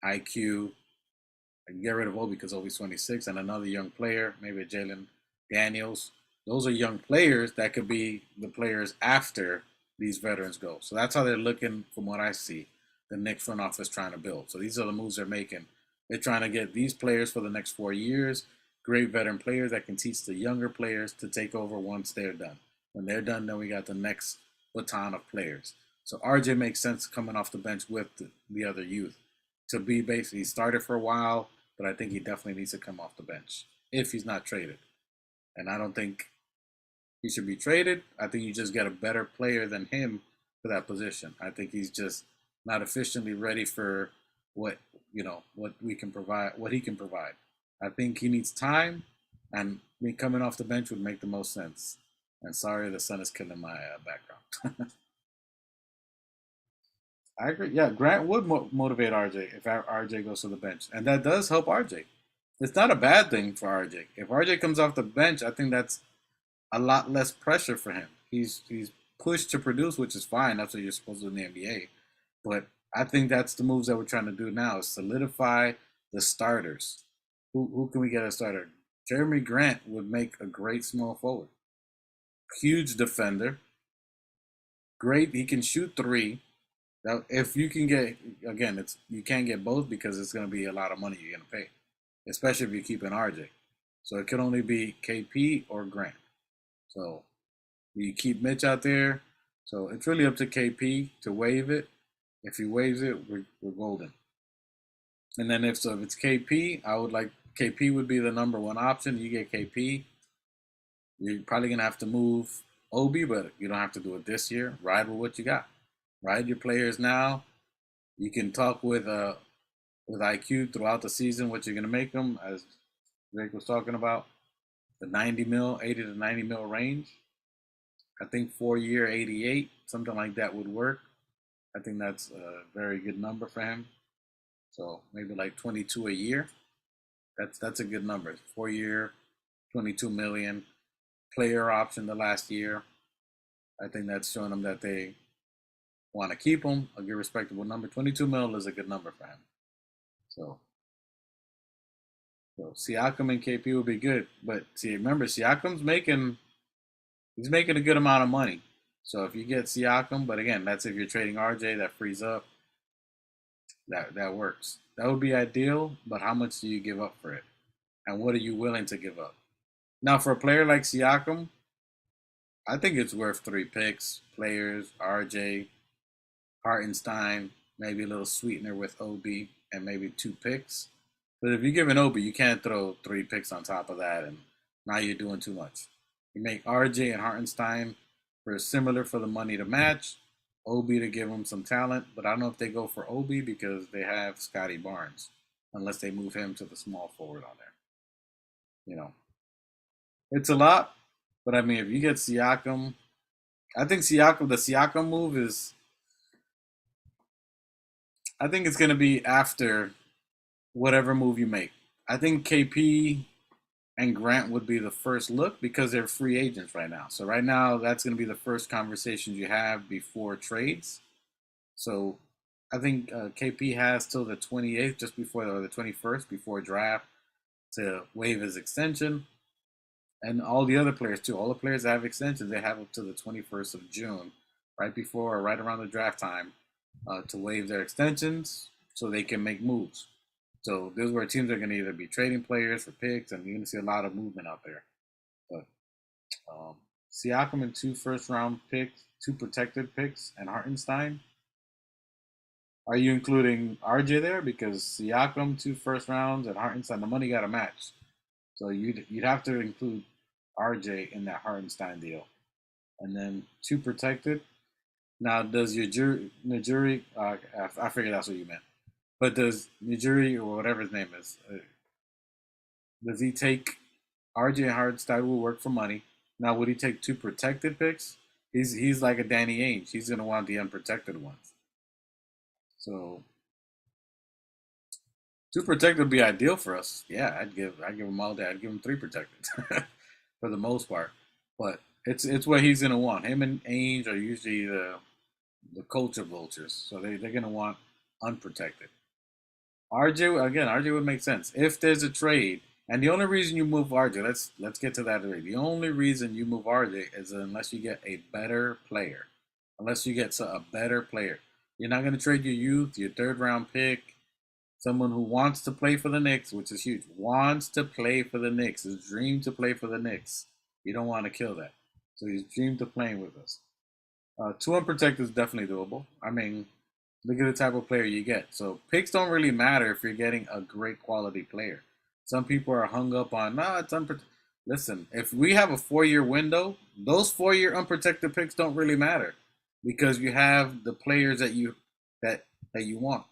IQ, and get rid of Obi because Obi's 26, and another young player, maybe Jalen Daniels. Those are young players that could be the players after these veterans go. So that's how they're looking from what I see, the Knicks front office trying to build. So these are the moves they're making. They're trying to get these players for the next 4 years, great veteran players that can teach the younger players to take over once they're done. When they're done, then we got the next baton of players. So RJ makes sense coming off the bench with the other youth to be basically started for a while, but I think he definitely needs to come off the bench if he's not traded. And I don't think he should be traded. I think you just get a better player than him for that position. I think he's just not efficiently ready for what we can provide, what he can provide. I think he needs time, and me coming off the bench would make the most sense. And sorry, the sun is killing my background. I agree. Yeah, Grant would motivate RJ if RJ goes to the bench, and that does help RJ. It's not a bad thing for RJ. If RJ comes off the bench, I think that's a lot less pressure for him. He's pushed to produce, which is fine. That's what you're supposed to do in the NBA. But I think that's the moves that we're trying to do now is solidify the starters. Who can we get a starter? Jeremy Grant would make a great small forward. Huge defender. Great. He can shoot three. Now, if you can get, again, you can't get both because it's going to be a lot of money you're going to pay. especially if you keep an RJ. So it could only be KP or Grant. So you keep Mitch out there. So it's really up to KP to waive it. If he waives it, we're golden. And then if it's KP, I would like KP would be the number one option. You get KP. You're probably gonna have to move Obi, but you don't have to do it this year. Ride with what you got. Ride your players now. You can talk with IQ throughout the season what you're gonna make them, as Drake was talking about, the 90 mil, 80 to 90 mil range. I think 4 year 88, something like that would work. I think that's a very good number for him. So maybe like 22 a year. That's a good number. 4 year, 22 million. Player option the last year. I think that's showing them that they want to keep him. A good respectable number. 22 mil is a good number for him. So Siakam and KP would be good. But see, remember, he's making a good amount of money. So if you get Siakam, but again, that's if you're trading RJ, that frees up. That works. That would be ideal, but how much do you give up for it? And what are you willing to give up? Now, for a player like Siakam, I think it's worth 3 picks, players, RJ, Hartenstein, maybe a little sweetener with Obi, and maybe 2 picks. But if you give an Obi, you can't throw 3 picks on top of that, and now you're doing too much. You make RJ and Hartenstein for similar for the money to match, Obi to give them some talent, but I don't know if they go for Obi because they have Scotty Barnes, unless they move him to the small forward on there. You know, it's a lot, but I mean, if you get Siakam, I think the Siakam move is, I think it's going to be after whatever move you make. I think KP and Grant would be the first look because they're free agents right now. So right now, that's going to be the first conversations you have before trades. So I think KP has till the 28th, just before the 21st, before draft, to waive his extension. And all the other players too. All the players that have extensions, they have up to the 21st of June, right before or right around the draft time, to waive their extensions so they can make moves. So this is where teams are going to either be trading players for picks, and you're going to see a lot of movement out there. But Siakam and 2 first-round picks, 2 protected picks, and Hartenstein. Are you including RJ there? Because Siakam 2 first rounds and Hartenstein, the money got to match. So you'd have to include RJ in that Hartenstein deal, and then 2 protected. Now, does Najuri? I figured that's what you meant. But does Najuri or whatever his name is, does he take RJ and Hartenstein will work for money? Now, would he take 2 protected picks? He's like a Danny Ainge. He's gonna want the unprotected ones. So 2 protected would be ideal for us. Yeah, I'd give him all day. I'd give him 3 protected for the most part. But it's what he's gonna want. Him and Ainge are usually the culture vultures, so they're gonna want unprotected. RJ would make sense if there's a trade. And the only reason you move RJ, let's get to that already. The only reason you move RJ is unless you get a better player. Unless you get a better player. You're not going to trade your youth, your 3rd-round pick, someone who wants to play for the Knicks, which is huge. Wants to play for the Knicks. His dream to play for the Knicks. You don't want to kill that. So he's dreamed of playing with us. 2 unprotected is definitely doable. I mean, look at the type of player you get. So picks don't really matter if you're getting a great quality player. Some people are hung up on, it's unprotected. Listen, if we have a 4-year window, those 4-year unprotected picks don't really matter because you have the players that you want.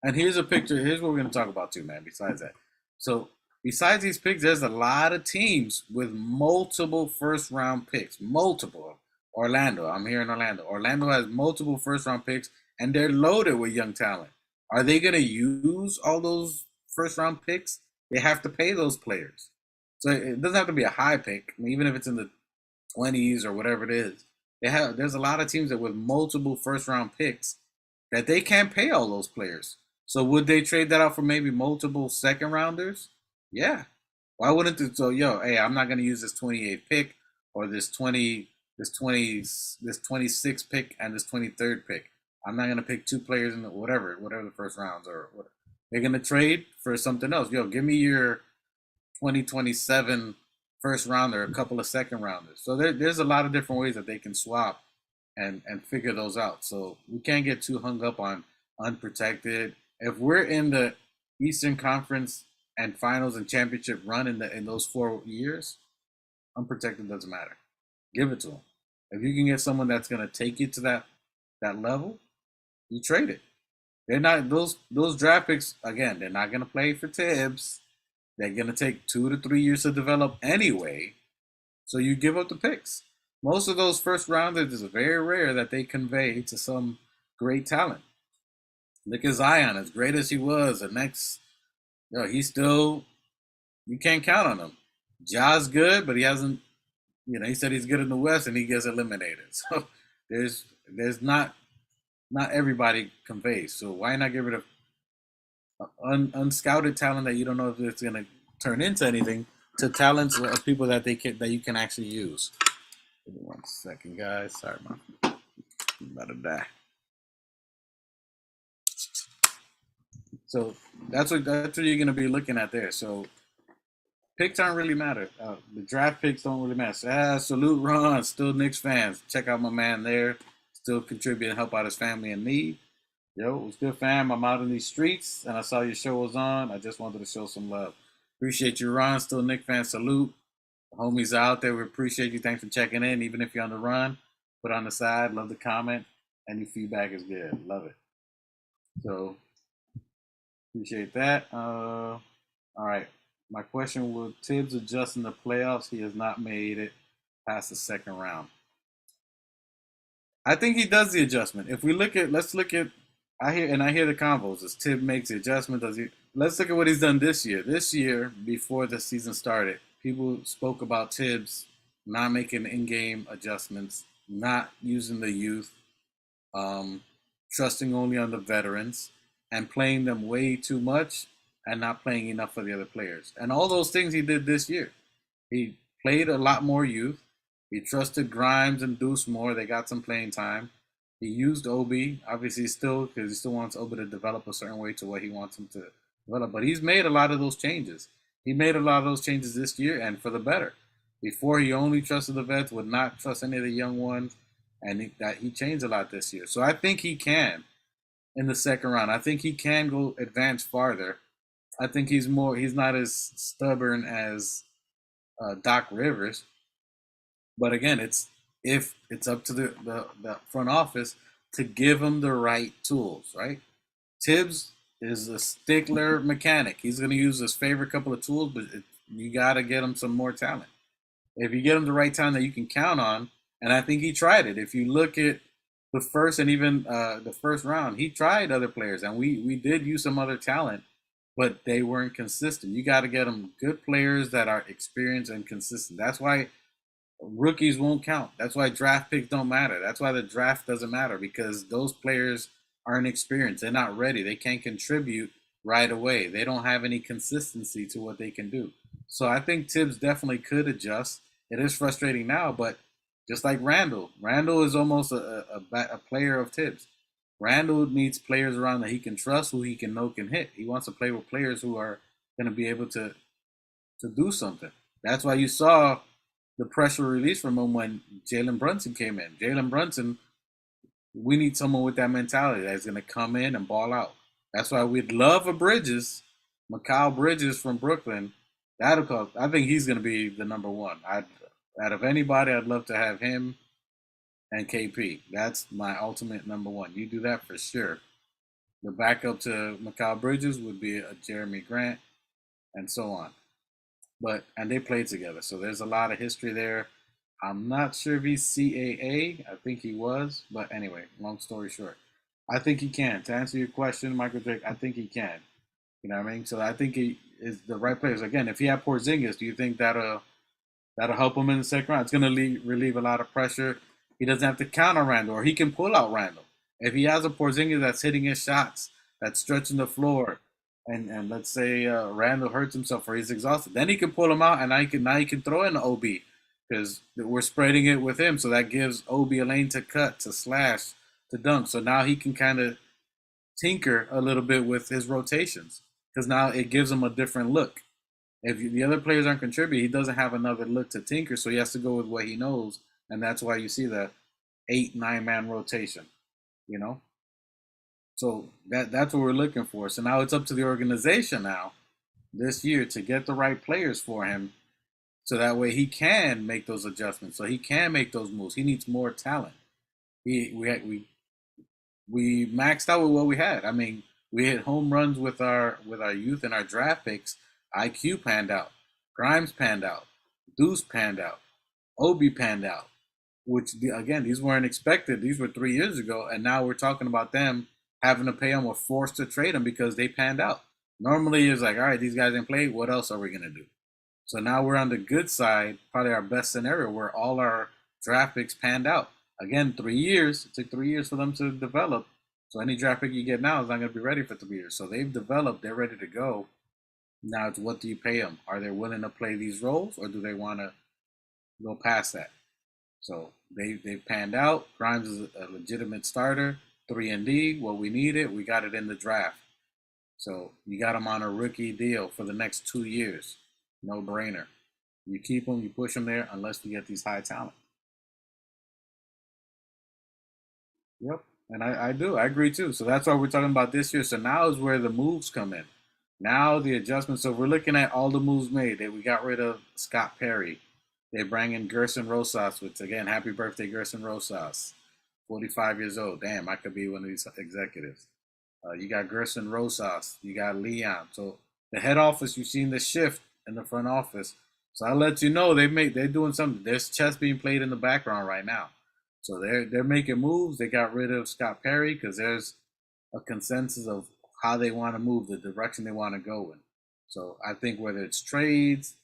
And here's a picture. Here's what we're going to talk about too, man, besides that. So besides these picks, there's a lot of teams with multiple first-round picks. Multiple. Orlando. I'm here in Orlando. Orlando has multiple first-round picks, and they're loaded with young talent. Are they going to use all those first-round picks? They have to pay those players. So it doesn't have to be a high pick, even if it's in the 20s or whatever it is. There's a lot of teams that with multiple first-round picks that they can't pay all those players. So would they trade that out for maybe multiple second-rounders? Yeah. Why wouldn't they? So, hey, I'm not going to use this 28th pick or this 26th pick and this 23rd pick. I'm not going to pick 2 players in whatever the first rounds or whatever. They're gonna trade for something else. Yo, give me your 2027 first rounder, a couple of second rounders. So there's a lot of different ways that they can swap and figure those out. So we can't get too hung up on unprotected. If we're in the Eastern Conference and Finals and championship run in those 4 years, unprotected doesn't matter. Give it to them. If you can get someone that's going to take you to that level, you trade it. They're not those draft picks again. They're not going to play for Tibbs. They're going to take 2 to 3 years to develop anyway. So you give up the picks. Most of those first rounders is very rare that they convey to some great talent. Look at Zion, as great as he was, the next, he's still, you can't count on him. Ja's good, but he hasn't, he said he's good in the West and he gets eliminated. So there's not everybody conveys. So why not get rid of unscouted talent that you don't know if it's going to turn into anything to talents of people that you can actually use. Give me 1 second, guys. Sorry, man. I'm about to die. So that's what you're going to be looking at there. So picks aren't really matter. The draft picks don't really matter. So, salute Ron, still Knicks fans. Check out my man there. Still contribute and help out his family in need. Yo, what's good, fam? I'm out in these streets, and I saw your show was on. I just wanted to show some love. Appreciate you, Ron. Still Knicks fan. Salute. The homies out there, we appreciate you. Thanks for checking in. Even if you're on the run, put on the side. Love the comment. Any feedback is good. Love it. So, appreciate that. All right. My question, will Tibbs adjust in the playoffs? He has not made it past the second round. I think he does the adjustment. If we let's look at, I hear the convos. As Tibbs makes the adjustment, does he? Let's look at what he's done this year. This year, before the season started, people spoke about Tibbs not making in-game adjustments, not using the youth, trusting only on the veterans, and playing them way too much and not playing enough for the other players. And all those things he did this year. He played a lot more youth. He trusted Grimes and Deuce more. They got some playing time. He used Obi, obviously still, because he still wants Obi to develop a certain way to what he wants him to develop. But he's made a lot of those changes. He made a lot of those changes this year, and for the better. Before, he only trusted the vets, would not trust any of the young ones, and he changed a lot this year. So I think he can in the second round. I think he can go advance farther. I think he's not as stubborn as Doc Rivers. But again, it's up to the front office to give him the right tools, right? Tibbs is a stickler mechanic. He's going to use his favorite couple of tools, but you got to get him some more talent. If you get him the right talent that you can count on, and I think he tried it. If you look at the first and even the first round, he tried other players, and we did use some other talent, but they weren't consistent. You got to get them good players that are experienced and consistent. That's why rookies won't count. That's why draft picks don't matter. That's why the draft doesn't matter, because those players aren't experienced. They're not ready. They can't contribute right away. They don't have any consistency to what they can do. So I think Tibbs definitely could adjust. It is frustrating now, but just like Randall is almost a player of Tibbs. Randall needs players around that he can trust, who he can know can hit. He wants to play with players who are going to be able to do something. That's why you saw the pressure release from him when Jalen Brunson came in. Jalen Brunson, we need someone with that mentality that's going to come in and ball out. That's why we'd love a Mikal Bridges from Brooklyn. I think he's going to be the number one. Out of anybody, I'd love to have him and KP. That's my ultimate number one. You do that for sure. The backup to Mikal Bridges would be a Jeremy Grant, and so on. And they played together, so there's a lot of history there. I'm not sure if he's CAA. I think he was, but anyway, long story short, I think he can. To answer your question, Michael Drake, I think he can. You know what I mean? So I think he is the right players. Again, if he had Porzingis, do you think that'll help him in the second round? It's going to relieve a lot of pressure. He doesn't have to count on Randall, or he can pull out Randall. If he has a Porzingis that's hitting his shots, that's stretching the floor, and let's say Randall hurts himself or he's exhausted, then he can pull him out, and now he can throw in OB, because we're spreading it with him, so that gives OB a lane to cut, to slash, to dunk. So now he can kind of tinker a little bit with his rotations because now it gives him a different look. If the other players aren't contributing, he doesn't have another look to tinker, so he has to go with what he knows, and that's why you see that 8, 9 man rotation. You know, so that's what we're looking for. So now it's up to the organization now this year to get the right players for him, so that way he can make those adjustments, so he can make those moves. He needs more talent. We maxed out with what we had. I mean, we hit home runs with our youth and our draft picks. IQ panned out, Grimes panned out, Deuce panned out, Obi panned out. Which again, these weren't expected. These were 3 years ago, and now we're talking about them having to pay them or forced to trade them because they panned out. Normally, it's like, all right, these guys didn't play. What else are we gonna do? So now we're on the good side, probably our best scenario, where all our draft picks panned out. Again, 3 years. It took 3 years for them to develop. So any draft pick you get now is not going to be ready for 3 years. So they've developed. They're ready to go. Now it's what do you pay them? Are they willing to play these roles, or do they want to go past that? So they've panned out. Grimes is a legitimate starter. 3 and D, what we needed, we got it in the draft. So you got him on a rookie deal for the next 2 years. No brainer. You keep him, you push him there, unless you get these high talent. Yep. And I do. I agree too. So that's why we're talking about this year. So now is where the moves come in. Now the adjustments. So we're looking at all the moves made. That we got rid of Scott Perry. They bring in Gerson Rosas, which again, happy birthday, Gerson Rosas. 45 years old. Damn, I could be one of these executives. You got Gerson Rosas. You got Leon. So the head office, you've seen the shift in the front office. So I'll let you know they're doing something. There's chess being played in the background right now. So they're making moves. They got rid of Scott Perry because there's a consensus of how they want to move, the direction they want to go in. So I think whether it's trades,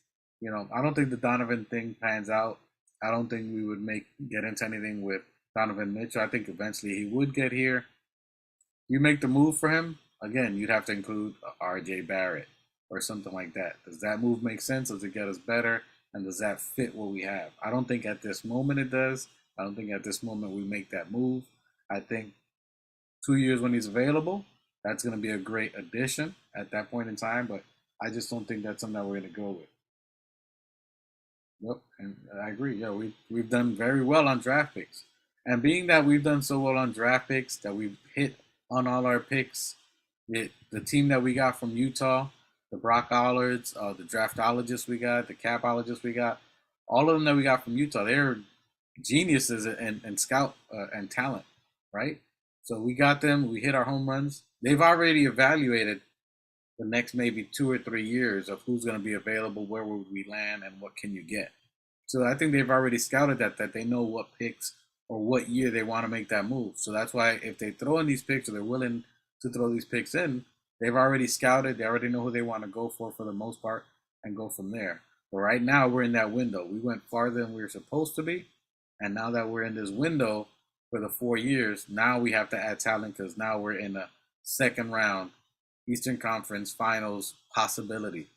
I don't think the Donovan thing pans out. I don't think we would get into anything with Donovan Mitchell. I think eventually he would get here. You make the move for him, again, you'd have to include RJ Barrett or something like that. Does that move make sense? Does it get us better? And does that fit what we have? I don't think at this moment it does. I don't think at this moment we make that move. I think 2 years when he's available, that's going to be a great addition at that point in time. But I just don't think that's something that we're going to go with. Yep, and I agree. Yeah, we've done very well on draft picks, and being that we've done so well on draft picks that we've hit on all our picks, the team that we got from Utah, the Brockologists, the draftologists we got, the capologists we got, all of them that we got from Utah, they're geniuses and scout and talent, right? So we got them. We hit our home runs. They've already evaluated the next maybe 2 or 3 years of who's going to be available, where will we land, and what can you get. So I think they've already scouted that they know what picks or what year they want to make that move. So that's why if they throw in these picks or they're willing to throw these picks in, they've already scouted. They already know who they want to go for the most part and go from there. But right now we're in that window. We went farther than we were supposed to be. And now that we're in this window for the 4 years, now we have to add talent because now we're in a second round Eastern Conference Finals possibility.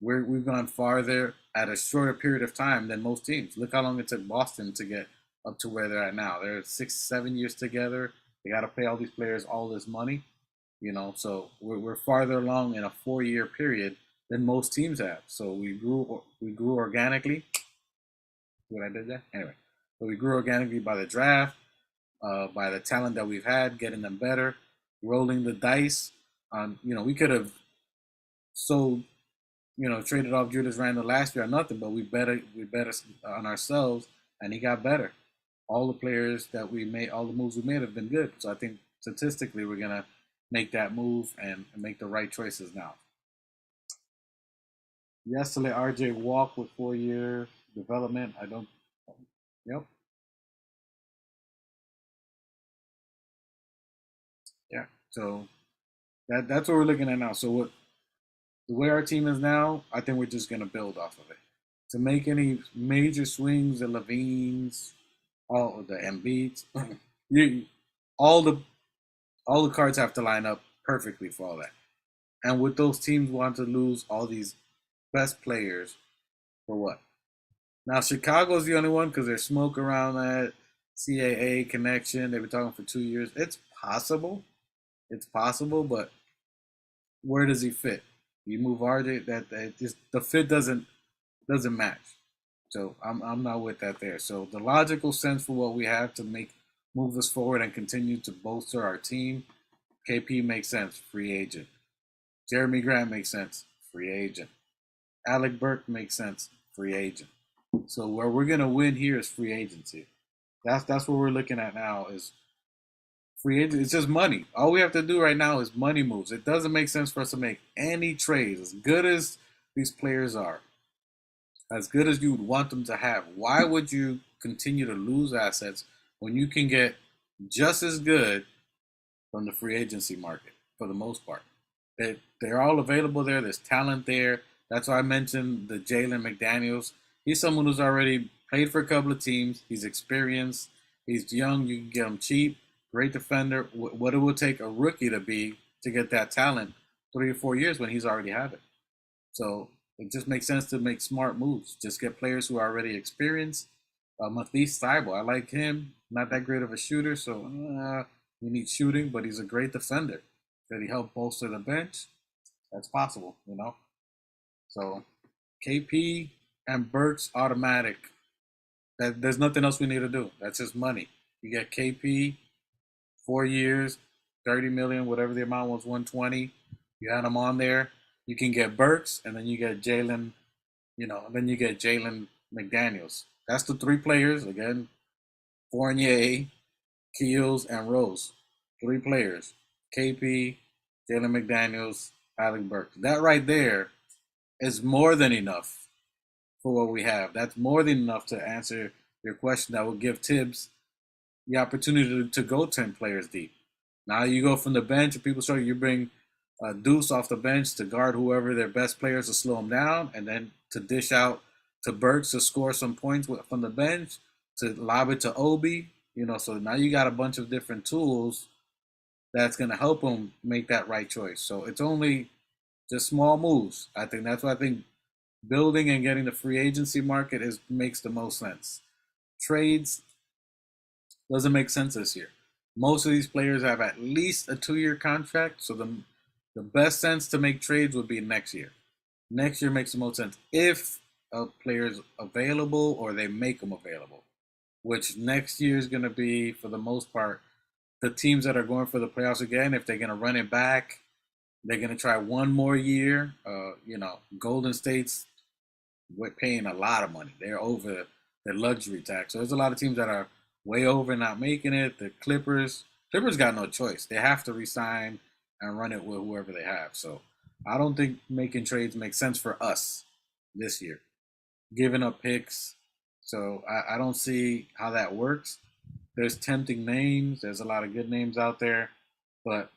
We've gone farther at a shorter period of time than most teams. Look how long it took Boston to get up to where they're at now. They're 6, 7 years together. They got to pay all these players all this money, So we're farther along in a 4-year period than most teams have. So we grew organically. What I did there anyway. So we grew organically by the draft, by the talent that we've had, getting them better, rolling the dice. We could have sold, traded off Julius Randle last year or nothing, but we bet on ourselves, and he got better. All the players that we made, all the moves we made have been good. So I think statistically we're gonna make that move and make the right choices now. Yes, to let RJ walk with 4-year development. I don't. Yep. Yeah. So that's what we're looking at now. So the way our team is now, I think we're just gonna build off of it. To make any major swings, the Levines, all of the Embiids, you, all the cards have to line up perfectly for all that. And would those teams want to lose all these best players for what? Now Chicago's the only one because there's smoke around that CAA connection. They've been talking for 2 years. It's possible, It's possible, but where does he fit? You move RJ, that just the fit doesn't match. So I'm not with that there. So the logical sense for what we have to move us forward and continue to bolster our team, KP makes sense, free agent. Jeremy Grant makes sense, free agent. Alec Burke makes sense, free agent. So where we're gonna win here is free agency. That's what we're looking at now is free agent. It's just money. All we have to do right now is money moves. It doesn't make sense for us to make any trades. As good as these players are, as good as you would want them to have, why would you continue to lose assets when you can get just as good from the free agency market for the most part? They're all available there. There's talent there. That's why I mentioned the Jalen McDaniels. He's someone who's already played for a couple of teams. He's experienced. He's young. You can get him cheap. Great defender. What it would take a rookie to be to get that talent 3 or 4 years when he's already had it. So it just makes sense to make smart moves. Just get players who are already experienced. Matisse Thybulle, I like him. Not that great of a shooter, so we need shooting, but he's a great defender. Did he help bolster the bench? That's possible, you know. So KP and Burks automatic. There's nothing else we need to do. That's just money. You get KP, 4 years, 30 million, whatever the amount was, 120. You had him on there. You can get Burks, and then you get Jalen. Then you get Jalen McDaniels. That's the three players again: Fournier, Keels, and Rose. Three players: KP, Jalen McDaniels, Alec Burks. That right there is more than enough for what we have. That's more than enough to answer your question. That will give Tibbs the opportunity to go 10 players deep. Now you go from the bench, and people start, you bring Deuce off the bench to guard whoever their best players to slow them down, and then to dish out to Burks to score some points from the bench, to lob it to Obi. So now you got a bunch of different tools that's going to help them make that right choice. So it's only just small moves. I think that's why I think building and getting the free agency market makes the most sense. Trades doesn't make sense this year. Most of these players have at least a 2-year contract, so the best sense to make trades would be next year. Next year makes the most sense if a player's available or they make them available, which next year is going to be, for the most part, the teams that are going for the playoffs again. If they're going to run it back, they're going to try one more year. Golden State's paying a lot of money. They're over their luxury tax. So there's a lot of teams that are way over, not making it. The Clippers got no choice. They have to resign and run it with whoever they have. So I don't think making trades makes sense for us this year. Giving up picks. So I don't see how that works. There's tempting names. There's a lot of good names out there, but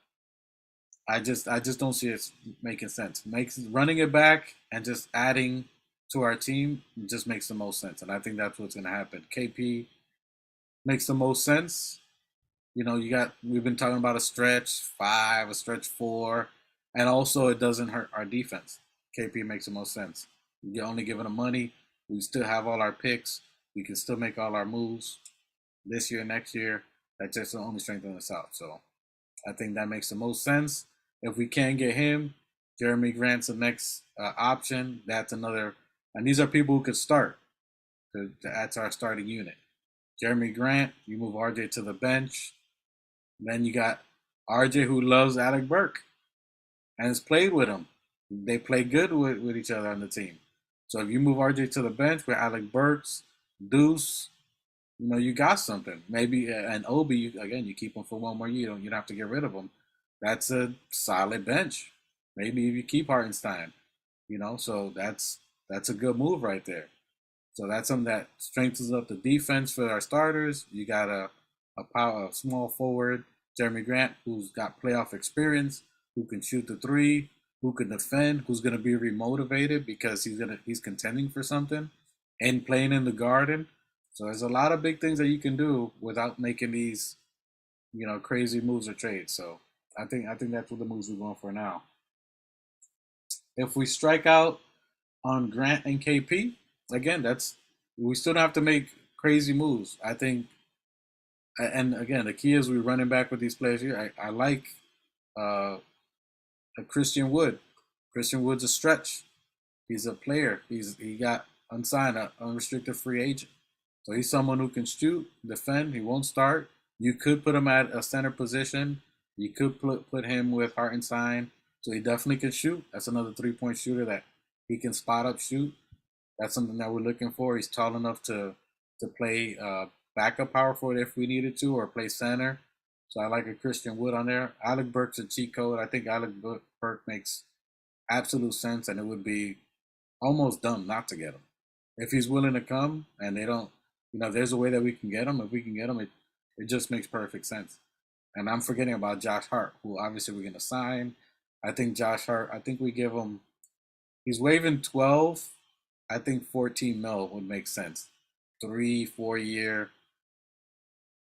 I just don't see it making sense. Running it back and just adding to our team just makes the most sense, and I think that's what's going to happen. KP makes the most sense. We've been talking about a stretch 5, a stretch 4, and also it doesn't hurt our defense. KP makes the most sense. You're only giving them money. We still have all our picks. We can still make all our moves this year, next year. That's just the only strengthen us out. So I think that makes the most sense. If we can get him, Jeremy Grant's the next option. That's another. And these are people who could start to add to our starting unit. Jeremy Grant, you move RJ to the bench. Then you got RJ, who loves Alec Burke and has played with him. They play good with each other on the team. So if you move RJ to the bench with Alec Burks, Deuce, you got something. Maybe and Obi, you keep him for one more year. You don't have to get rid of him. That's a solid bench. Maybe if you keep Hartenstein, so that's a good move right there. So that's something that strengthens up the defense for our starters. You got a small forward, Jeremy Grant, who's got playoff experience, who can shoot the three, who can defend, who's going to be remotivated because he's contending for something and playing in the Garden. So there's a lot of big things that you can do without making these, crazy moves or trades. So I think that's what the moves we're going for now. If we strike out on Grant and KP, again, we still don't have to make crazy moves. I think, and again, the key is we're running back with these players here. I like a Christian Wood. Christian Wood's a stretch. He's a player. He got unsigned, an unrestricted free agent. So he's someone who can shoot, defend. He won't start. You could put him at a center position. You could put him with Hartenstein. So he definitely can shoot. That's another 3-point shooter that he can spot up shoot. That's something that we're looking for. He's tall enough to play backup power forward if we needed to, or play center. So I like a Christian Wood on there. Alec Burks a cheat code. I think Alec Burke makes absolute sense, and it would be almost dumb not to get him. If he's willing to come and they don't, there's a way that we can get him. If we can get him, it just makes perfect sense. And I'm forgetting about Josh Hart, who obviously we're going to sign. I think Josh Hart, we give him, he's waiving 12. I think 14 mil would make sense. 3-4 year,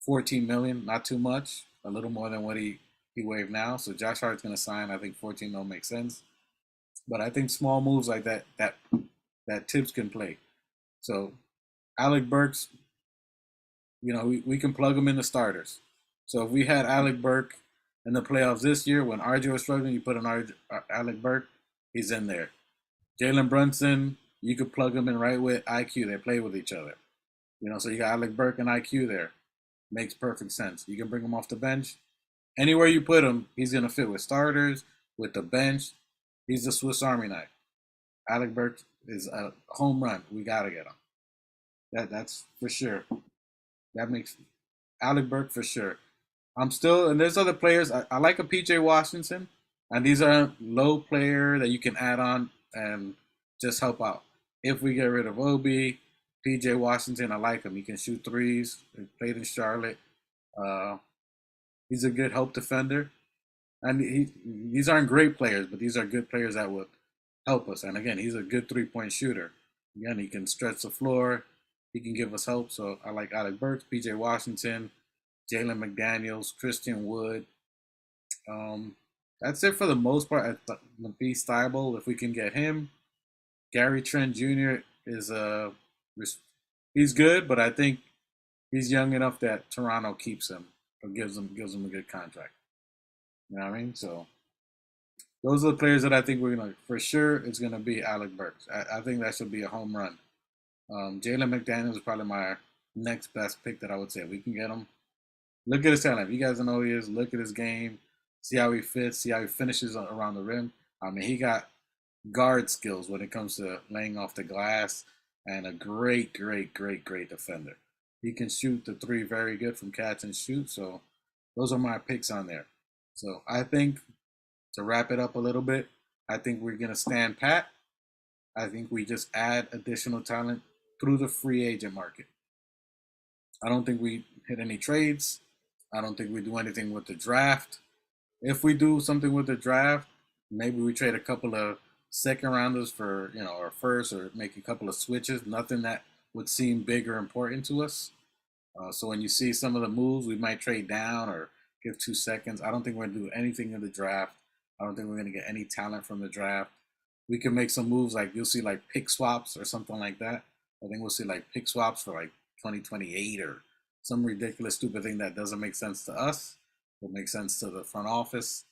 14 million, not too much, a little more than what he waived now. So Josh Hart's going to sign. I think 14 mil makes sense. But I think small moves like that Tibbs can play. So Alec Burks, we can plug him in the starters. So if we had Alec Burke in the playoffs this year, when RJ was struggling, you put an Alec Burke, he's in there. Jalen Brunson, you could plug him in right with IQ. They play with each other. So you got Alec Burke and IQ there. Makes perfect sense. You can bring him off the bench. Anywhere you put him, he's going to fit with starters, with the bench. He's the Swiss Army knife. Alec Burke is a home run. We got to get him. That's for sure. That makes Alec Burke for sure. And there's other players. I like a PJ Washington, and these are low player that you can add on and just help out. If we get rid of Obi, PJ Washington, I like him. He can shoot threes. He played in Charlotte. He's a good help defender. And these aren't great players, but these are good players that would help us. And again, he's a good 3-point shooter. Again, he can stretch the floor. He can give us help. So I like Alec Burks, PJ Washington, Jalen McDaniels, Christian Wood. That's it for the most part. B. Stiebel, if we can get him. Gary Trent Jr. is he's good, but I think he's young enough that Toronto keeps him or gives him a good contract. You know what I mean? So those are the players that I think we're gonna for sure. It's gonna be Alec Burks. I think that should be a home run. Jalen McDaniels is probably my next best pick that I would say we can get him. Look at his talent. If you guys don't know who he is, look at his game. See how he fits. See how he finishes around the rim. I mean, he got guard skills when it comes to laying off the glass, and a great defender. He can shoot the three very good from catch and shoot. So those are my picks on there. So I think to wrap it up a little bit, I think we're going to stand pat. I think we just add additional talent through the free agent market. I don't think we hit any trades. I don't think we do anything with the draft. If we do something with the draft, maybe we trade a couple of second rounders for, our first, or make a couple of switches. Nothing that would seem big or important to us. So when you see some of the moves, we might trade down or give 2 seconds. I don't think we're going to do anything in the draft. I don't think we're going to get any talent from the draft. We can make some moves like you'll see like pick swaps or something like that. I think we'll see like pick swaps for like 2028 or some ridiculous, stupid thing that doesn't make sense to us. Will make sense to the front office.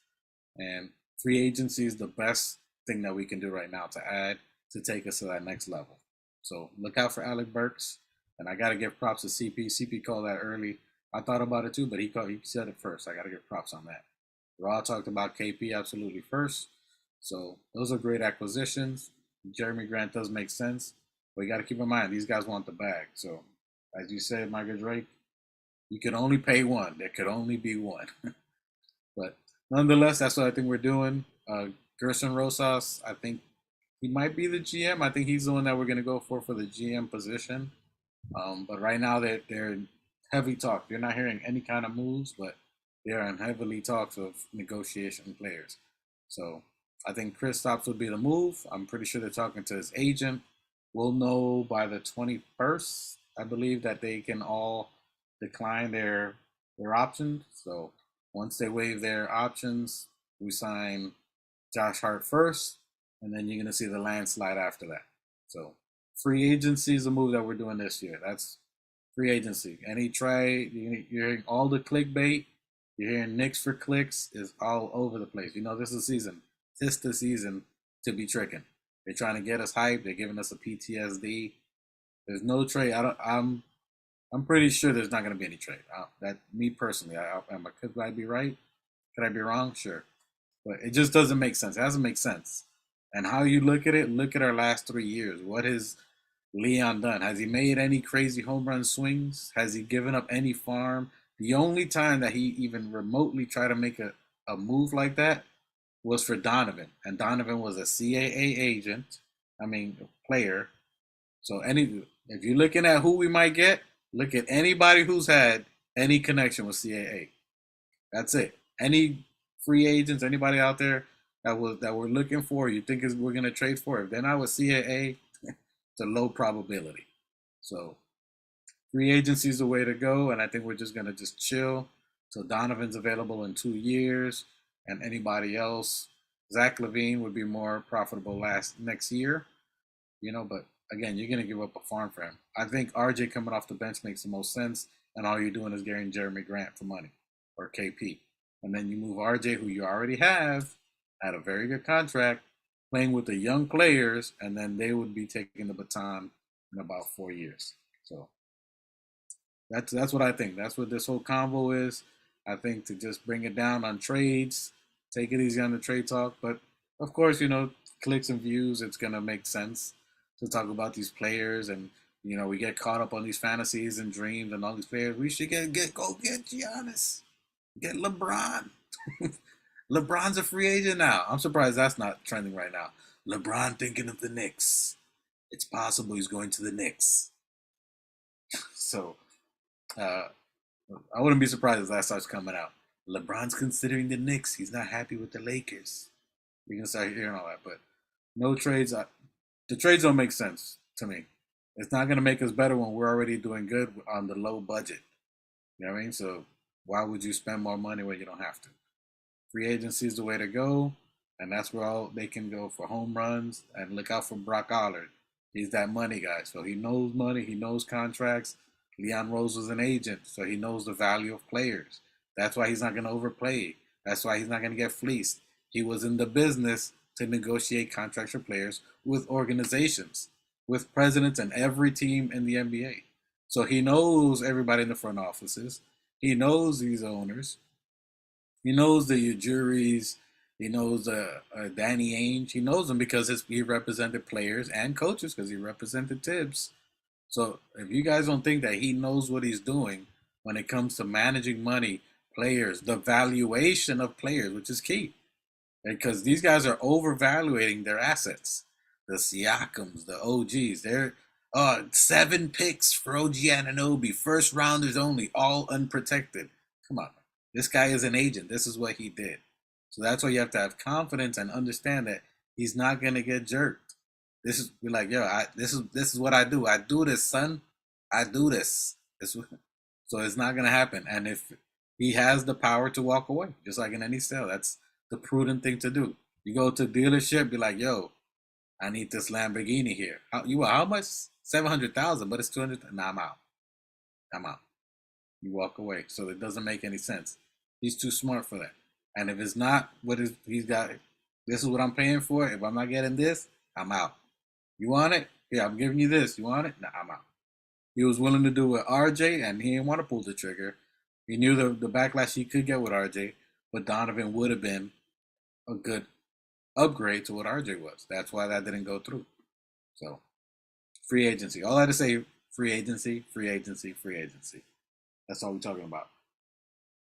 And free agency is the best thing that we can do right now to add to take us to that next level. So look out for Alec Burks. And I got to give props to CP. CP called that early. I thought about it too, but he said it first. I got to give props on that. Raw talked about KP absolutely first. So those are great acquisitions. Jeremy Grant does make sense. But you got to keep in mind, these guys want the bag. So as you said, Michael Drake, you can only pay one. There could only be one. But nonetheless, that's what I think we're doing. Gerson Rosas, I think he might be the GM. I think he's the one that we're going to go for the GM position. But right now they're in heavy talk. You're not hearing any kind of moves, but they're in heavily talks of negotiation players. So I think Kristaps would be the move. I'm pretty sure they're talking to his agent. We'll know by the 21st, I believe, that they can all decline their options. So once they waive their options, we sign Josh Hart first, and then you're going to see the landslide after that. So free agency is a move that we're doing this year. That's free agency. Any trade, you're hearing all the clickbait. You're hearing Knicks for clicks is all over the place. You know, this is the season. This the season to be tricking. They're trying to get us hyped. They're giving us a PTSD. There's no trade. I'm pretty sure there's not going to be any trade. That me personally, could I be right? Could I be wrong? Sure, but it just doesn't make sense. It doesn't make sense. And how you look at it, look at our last 3 years. What has Leon done? Has he made any crazy home run swings? Has he given up any farm? The only time that he even remotely tried to make a move like that was for Donovan. And Donovan was a CAA agent, player. So if you're looking at who we might get, look at anybody who's had any connection with CAA. That's it. Any free agents, anybody out there that we're looking for, you think we're gonna trade for? If they're not with CAA, it's a low probability. So free agency is the way to go, and I think we're just gonna just chill. So Donovan's available in 2 years, and anybody else, Zach LaVine would be more profitable next year, But again, you're gonna give up a farm for him. I think RJ coming off the bench makes the most sense, and all you're doing is getting Jeremy Grant for money or KP, and then you move RJ, who you already have, at a very good contract, playing with the young players, and then they would be taking the baton in about 4 years. So that's what I think. That's what this whole convo is. I think to just bring it down on trades, take it easy on the trade talk. But of course, clicks and views, it's gonna make sense to talk about these players, and we get caught up on these fantasies and dreams and all these players. We should go get Giannis, get LeBron. LeBron's a free agent now. I'm surprised that's not trending right now. LeBron thinking of the Knicks. It's possible he's going to the Knicks. So I wouldn't be surprised if that starts coming out. LeBron's considering the Knicks. He's not happy with the Lakers. We can start hearing all that, but no trades. The trades don't make sense to me. It's not going to make us better when we're already doing good on the low budget. You know what I mean? So why would you spend more money when you don't have to? Free agency is the way to go, and that's where all they can go for home runs. And look out for Brock Allard. He's that money guy, so he knows money. He knows contracts. Leon Rose was an agent, so he knows the value of players. That's why he's not going to overplay. That's why he's not going to get fleeced. He was in the business to negotiate contracts for players with organizations, with presidents and every team in the NBA. So he knows everybody in the front offices. He knows these owners. He knows the juries. He knows Danny Ainge. He knows them because he represented players and coaches because he represented Tibbs. So if you guys don't think that he knows what he's doing when it comes to managing money, players, the valuation of players, which is key, because these guys are overvaluating their assets. The Siakams, the OGs, they're 7 picks for OG Anunoby, first rounders only, all unprotected. Come on, this guy is an agent. This is what he did. So that's why you have to have confidence and understand that he's not gonna get jerked. This is this is what I do. I do this, son. I do this. So it's not gonna happen. And if he has the power to walk away, just like in any sale, that's the prudent thing to do. You go to a dealership, be like, yo, I need this Lamborghini here. How much? 700,000, but it's 200. Nah, I'm out. I'm out. You walk away. So it doesn't make any sense. He's too smart for that. And if it's not he's got, this is what I'm paying for. If I'm not getting this, I'm out. You want it? Yeah, I'm giving you this. You want it? Nah, I'm out. He was willing to do with RJ, and he didn't want to pull the trigger. He knew the backlash he could get with RJ, but Donovan would have been a good upgrade to what RJ was. That's why that didn't go through. So, free agency. All I had to say, free agency, free agency, free agency. That's all we're talking about.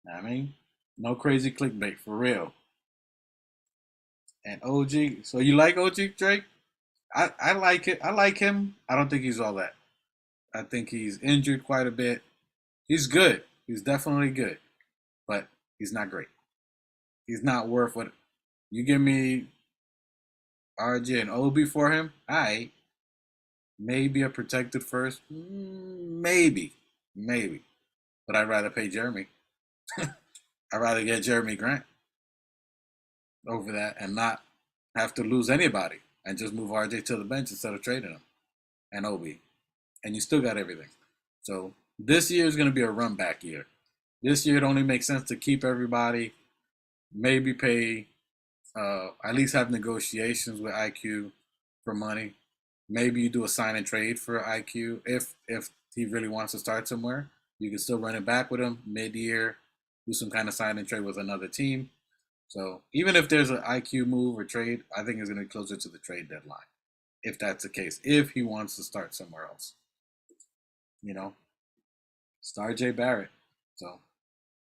Know what I mean? No crazy clickbait, for real. And OG, so you like OG Drake? I like it. I like him. I don't think he's all that. I think he's injured quite a bit. He's good. He's definitely good. But he's not great. He's not worth what you give me RJ and Obi for him. Maybe a protected first. Maybe. But I'd rather pay Jeremy. I'd rather get Jeremy Grant over that and not have to lose anybody and just move RJ to the bench instead of trading him and Obi. And you still got everything. So this year is going to be a run back year. This year, it only makes sense to keep everybody, maybe pay, at least have negotiations with IQ for money. Maybe you do a sign and trade for IQ if he really wants to start somewhere. You can still run it back with him mid-year, do some kind of sign and trade with another team. So even if there's an IQ move or trade, I think it's going to be closer to the trade deadline, if that's the case. If he wants to start somewhere else, you know, start Jay Barrett. So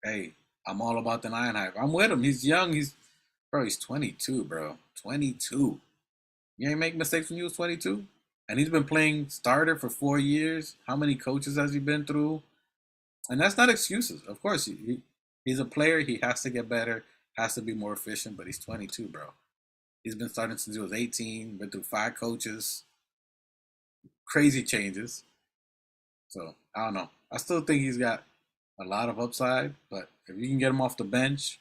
hey, I'm all about the nine hype. I'm with him. He's young. He's 22, bro. 22. You ain't make mistakes when you was 22, and he's been playing starter for 4 years. How many coaches has he been through? And that's not excuses. Of course, he's a player. He has to get better. Has to be more efficient. But he's 22, bro. He's been starting since he was 18. Been through 5 coaches. Crazy changes. So I don't know. I still think he's got a lot of upside. But if you can get him off the bench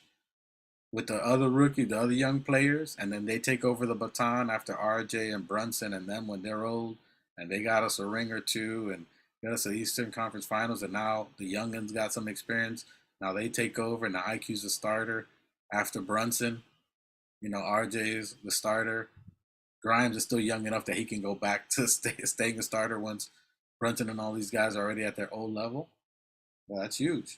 with the other rookie, the other young players, and then they take over the baton after RJ and Brunson and them when they're old, and they got us a ring or two and got us the Eastern Conference Finals, and now the youngins got some experience. Now they take over, and the IQ's the starter after Brunson. RJ is the starter. Grimes is still young enough that he can go back to staying a starter once Brunson and all these guys are already at their old level. Well, that's huge.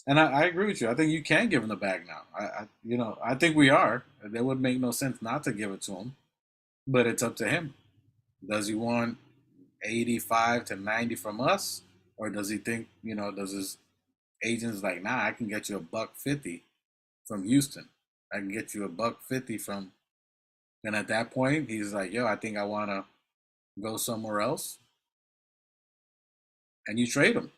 And I agree with you. I think you can give him the bag now. I think we are. It would make no sense not to give it to him, but it's up to him. Does he want 85 to 90 from us, or does he think does his agents like, nah, I can get you $150 from Houston. I can get you $150 from. Then at that point, he's like, yo, I think I want to go somewhere else, and you trade him.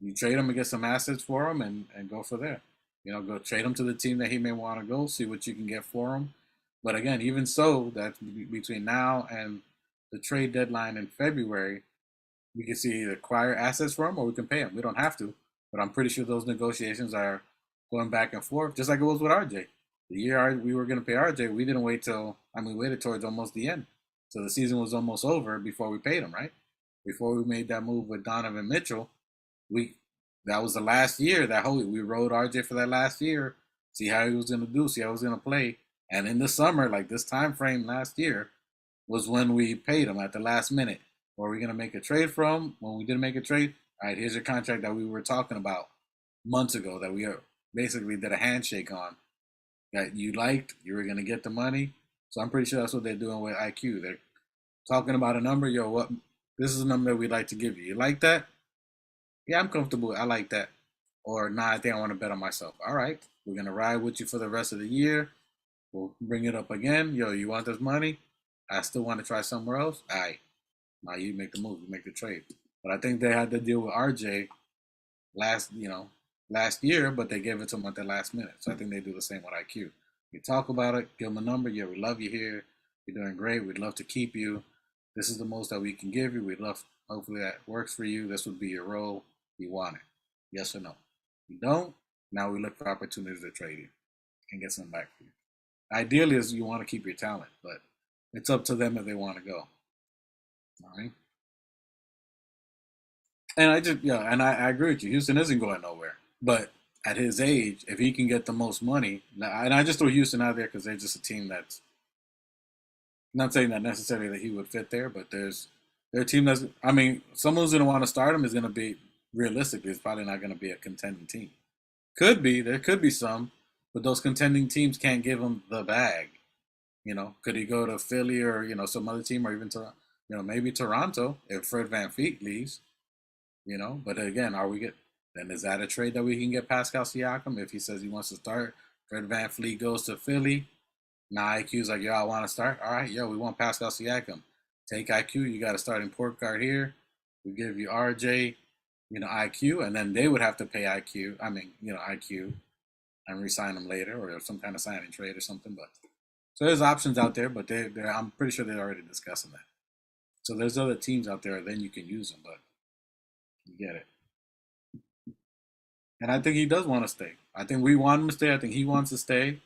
You trade him and get some assets for him and go for there. Go trade him to the team that he may want to go, see what you can get for him. But again, even so, that between now and the trade deadline in February, we can see either acquire assets for him or we can pay him. We don't have to, but I'm pretty sure those negotiations are going back and forth, just like it was with RJ. The year we were going to pay RJ, we didn't wait we waited towards almost the end. So the season was almost over before we paid him, right? Before we made that move with Donovan Mitchell, that was the last year. We rode RJ for that last year, see how he was going to do, see how he was going to play. And in the summer, like this time frame last year, was when we paid him at the last minute. Were we going to make a trade for him? When we didn't make a trade, all right, here's your contract that we were talking about months ago that we basically did a handshake on that you liked. You were going to get the money. So I'm pretty sure that's what they're doing with IQ. They're talking about a number. Yo, what? This is a number that we'd like to give you. You like that? Yeah, I'm comfortable. I like that. Or, nah, I think I want to bet on myself. All right, we're going to ride with you for the rest of the year. We'll bring it up again. Yo, you want this money? I still want to try somewhere else. All right. Now you make the move. You make the trade. But I think they had to deal with RJ last year, but they gave it to him at the last minute. So I think they do the same with IQ. You talk about it, give them a number. Yeah, we love you here. You're doing great. We'd love to keep you. This is the most that we can give you. We'd love, hopefully that works for you. This would be your role. You want it. Yes or no? You don't, now we look for opportunities to trade you and get some back for you. Ideally, is you want to keep your talent, but it's up to them if they want to go. All right. And I agree with you. Houston isn't going nowhere. But at his age, if he can get the most money, and I just throw Houston out there because they're just a team that's not saying that necessarily that he would fit there, but they're a team someone who's going to want to start him is going to be, realistically, it's probably not going to be a contending team. There could be some, but those contending teams can't give him the bag. Could he go to Philly or, some other team, or even to, maybe Toronto if Fred VanVleet leaves, but again, then is that a trade that we can get Pascal Siakam if he says he wants to start? Fred VanVleet goes to Philly. Now IQ's like, yo, I want to start. All right, yo, we want Pascal Siakam. Take IQ. You got a starting point guard here. We give you RJ, IQ, and then they would have to pay IQ, and re-sign him later or some kind of signing trade or something. But so there's options out there, but I'm pretty sure they're already discussing that. So there's other teams out there, then you can use them, but you get it. And I think he does want to stay. I think we want him to stay. I think he wants to stay.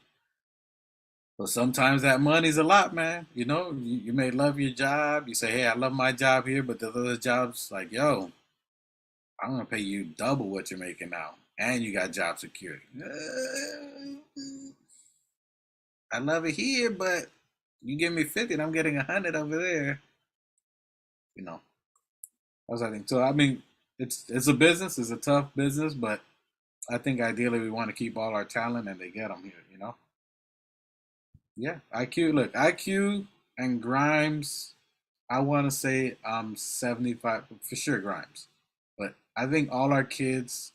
But sometimes that money's a lot, man. You may love your job. You say, hey, I love my job here, but the other jobs, like, yo, I'm gonna pay you double what you're making now, and you got job security. I love it here, but you give me 50 and I'm getting 100 over there. You know, that's what I think. So I mean, it's a business. It's a tough business, but I think ideally we want to keep all our talent, and they get them here. Yeah, IQ. Look, IQ and Grimes. I want to say 75 for sure, Grimes, but I think all our kids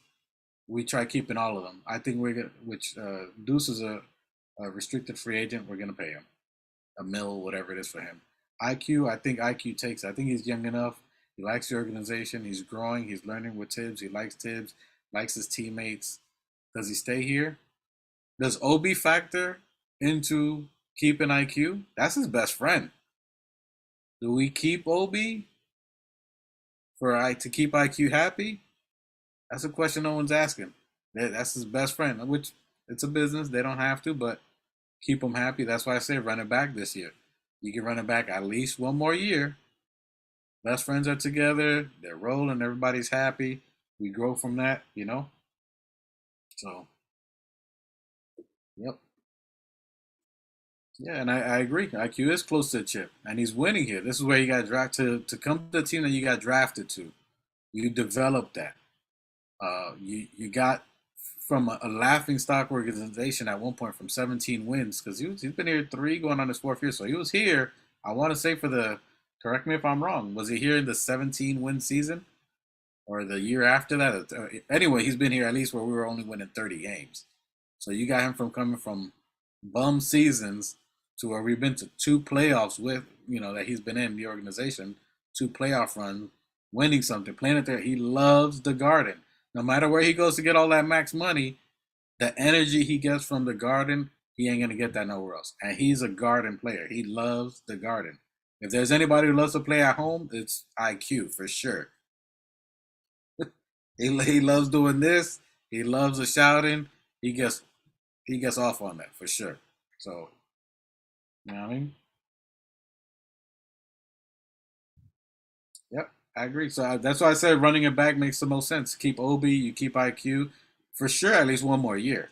we try keeping all of them. I think we're gonna, which Deuce is a restricted free agent. We're gonna pay him a mil, whatever it is for him. IQ, I think IQ takes. I think he's young enough. He likes the organization. He's growing. He's learning with Tibbs. He likes Tibbs. Likes his teammates. Does he stay here? Does Obi factor into keeping IQ? That's his best friend. Do we keep Obi for to keep IQ happy? That's a question no one's asking. That's his best friend, which it's a business. They don't have to, but keep him happy. That's why I say run it back this year. You can run it back at least one more year. Best friends are together. They're rolling. Everybody's happy. We grow from that. So, yep. Yeah, and I agree. IQ is close to the chip, and he's winning here. This is where you got drafted to come to the team that you got drafted to. You develop that. You got from a laughing stock organization at one point from 17 wins because he's been here 3 going on his 4th year. So he was here. I want to say correct me if I'm wrong. Was he here in the 17 win season or the year after that? Anyway, he's been here at least where we were only winning 30 games. So you got him from coming from bum seasons to where we've been to 2 playoffs with that he's been in the organization, 2 playoff runs, winning something, playing it there. He loves the Garden. No matter where he goes to get all that max money, the energy he gets from the Garden, he ain't gonna get that nowhere else. And he's a Garden player. He loves the Garden. If there's anybody who loves to play at home, it's IQ for sure. He loves doing this. He loves the shouting. He gets off on that for sure. So you know what I mean? Yep, I agree. So that's why I said running it back makes the most sense. Keep Obi, you keep IQ for sure at least one more year.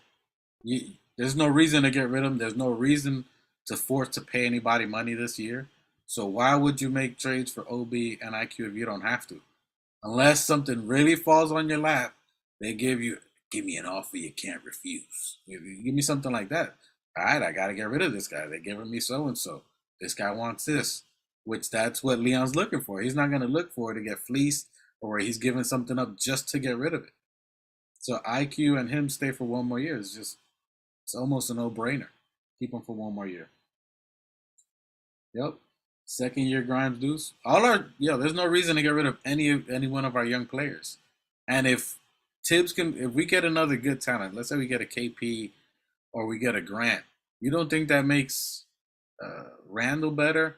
There's no reason to get rid of him. There's no reason to force to pay anybody money this year. So why would you make trades for OB and IQ if you don't have to? Unless something really falls on your lap, they give me an offer you can't refuse. Give me something like that. All right, I got to get rid of this guy. They're giving me so and so. This guy wants this, which that's what Leon's looking for. He's not going to look for it to get fleeced or he's giving something up just to get rid of it. So IQ and him stay for one more year. It's almost a no-brainer. Keep him for one more year. Yep. Second year Grimes Deuce. There's no reason to get rid of any one of our young players. And if we get another good talent, let's say we get a KP or we get a Grant, you don't think that makes Randall better?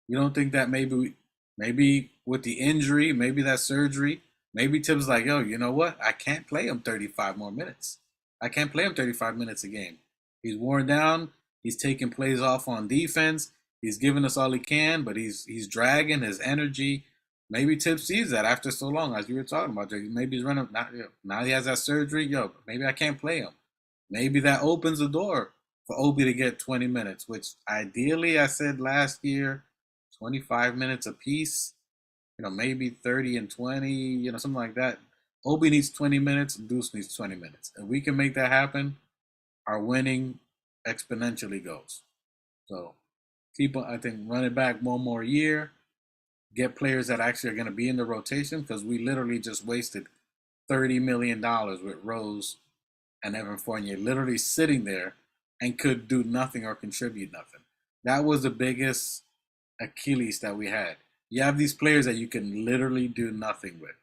You don't think that maybe with the injury, maybe that surgery, maybe Tibbs like, yo, you know what? I can't play him 35 more minutes. I can't play him 35 minutes a game. He's worn down. He's taking plays off on defense. He's giving us all he can, but he's dragging his energy. Maybe Tibbs sees that after so long, as you were talking about. Maybe he's running. Now he has that surgery. Yo, maybe I can't play him. Maybe that opens the door for Obi to get 20 minutes, which ideally I said last year, 25 minutes apiece. Maybe 30 and 20, something like that. Obi needs 20 minutes, and Deuce needs 20 minutes. If we can make that happen, our winning exponentially goes. So I think, run it back one more year, get players that actually are going to be in the rotation because we literally just wasted $30 million with Rose and Evan Fournier literally sitting there and could do nothing or contribute nothing. That was the biggest Achilles that we had. You have these players that you can literally do nothing with.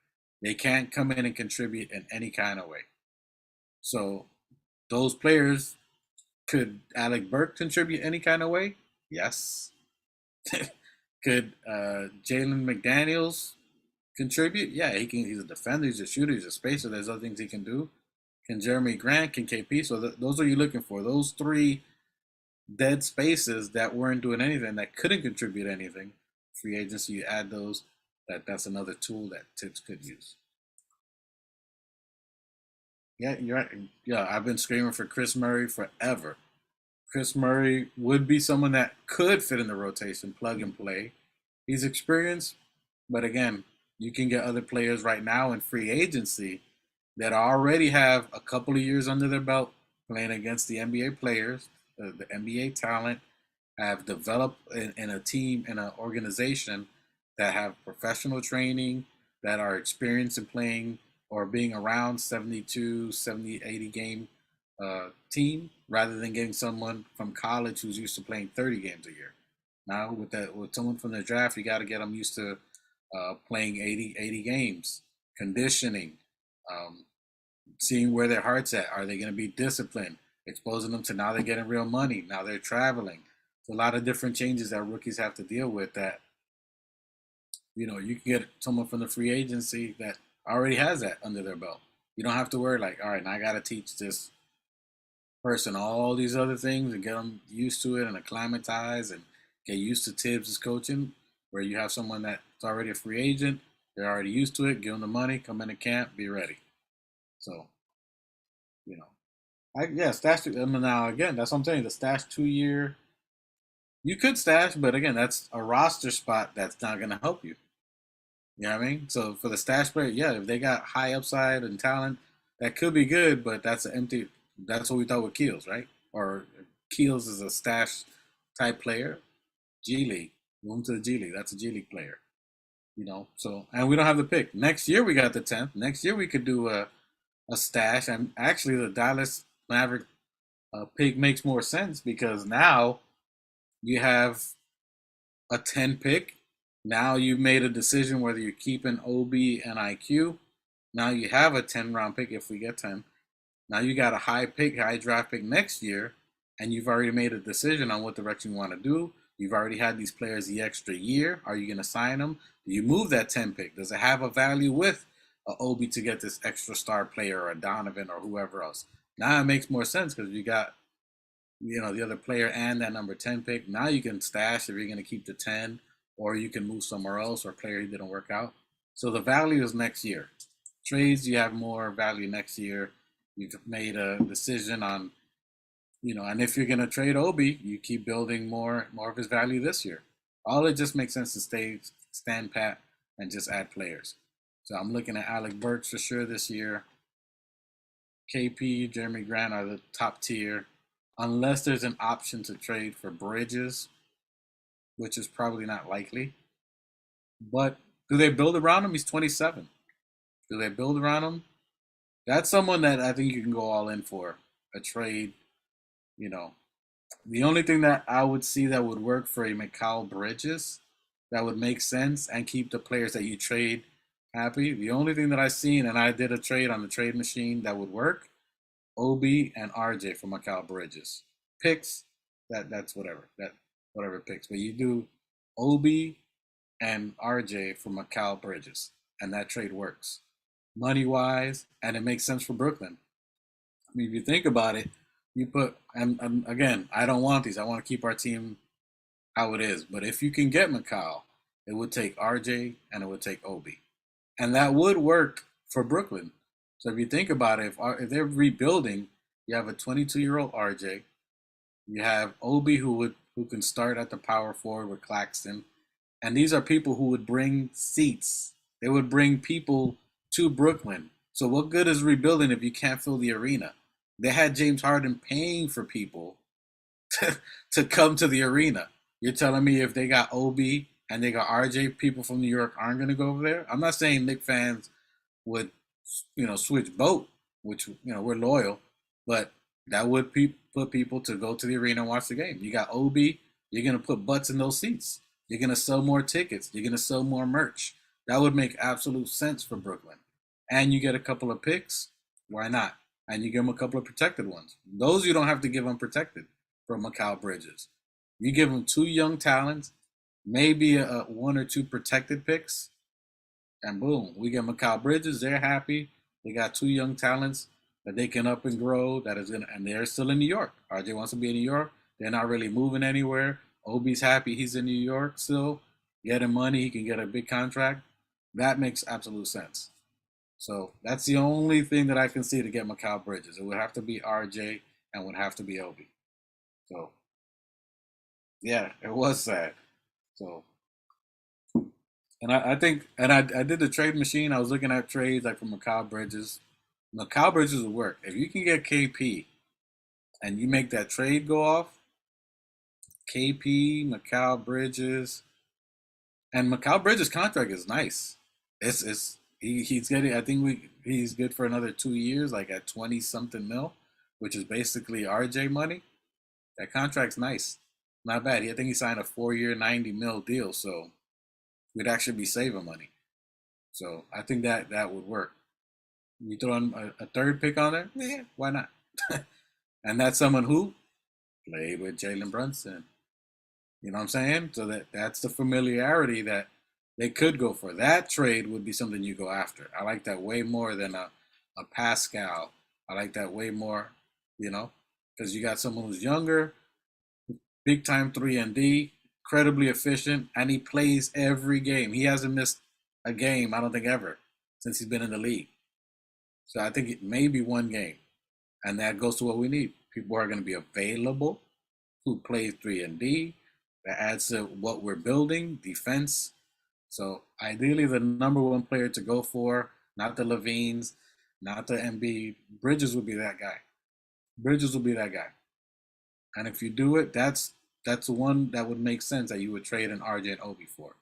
They can't come in and contribute in any kind of way. So those players, could Alec Burke contribute any kind of way? Yes. Could Jalen McDaniels contribute? Yeah, he can. He's a defender. He's a shooter. He's a spacer. There's other things he can do. Can Jeremy Grant? Can KP? So those are you looking for? Those 3 dead spaces that weren't doing anything, that couldn't contribute anything. Free agency, you add those. That's another tool that Tibbs could use. Yeah, you're right. Yeah, I've been screaming for Chris Murray forever. Chris Murray would be someone that could fit in the rotation, plug and play. He's experienced, but again, you can get other players right now in free agency that already have a couple of years under their belt playing against the NBA players, the NBA talent, have developed in a team, in an organization that have professional training, that are experienced in playing or being around 72, 70, 80 game team rather than getting someone from college who's used to playing 30 games a year. Now with someone from the draft, you got to get them used to playing 80 games, conditioning, um, seeing where their heart's at. Are they going to be disciplined? Exposing them to now they're getting real money. Now they're traveling. It's a lot of different changes that rookies have to deal with. That you can get someone from the free agency that already has that under their belt. You don't have to worry like, all right, now I got to teach this person all these other things and get them used to it and acclimatize and get used to Tibbs' coaching. Where you have someone that's already a free agent, they're already used to it. Give them the money, come into camp, be ready. So, you know, stash. I mean, now again, that's what I'm saying. The stash 2 year, you could stash, but again, that's a roster spot that's not going to help you. You know what I mean? So for the stash player, yeah, if they got high upside and talent, that could be good, but that's an empty. That's what we thought with Keels, right? Or Keels is a stash type player. G League, move him to the G League. That's a G League player. So and we don't have the pick. Next year we got the 10th. Next year we could do a stash, and actually the Dallas Maverick pick makes more sense because now you have a 10 pick. Now you've made a decision whether you're keeping OB and IQ. Now you have a 10 round pick if we get 10. Now you got a high draft pick next year, and you've already made a decision on what direction you want to do. You've already had these players the extra year. Are you going to sign them? Do you move that 10 pick? Does it have a value with a Obi to get this extra star player or a Donovan or whoever else? Now it makes more sense because you got the other player and that number 10 pick. Now you can stash if you're going to keep the 10, or you can move somewhere else, or a player didn't work out. So the value is next year. Trades, you have more value next year. You've made a decision on, and if you're going to trade Obi, you keep building more of his value this year. All it just makes sense to stand pat and just add players. So I'm looking at Alec Burks for sure this year. KP, Jeremy Grant are the top tier. Unless there's an option to trade for Bridges, which is probably not likely. But do they build around him? He's 27. Do they build around him? That's someone that I think you can go all in for a trade. The only thing that I would see that would work for a Mikal Bridges that would make sense and keep the players that you trade happy. The only thing that I've seen, and I did a trade on the trade machine that would work, Obi and RJ for Mikal Bridges. Picks, that's whatever. Whatever picks. But you do Obi and RJ for Mikal Bridges. And that trade works. Money wise, and it makes sense for Brooklyn. I mean, if you think about it, you put and again, I don't want these. I want to keep our team how it is. But if you can get Mikal, it would take RJ and it would take Obi. And that would work for Brooklyn. So if you think about it, if they're rebuilding, you have a 22-year-old RJ, you have Obi who can start at the power forward with Claxton, and these are people who would bring seats. They would bring people to Brooklyn. So what good is rebuilding if you can't fill the arena? They had James Harden paying for people to come to the arena. You're telling me if they got Obi and they got RJ, people from New York aren't going to go over there? I'm not saying Knicks fans would switch boat, which, we're loyal, but that would put people to go to the arena and watch the game. You got Obi, you're going to put butts in those seats. You're going to sell more tickets. You're going to sell more merch. That would make absolute sense for Brooklyn. And you get a couple of picks. Why not? And you give them a couple of protected ones. Those you don't have to give unprotected from Mikal Bridges. You give them 2 young talents, maybe a 1 or 2 protected picks, and boom, we get Mikal Bridges. They're happy. They got 2 young talents that they can up and grow. And they're still in New York. RJ wants to be in New York. They're not really moving anywhere. Obi's happy he's in New York still, getting money. He can get a big contract. That makes absolute sense. So that's the only thing that I can see to get Mikal Bridges. It would have to be RJ and would have to be Obi. So yeah, it was sad. So and I think I did the trade machine. I was looking at trades like for Mikal Bridges. Mikal Bridges would work. If you can get KP and you make that trade go off, KP, Mikal Bridges, and Mikal Bridges' contract is nice. He's getting. I think he's good for another 2 years, like at 20 something mil, which is basically RJ money. That contract's nice, not bad. I think he signed a 4 year 90 mil deal, so we'd actually be saving money. So I think that would work. You throw in a third pick on there, yeah, why not? And that's someone who played with Jalen Brunson. You know what I'm saying? So that's the familiarity that they could go for. That trade would be something you go after. I like that way more than a Pascal. I like that way more, because you got someone who's younger, big time 3 and D, incredibly efficient, and he plays every game. He hasn't missed a game, I don't think, ever since he's been in the league. So I think it may be one game, and that goes to what we need. People are going to be available who play 3 and D. That adds to what we're building, defense. So ideally, the number one player to go for, not the Levines, not the MB, Bridges would be that guy. Bridges will be that guy. And if you do it, that's the one that would make sense that you would trade an RJ and Obi for.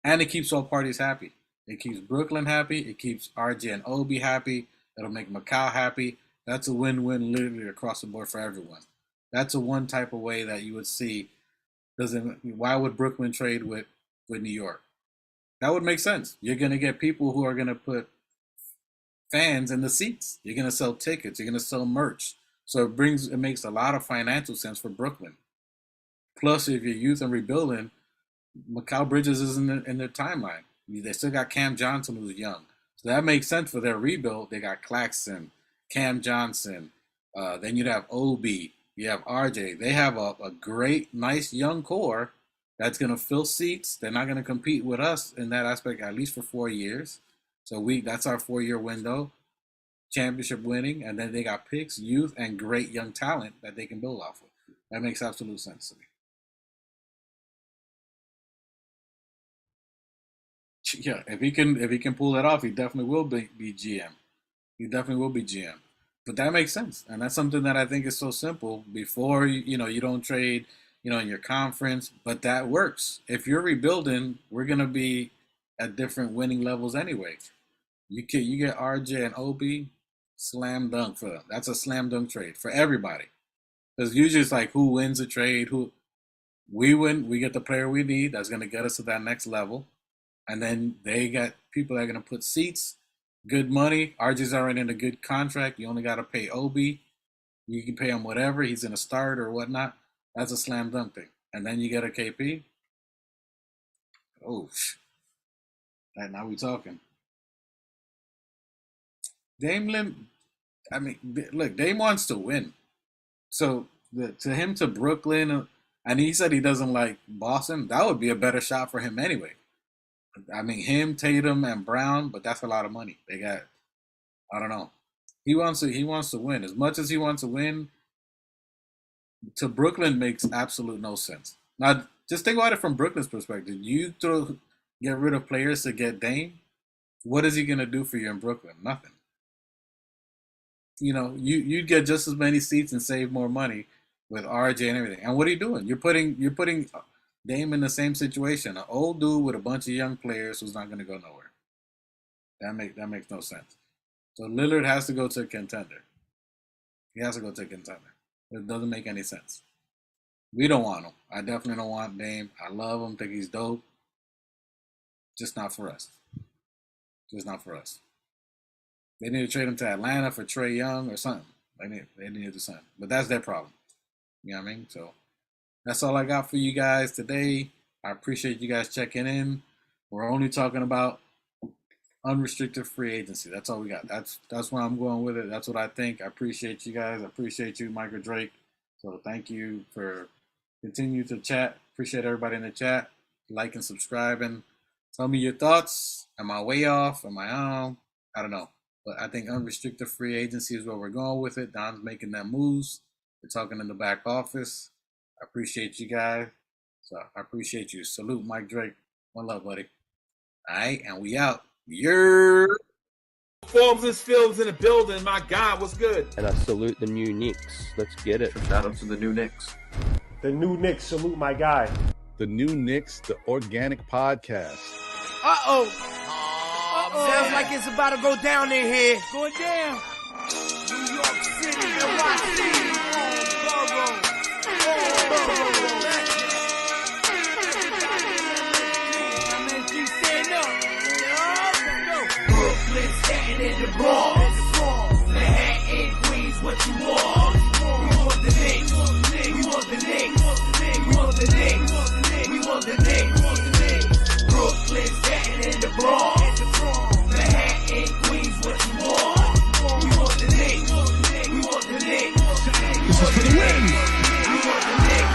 And it keeps all parties happy. It keeps Brooklyn happy. It keeps RJ and Obi happy. It'll make Mikal happy. That's a win-win literally across the board for everyone. That's a one type of way that you would see. Why would Brooklyn trade with New York? That would make sense. You're going to get people who are going to put fans in the seats. You're going to sell tickets. You're going to sell merch. So it makes a lot of financial sense for Brooklyn. Plus, if you're youth and rebuilding, Mikal Bridges is in their timeline. They still got Cam Johnson, who's young. So that makes sense for their rebuild. They got Claxton, Cam Johnson. Then you'd have Obi. You have RJ. They have a great, nice young core that's going to fill seats. They're not going to compete with us in that aspect, at least for 4 years. So that's our 4 year window, championship winning, and then they got picks, youth, and great young talent that they can build off of. That makes absolute sense to me. Yeah, if he can pull that off, he definitely will be GM. He definitely will be GM. But that makes sense, and that's something that I think is so simple. Before you don't trade, in your conference, but that works. If you're rebuilding, we're gonna be at different winning levels anyway. You get RJ and Obi, slam dunk for them. That's a slam dunk trade for everybody. Because usually it's like who wins a trade, who we win, we get the player we need that's gonna get us to that next level. And then they got people that are going to put seats, good money. RJ's already in a good contract. You only got to pay Obi. You can pay him whatever. He's in a start or whatnot. That's a slam dunk thing. And then you get a KP. Oh, now we talking. Dame Lim, I mean, look, Dame wants to win. So to him to Brooklyn, and he said he doesn't like Boston, that would be a better shot for him anyway. I mean, him, Tatum, and Brown, but that's a lot of money. They got, I don't know. He wants to win. As much as he wants to win, to Brooklyn makes absolute no sense. Now, just think about it from Brooklyn's perspective. Get rid of players to get Dame. What is he gonna do for you in Brooklyn? Nothing. You'd get just as many seats and save more money with RJ and everything. And what are you doing? You're putting Dame in the same situation. An old dude with a bunch of young players who's not going to go nowhere. That makes no sense. So Lillard has to go to a contender. He has to go to a contender. It doesn't make any sense. We don't want him. I definitely don't want Dame. I love him. Think he's dope. Just not for us. Just not for us. They need to trade him to Atlanta for Trae Young or something. They need to do something. But that's their problem. You know what I mean? So that's all I got for you guys today. I appreciate you guys checking in. We're only talking about unrestricted free agency. That's all we got. That's where I'm going with it. That's what I think. I appreciate you guys. I appreciate you, Michael Drake. So thank you for continuing to chat. Appreciate everybody in the chat. Like and subscribing. Tell me your thoughts. Am I way off? Am I on? I don't know. But I think unrestricted free agency is where we're going with it. Don's making them moves. We're talking in the back office. I appreciate you guys. So I appreciate you. Salute Mike Drake. One love, buddy. All right, and we out. Forms and films in the building. My God, what's good? And I salute the new Knicks. Let's get it. Shout out to the new Knicks. The new Knicks, salute my guy. The new Knicks, the organic podcast. Uh-oh. Sounds like it's about to go down in here. Going down. New York City, NY City, Borough. Brooklyn, Staten in the Bronx. Manhattan, Queens, what you want? We want the Knicks. We want the Knicks. We want the Knicks. We want the Knicks. Brooklyn, Staten in the Bronx. Manhattan, Queens, what you want? We want the Knicks. We want the Knicks. We want the Knicks. We want the Knicks.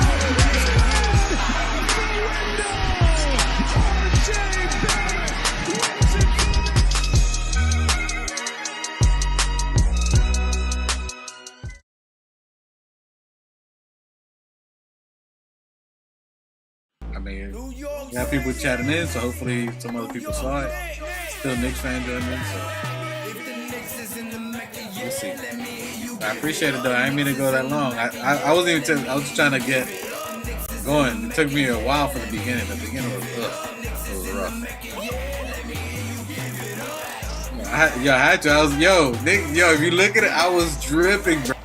I mean, we have people chatting in, so hopefully some other people saw it. Still Knicks fan joining in, so we'll see. I appreciate it though. I didn't mean to go that long. I wasn't even. I was just trying to get going. It took me a while for the beginning. The beginning was it was rough. I had to. Nick, if you look at it, I was dripping, bro.